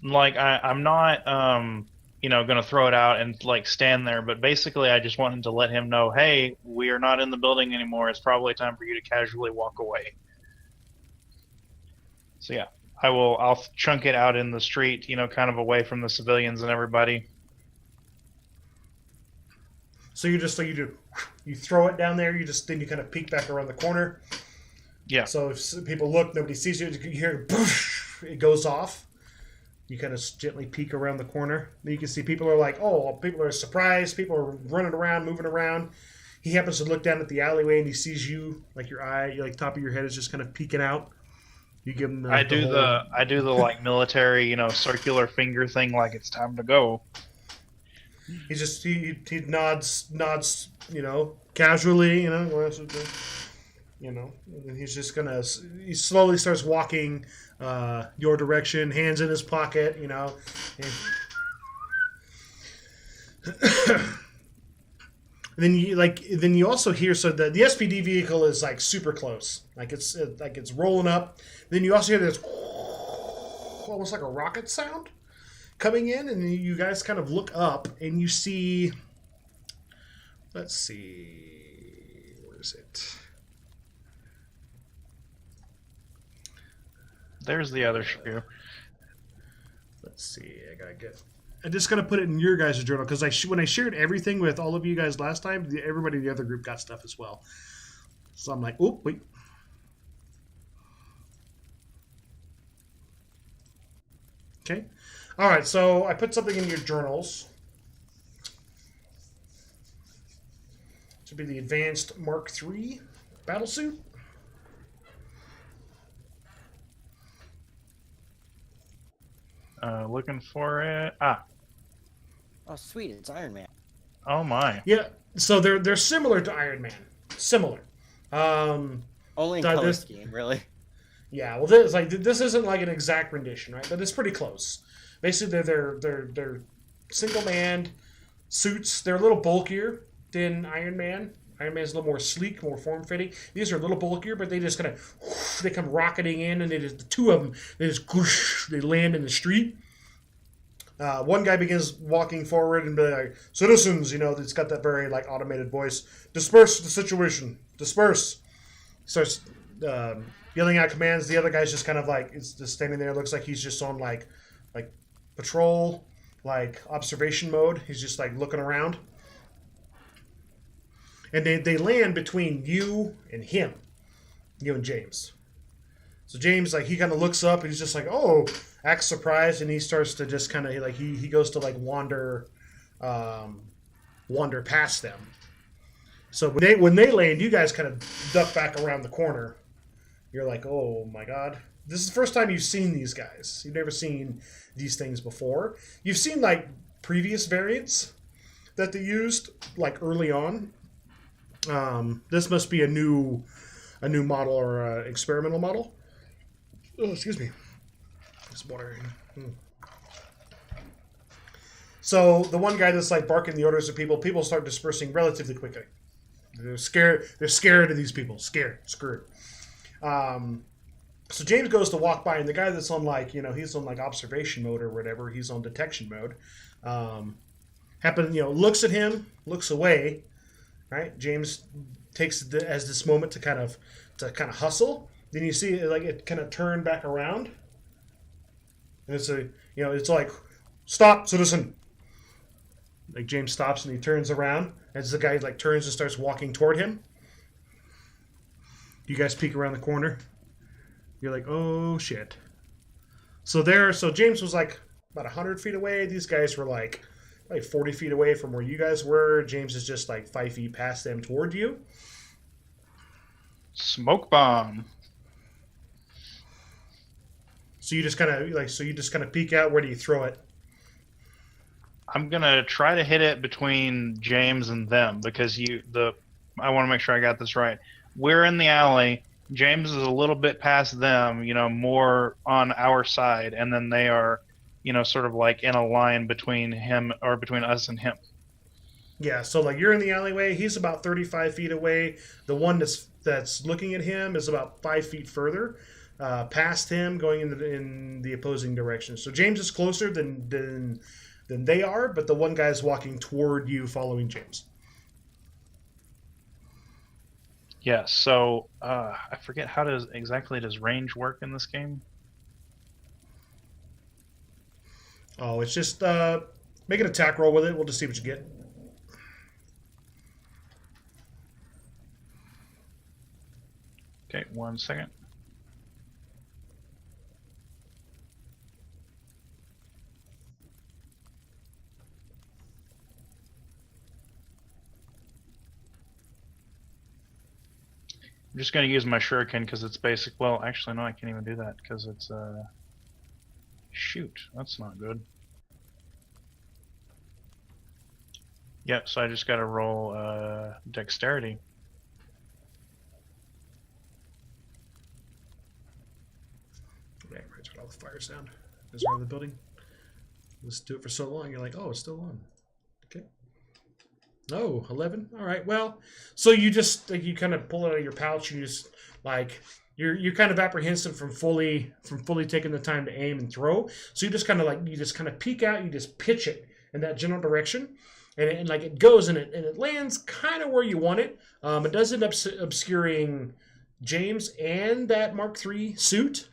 Speaker 2: Like I'm not gonna throw it out and like stand there, but basically I just wanted to let him know, hey, we are not in the building anymore. It's probably time for you to casually walk away. So yeah, I'll chunk it out in the street, kind of away from the civilians and everybody.
Speaker 1: So you throw it down there. Then you kind of peek back around the corner.
Speaker 2: Yeah.
Speaker 1: So if people look, nobody sees you. You hear it goes off. You kind of gently peek around the corner. Then you can see people are surprised. People are running around, moving around. He happens to look down at the alleyway and he sees you, like your top of your head is just kind of peeking out. You give him
Speaker 2: I do the like military, circular finger thing, like it's time to go.
Speaker 1: He nods, casually, and he's just he slowly starts walking your direction, hands in his pocket, and then you also hear, so the SPD vehicle is like super close, like it's rolling up. Then you also hear this almost like a rocket sound coming in, and you guys kind of look up and you see, let's see, where is it?
Speaker 2: There's the other shoe.
Speaker 1: Let's see, I'm just gonna put it in your guys' journal because when I shared everything with all of you guys last time, everybody in the other group got stuff as well. So I'm like, oh wait. Okay. All right, so I put something in your journals. This would be the Advanced Mark III Battlesuit.
Speaker 2: Looking for it.
Speaker 5: Oh, sweet! It's Iron Man.
Speaker 2: Oh my.
Speaker 1: Yeah, so they're similar to Iron Man. Similar.
Speaker 5: Only in color scheme, really.
Speaker 1: Yeah, well, this isn't like an exact rendition, right? But it's pretty close. Basically, they're single-manned suits. They're a little bulkier than Iron Man. Iron Man's a little more sleek, more form-fitting. These are a little bulkier, but they just kind of come rocketing in, and the two of them they land in the street. One guy begins walking forward and be like, "Citizens," it's got that very like automated voice. "Disperse the situation. Disperse." Starts yelling out commands. The other guy's just kind of like it's just standing there. Looks like he's just on like patrol, like observation mode. He's just like looking around. And they land between you and him, you and James. So James, like, he kind of looks up and he's just like, oh, acts surprised, and he starts to just kind of like he goes to like wander past them. So when they land, you guys kind of duck back around the corner. You're like, oh my god, this is the first time you've seen these guys. You've never seen these things before. You've seen like previous variants that they used like early on. This must be a new model or experimental model. Oh, excuse me. It's water. So the one guy that's like barking the orders of people start dispersing relatively quickly. They're scared. They're scared of these people. Scared. Screwed. So James goes to walk by, and the guy that's on like he's on like observation mode or whatever. He's on detection mode. Looks at him, looks away. Right, James takes as this moment to kind of hustle. Then you see it kind of turn back around, and it's like, stop, citizen. Like James stops and he turns around as the guy like turns and starts walking toward him. You guys peek around the corner. You're like, oh shit. So James was like about 100 feet away. These guys were like 40 feet away from where you guys were. James is just like 5 feet past them toward you.
Speaker 2: Smoke bomb.
Speaker 1: So you just kind of peek out. Where do you throw it?
Speaker 2: I'm gonna try to hit it between James and them because I want to make sure I got this right. We're in the alley. James is a little bit past them, more on our side, and then they are, sort of like in a line between him or between us and him.
Speaker 1: Yeah, so like you're in the alleyway. He's about 35 feet away. The one that's looking at him is about 5 feet further past him, going in the opposing direction. So James is closer than they are, but the one guy is walking toward you, following James.
Speaker 2: Yeah. So I forget how does range work in this game?
Speaker 1: Oh, it's just make an attack roll with it. We'll just see what you get.
Speaker 2: Okay, 1 second. I'm just going to use my shuriken because it's basic. Well, actually, no, I can't even do that because it's shoot, that's not good. Yep, so I just got to roll dexterity.
Speaker 1: Okay, right, turn off the fire sound. Is around the building. Let's do it for so long. You're like, oh, it's still on. Okay. Oh, 11. All right. Well, so you just you kind of pull it out of your pouch. You just like you're kind of apprehensive from fully taking the time to aim and throw. So you just kind of peek out. You just pitch it in that general direction, and it goes and it lands kind of where you want it. It does end up obscuring James and that Mark III suit.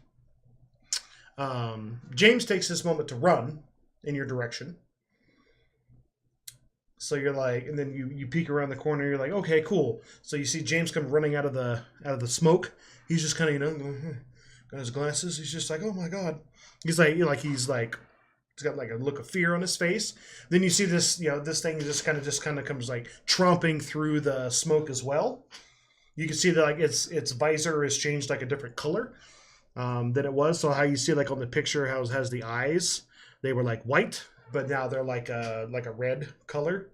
Speaker 1: James takes this moment to run in your direction. So you're like, and then you peek around the corner. You're like, okay, cool. So you see James come running out of the smoke. He's just kind of got his glasses. He's just like, oh my god. He's he's got like a look of fear on his face. Then you see this this thing just kind of comes like tromping through the smoke as well. You can see that like its visor has changed like a different color than it was. So how you see like on the picture how it has the eyes, they were like white, but now they're like a red color.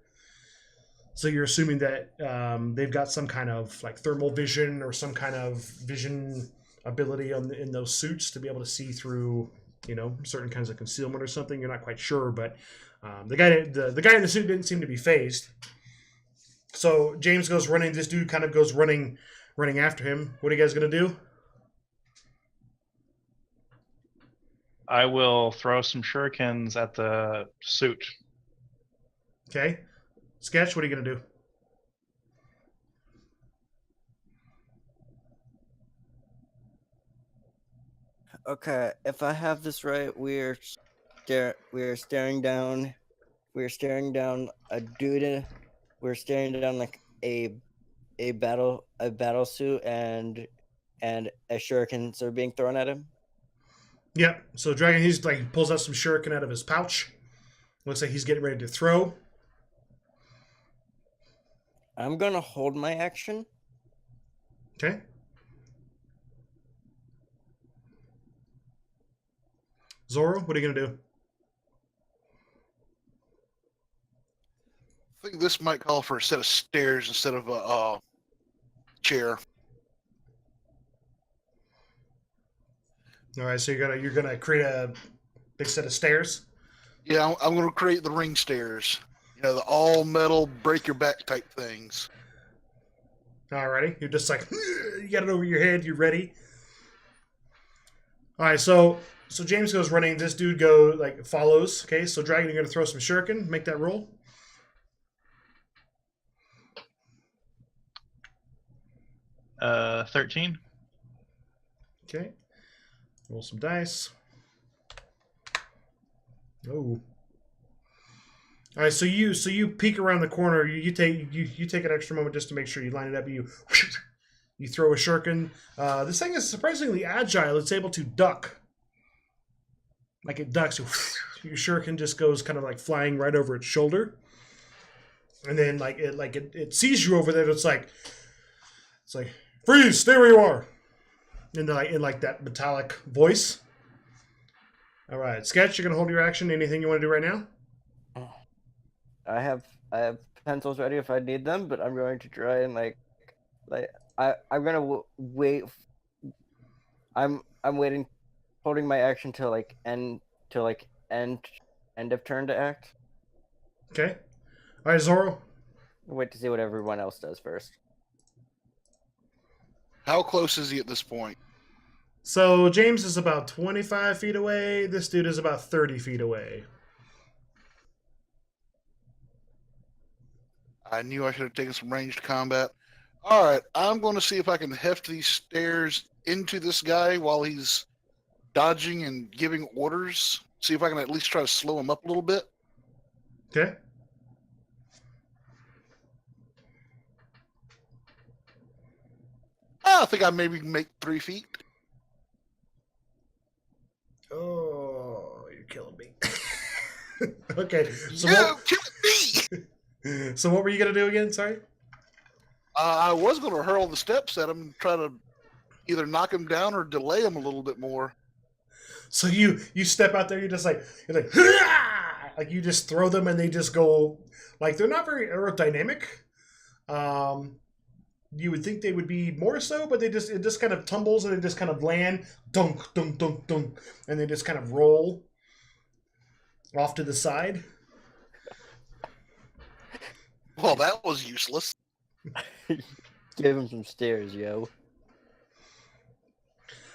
Speaker 1: So you're assuming that they've got some kind of like thermal vision or some kind of vision ability in those suits to be able to see through certain kinds of concealment or something. You're not quite sure, but the guy in the suit didn't seem to be phased. So James goes running. This dude kind of goes running after him. What are you guys gonna do?
Speaker 2: I will throw some shurikens at the suit.
Speaker 1: Okay. Sketch, what are you going to do?
Speaker 5: Okay, if I have this right, we're staring down a dude. We're staring down like a battle suit and a shurikens are being thrown at him.
Speaker 1: Yep. So Dragon, he's like pulls out some shuriken out of his pouch. Looks like he's getting ready to throw.
Speaker 5: I'm gonna hold my action.
Speaker 1: Okay. Zoro, what are you going to do?
Speaker 3: I think this might call for a set of stairs instead of a chair.
Speaker 1: All right, so you're gonna create a big set of stairs.
Speaker 3: Yeah, I'm going to create the ring stairs. You know, the all metal break your back type things.
Speaker 1: Alrighty, you're just like you got it over your head. You're ready. All right, so James goes running. This dude follows. Okay, so Dragon, you're gonna throw some shuriken. Make that roll.
Speaker 2: Uh, 13.
Speaker 1: Okay, roll some dice. Oh. All right, so you peek around the corner. You take an extra moment just to make sure you line it up. You throw a shuriken. This thing is surprisingly agile. It's able to duck. Like it ducks. Your shuriken just goes kind of like flying right over its shoulder, and then it sees you over there. It's like freeze, stay where you are. In that metallic voice. All right, Sketch, you're gonna hold your action. Anything you want to do right now?
Speaker 5: I have pencils ready if I need them, but I'm going to try and I'm gonna wait. I'm waiting, holding my action till end of turn to act.
Speaker 1: Okay. All right, Zoro.
Speaker 5: Wait to see what everyone else does first.
Speaker 3: How close is he at this point?
Speaker 1: So James is about 25 feet away. This dude is about 30 feet away.
Speaker 3: I knew I should have taken some ranged combat. All right, I'm going to see if I can heft these stairs into this guy while he's dodging and giving orders. See if I can at least try to slow him up a little bit.
Speaker 1: Okay.
Speaker 3: I think I maybe can make 3 feet.
Speaker 1: Oh, you're killing me. Okay. So
Speaker 3: Yeah, killing me!
Speaker 1: so what were you gonna do again? Sorry.
Speaker 3: I was going to hurl the steps at him and try to either knock him down or delay him a little bit more.
Speaker 1: So you step out there. You're like "Hurrah!" Like you just throw them and they just go like they're not very aerodynamic. You would think they would be more so, but it just kind of tumbles and they just kind of land, dunk, dunk, dunk, dunk, and they just kind of roll off to the side.
Speaker 3: Well, that was useless.
Speaker 5: Give him some stairs, yo.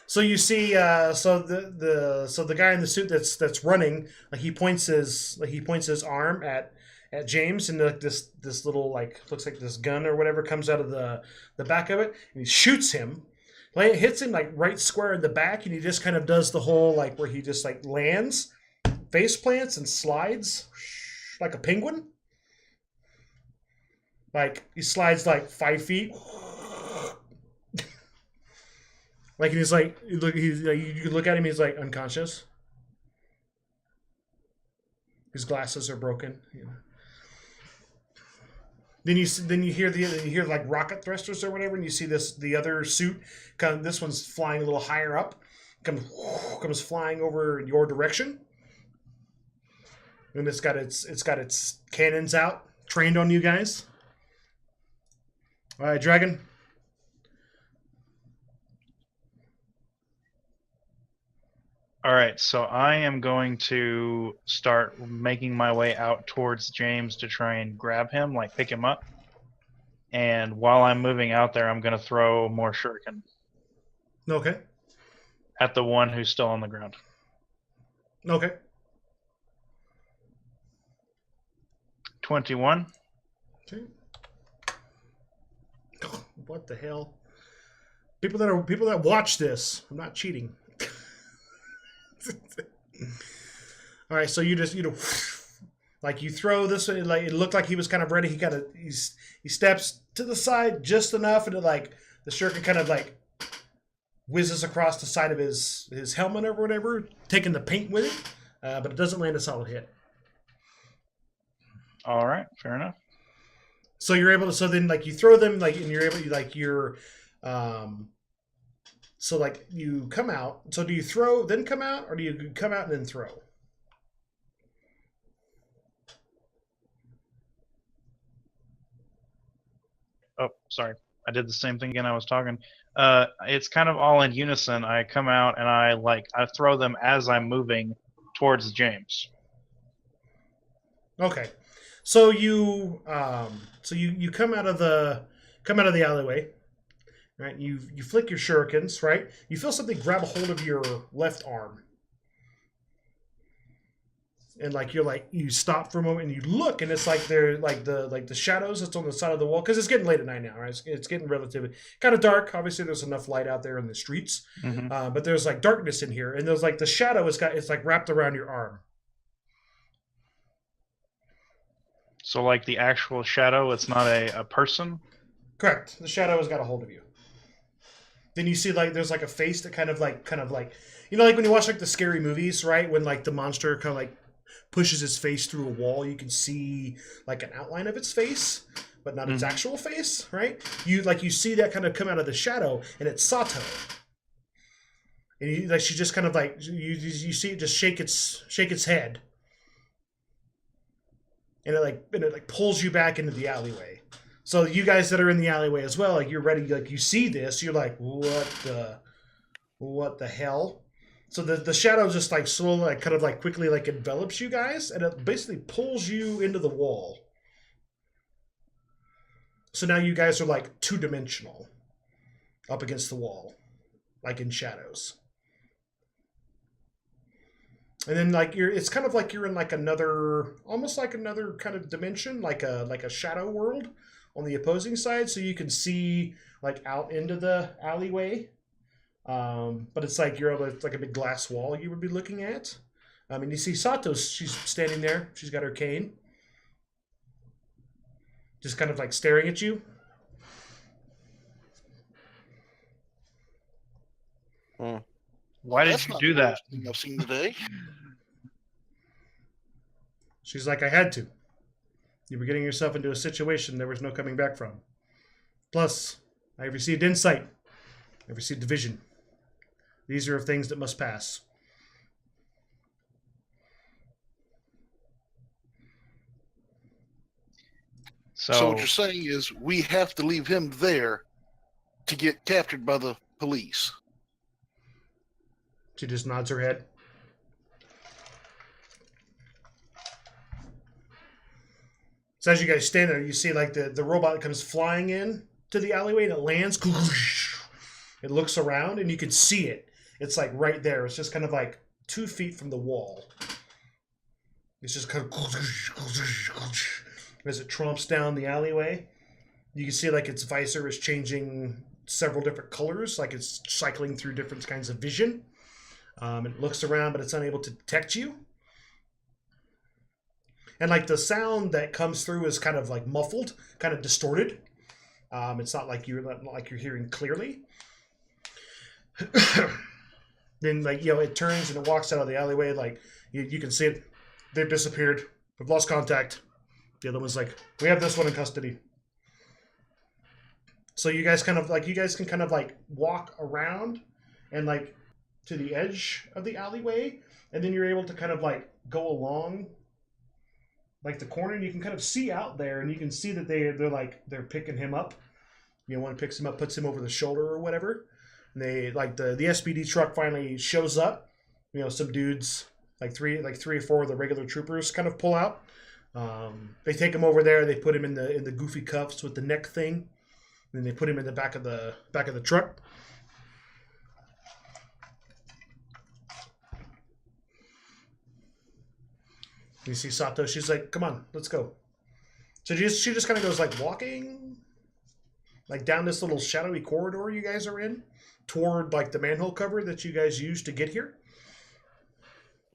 Speaker 1: So you see, so the guy in the suit that's running, like he points his arm at James, and this little looks like this gun or whatever comes out of the back of it, and he shoots him, hits him like right square in the back, and he just kind of does the whole where he just lands, face plants, and slides like a penguin. Like he slides 5 feet. Like he's you look at him, he's unconscious. His glasses are broken. You know. Then you hear rocket thrusters or whatever, and you see the other suit. This one's flying a little higher up, comes flying over your direction, and it's got its cannons out, trained on you guys. All right, Dragon.
Speaker 2: All right, so I am going to start making my way out towards James to try and grab him, pick him up. And while I'm moving out there, I'm going to throw more shuriken
Speaker 1: Okay.
Speaker 2: at the one who's still on the ground.
Speaker 1: Okay.
Speaker 2: 21.
Speaker 1: Okay. What the hell? People that watch this, I'm not cheating. All right, so you like you throw this, like it looked like he was kind of ready. He steps to the side just enough, and like the shuriken kind of like whizzes across the side of his helmet or whatever, taking the paint with it, but it doesn't land a solid hit.
Speaker 2: All right, fair enough.
Speaker 1: So you're able to. So then, like you throw them, like and you're able to, like you're, so like you come out. So do you throw then come out, or do you come out and then throw?
Speaker 2: Oh, sorry. I did the same thing again. I was talking. It's kind of all in unison. I come out and I throw them as I'm moving towards James.
Speaker 1: Okay, so you you come out of the alleyway, right? You flick your shurikens, right? You feel something grab a hold of your left arm, and like you stop for a moment and you look, and it's like they're like the shadows that's on the side of the wall because it's getting late at night now, right? It's getting relatively kind of dark. Obviously, there's enough light out there in the streets, but there's like darkness in here, and there's like the shadow it's like wrapped around your arm.
Speaker 2: So like the actual shadow, it's not a person?
Speaker 1: Correct. The shadow has got a hold of you. Then you see like there's like a face that kind of like you know like when you watch like the scary movies, right? When like the monster kind of like pushes its face through a wall, you can see like an outline of its face, but not its actual face, right? You see that kind of come out of the shadow, and it's Sato. And she just kind of like you see it just shake its head. And it like pulls you back into the alleyway. So you guys that are in the alleyway as well, like you're ready, like you see this, you're like, what the hell? So the shadow just like slowly, like kind of like quickly like envelops you guys, and it basically pulls you into the wall. So now you guys are like 2-dimensional, up against the wall, like in shadows. And then like it's kind of like you're in like almost like another kind of dimension, like a shadow world on the opposing side, so you can see like out into the alleyway. But it's like it's like a big glass wall you would be looking at. And you see she's standing there. She's got her cane, just kind of like staring at you.
Speaker 2: Why did
Speaker 3: That's
Speaker 2: you
Speaker 3: not
Speaker 2: do
Speaker 3: the
Speaker 2: that?
Speaker 3: worst thing I've seen today.
Speaker 1: She's like, I had to. You were getting yourself into a situation there was no coming back from. Plus, I have received insight. I've received vision. These are things that must pass.
Speaker 3: So what you're saying is we have to leave him there to get captured by the police.
Speaker 1: She just nods her head. So as you guys stand there, you see like the robot comes flying in to the alleyway and it lands. It looks around and you can see it. It's like right there. It's just kind of like 2 feet from the wall. It's just kind of as it tromps down the alleyway. You can see like its visor is changing several different colors, like it's cycling through different kinds of vision. It looks around, but it's unable to detect you. And like the sound that comes through is kind of like muffled, kind of distorted. It's not like you're hearing clearly. Then like it turns and it walks out of the alleyway. Like you can see it. They've disappeared. We've lost contact. The other one's like, we have this one in custody. So you guys can kind of like walk around and like to the edge of the alleyway, and then you're able to kind of like go along like the corner, and you can kind of see out there, and you can see that they're picking him up. One picks him up, puts him over the shoulder or whatever. And they like the SPD truck finally shows up. Some dudes like three or four of the regular troopers kind of pull out. They take him over there. They put him in the goofy cuffs with the neck thing. And then they put him in the back of the truck. You see Sato. She's like, "Come on, let's go." So she just kind of goes like walking, like down this little shadowy corridor you guys are in, toward like the manhole cover that you guys used to get here.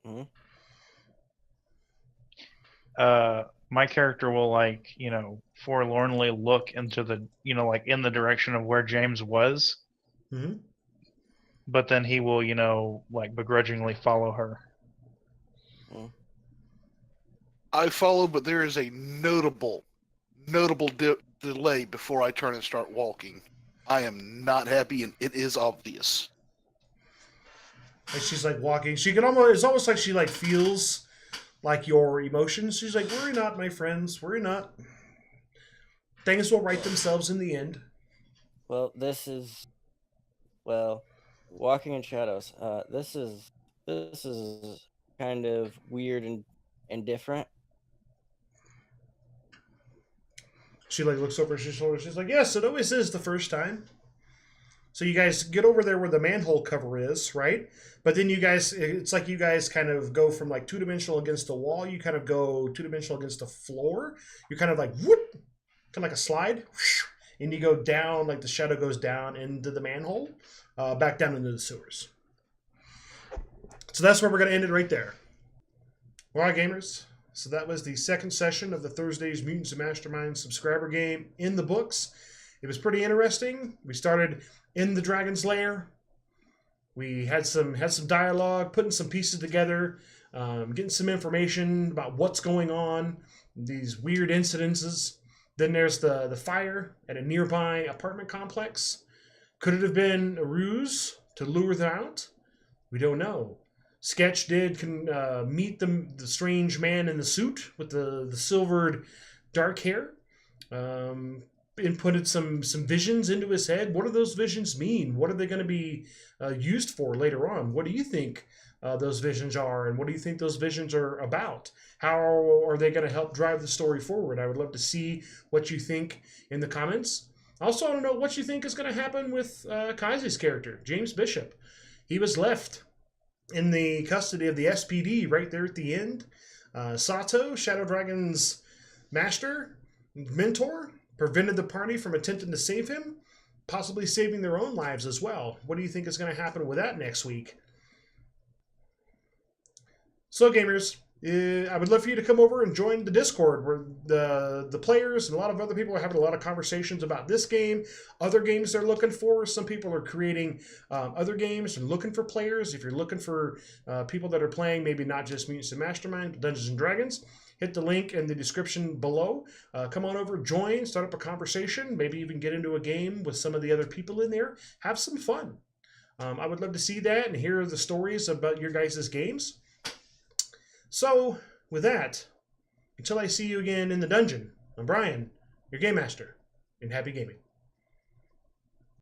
Speaker 4: Mm-hmm.
Speaker 2: My character will like, forlornly look into the, like in the direction of where James was,
Speaker 1: Mm-hmm.
Speaker 2: but then he will, like begrudgingly follow her.
Speaker 3: I follow, but there is a notable delay before I turn and start walking. I am not happy, and it is obvious.
Speaker 1: And she's like walking. She can almost. It's almost like she like feels like your emotions. She's like, "Worry not, my friends. Worry not. Things will right themselves in the end."
Speaker 5: Well, walking in shadows. This is kind of weird and different.
Speaker 1: She like looks over her shoulder. She's like, "Yes, it always is the first time." So you guys get over there where the manhole cover is, right? But then you guys, it's like you guys kind of go from like two-dimensional against the wall. You kind of go two-dimensional against the floor. You're kind of like whoop, kind of like a slide, and you go down like the shadow goes down into the manhole, back down into the sewers. So that's where we're gonna end it right there. All right, gamers. So that was the second session of the Thursday's Mutants and Masterminds subscriber game in the books. It was pretty interesting. We started in the Dragon's Lair. We had some dialogue, putting some pieces together, getting some information about what's going on, these weird incidences. Then there's the fire at a nearby apartment complex. Could it have been a ruse to lure them out? We don't know. Sketch did meet the strange man in the suit with the silvered dark hair. Inputted some visions into his head. What do those visions mean? What are they going to be used for later on? What do you think those visions are, and what do you think those visions are about? How are they going to help drive the story forward? I would love to see what you think in the comments. I also want to know what you think is going to happen with Kaiser's character, James Bishop. He was left in the custody of the SPD right there at the end. Sato, Shadow Dragon's master, mentor, prevented the party from attempting to save him, possibly saving their own lives as well. What do you think is going to happen with that next week? So, gamers, I would love for you to come over and join the Discord where the players and a lot of other people are having a lot of conversations about this game, other games they're looking for. Some people are creating other games and looking for players. If you're looking for people that are playing maybe not just Mutants and Masterminds, but Dungeons and Dragons, hit the link in the description below. Come on over, join, start up a conversation, maybe even get into a game with some of the other people in there. Have some fun. I would love to see that and hear the stories about your guys' games. So, with that, until I see you again in the dungeon, I'm Brian, your Game Master, and happy gaming.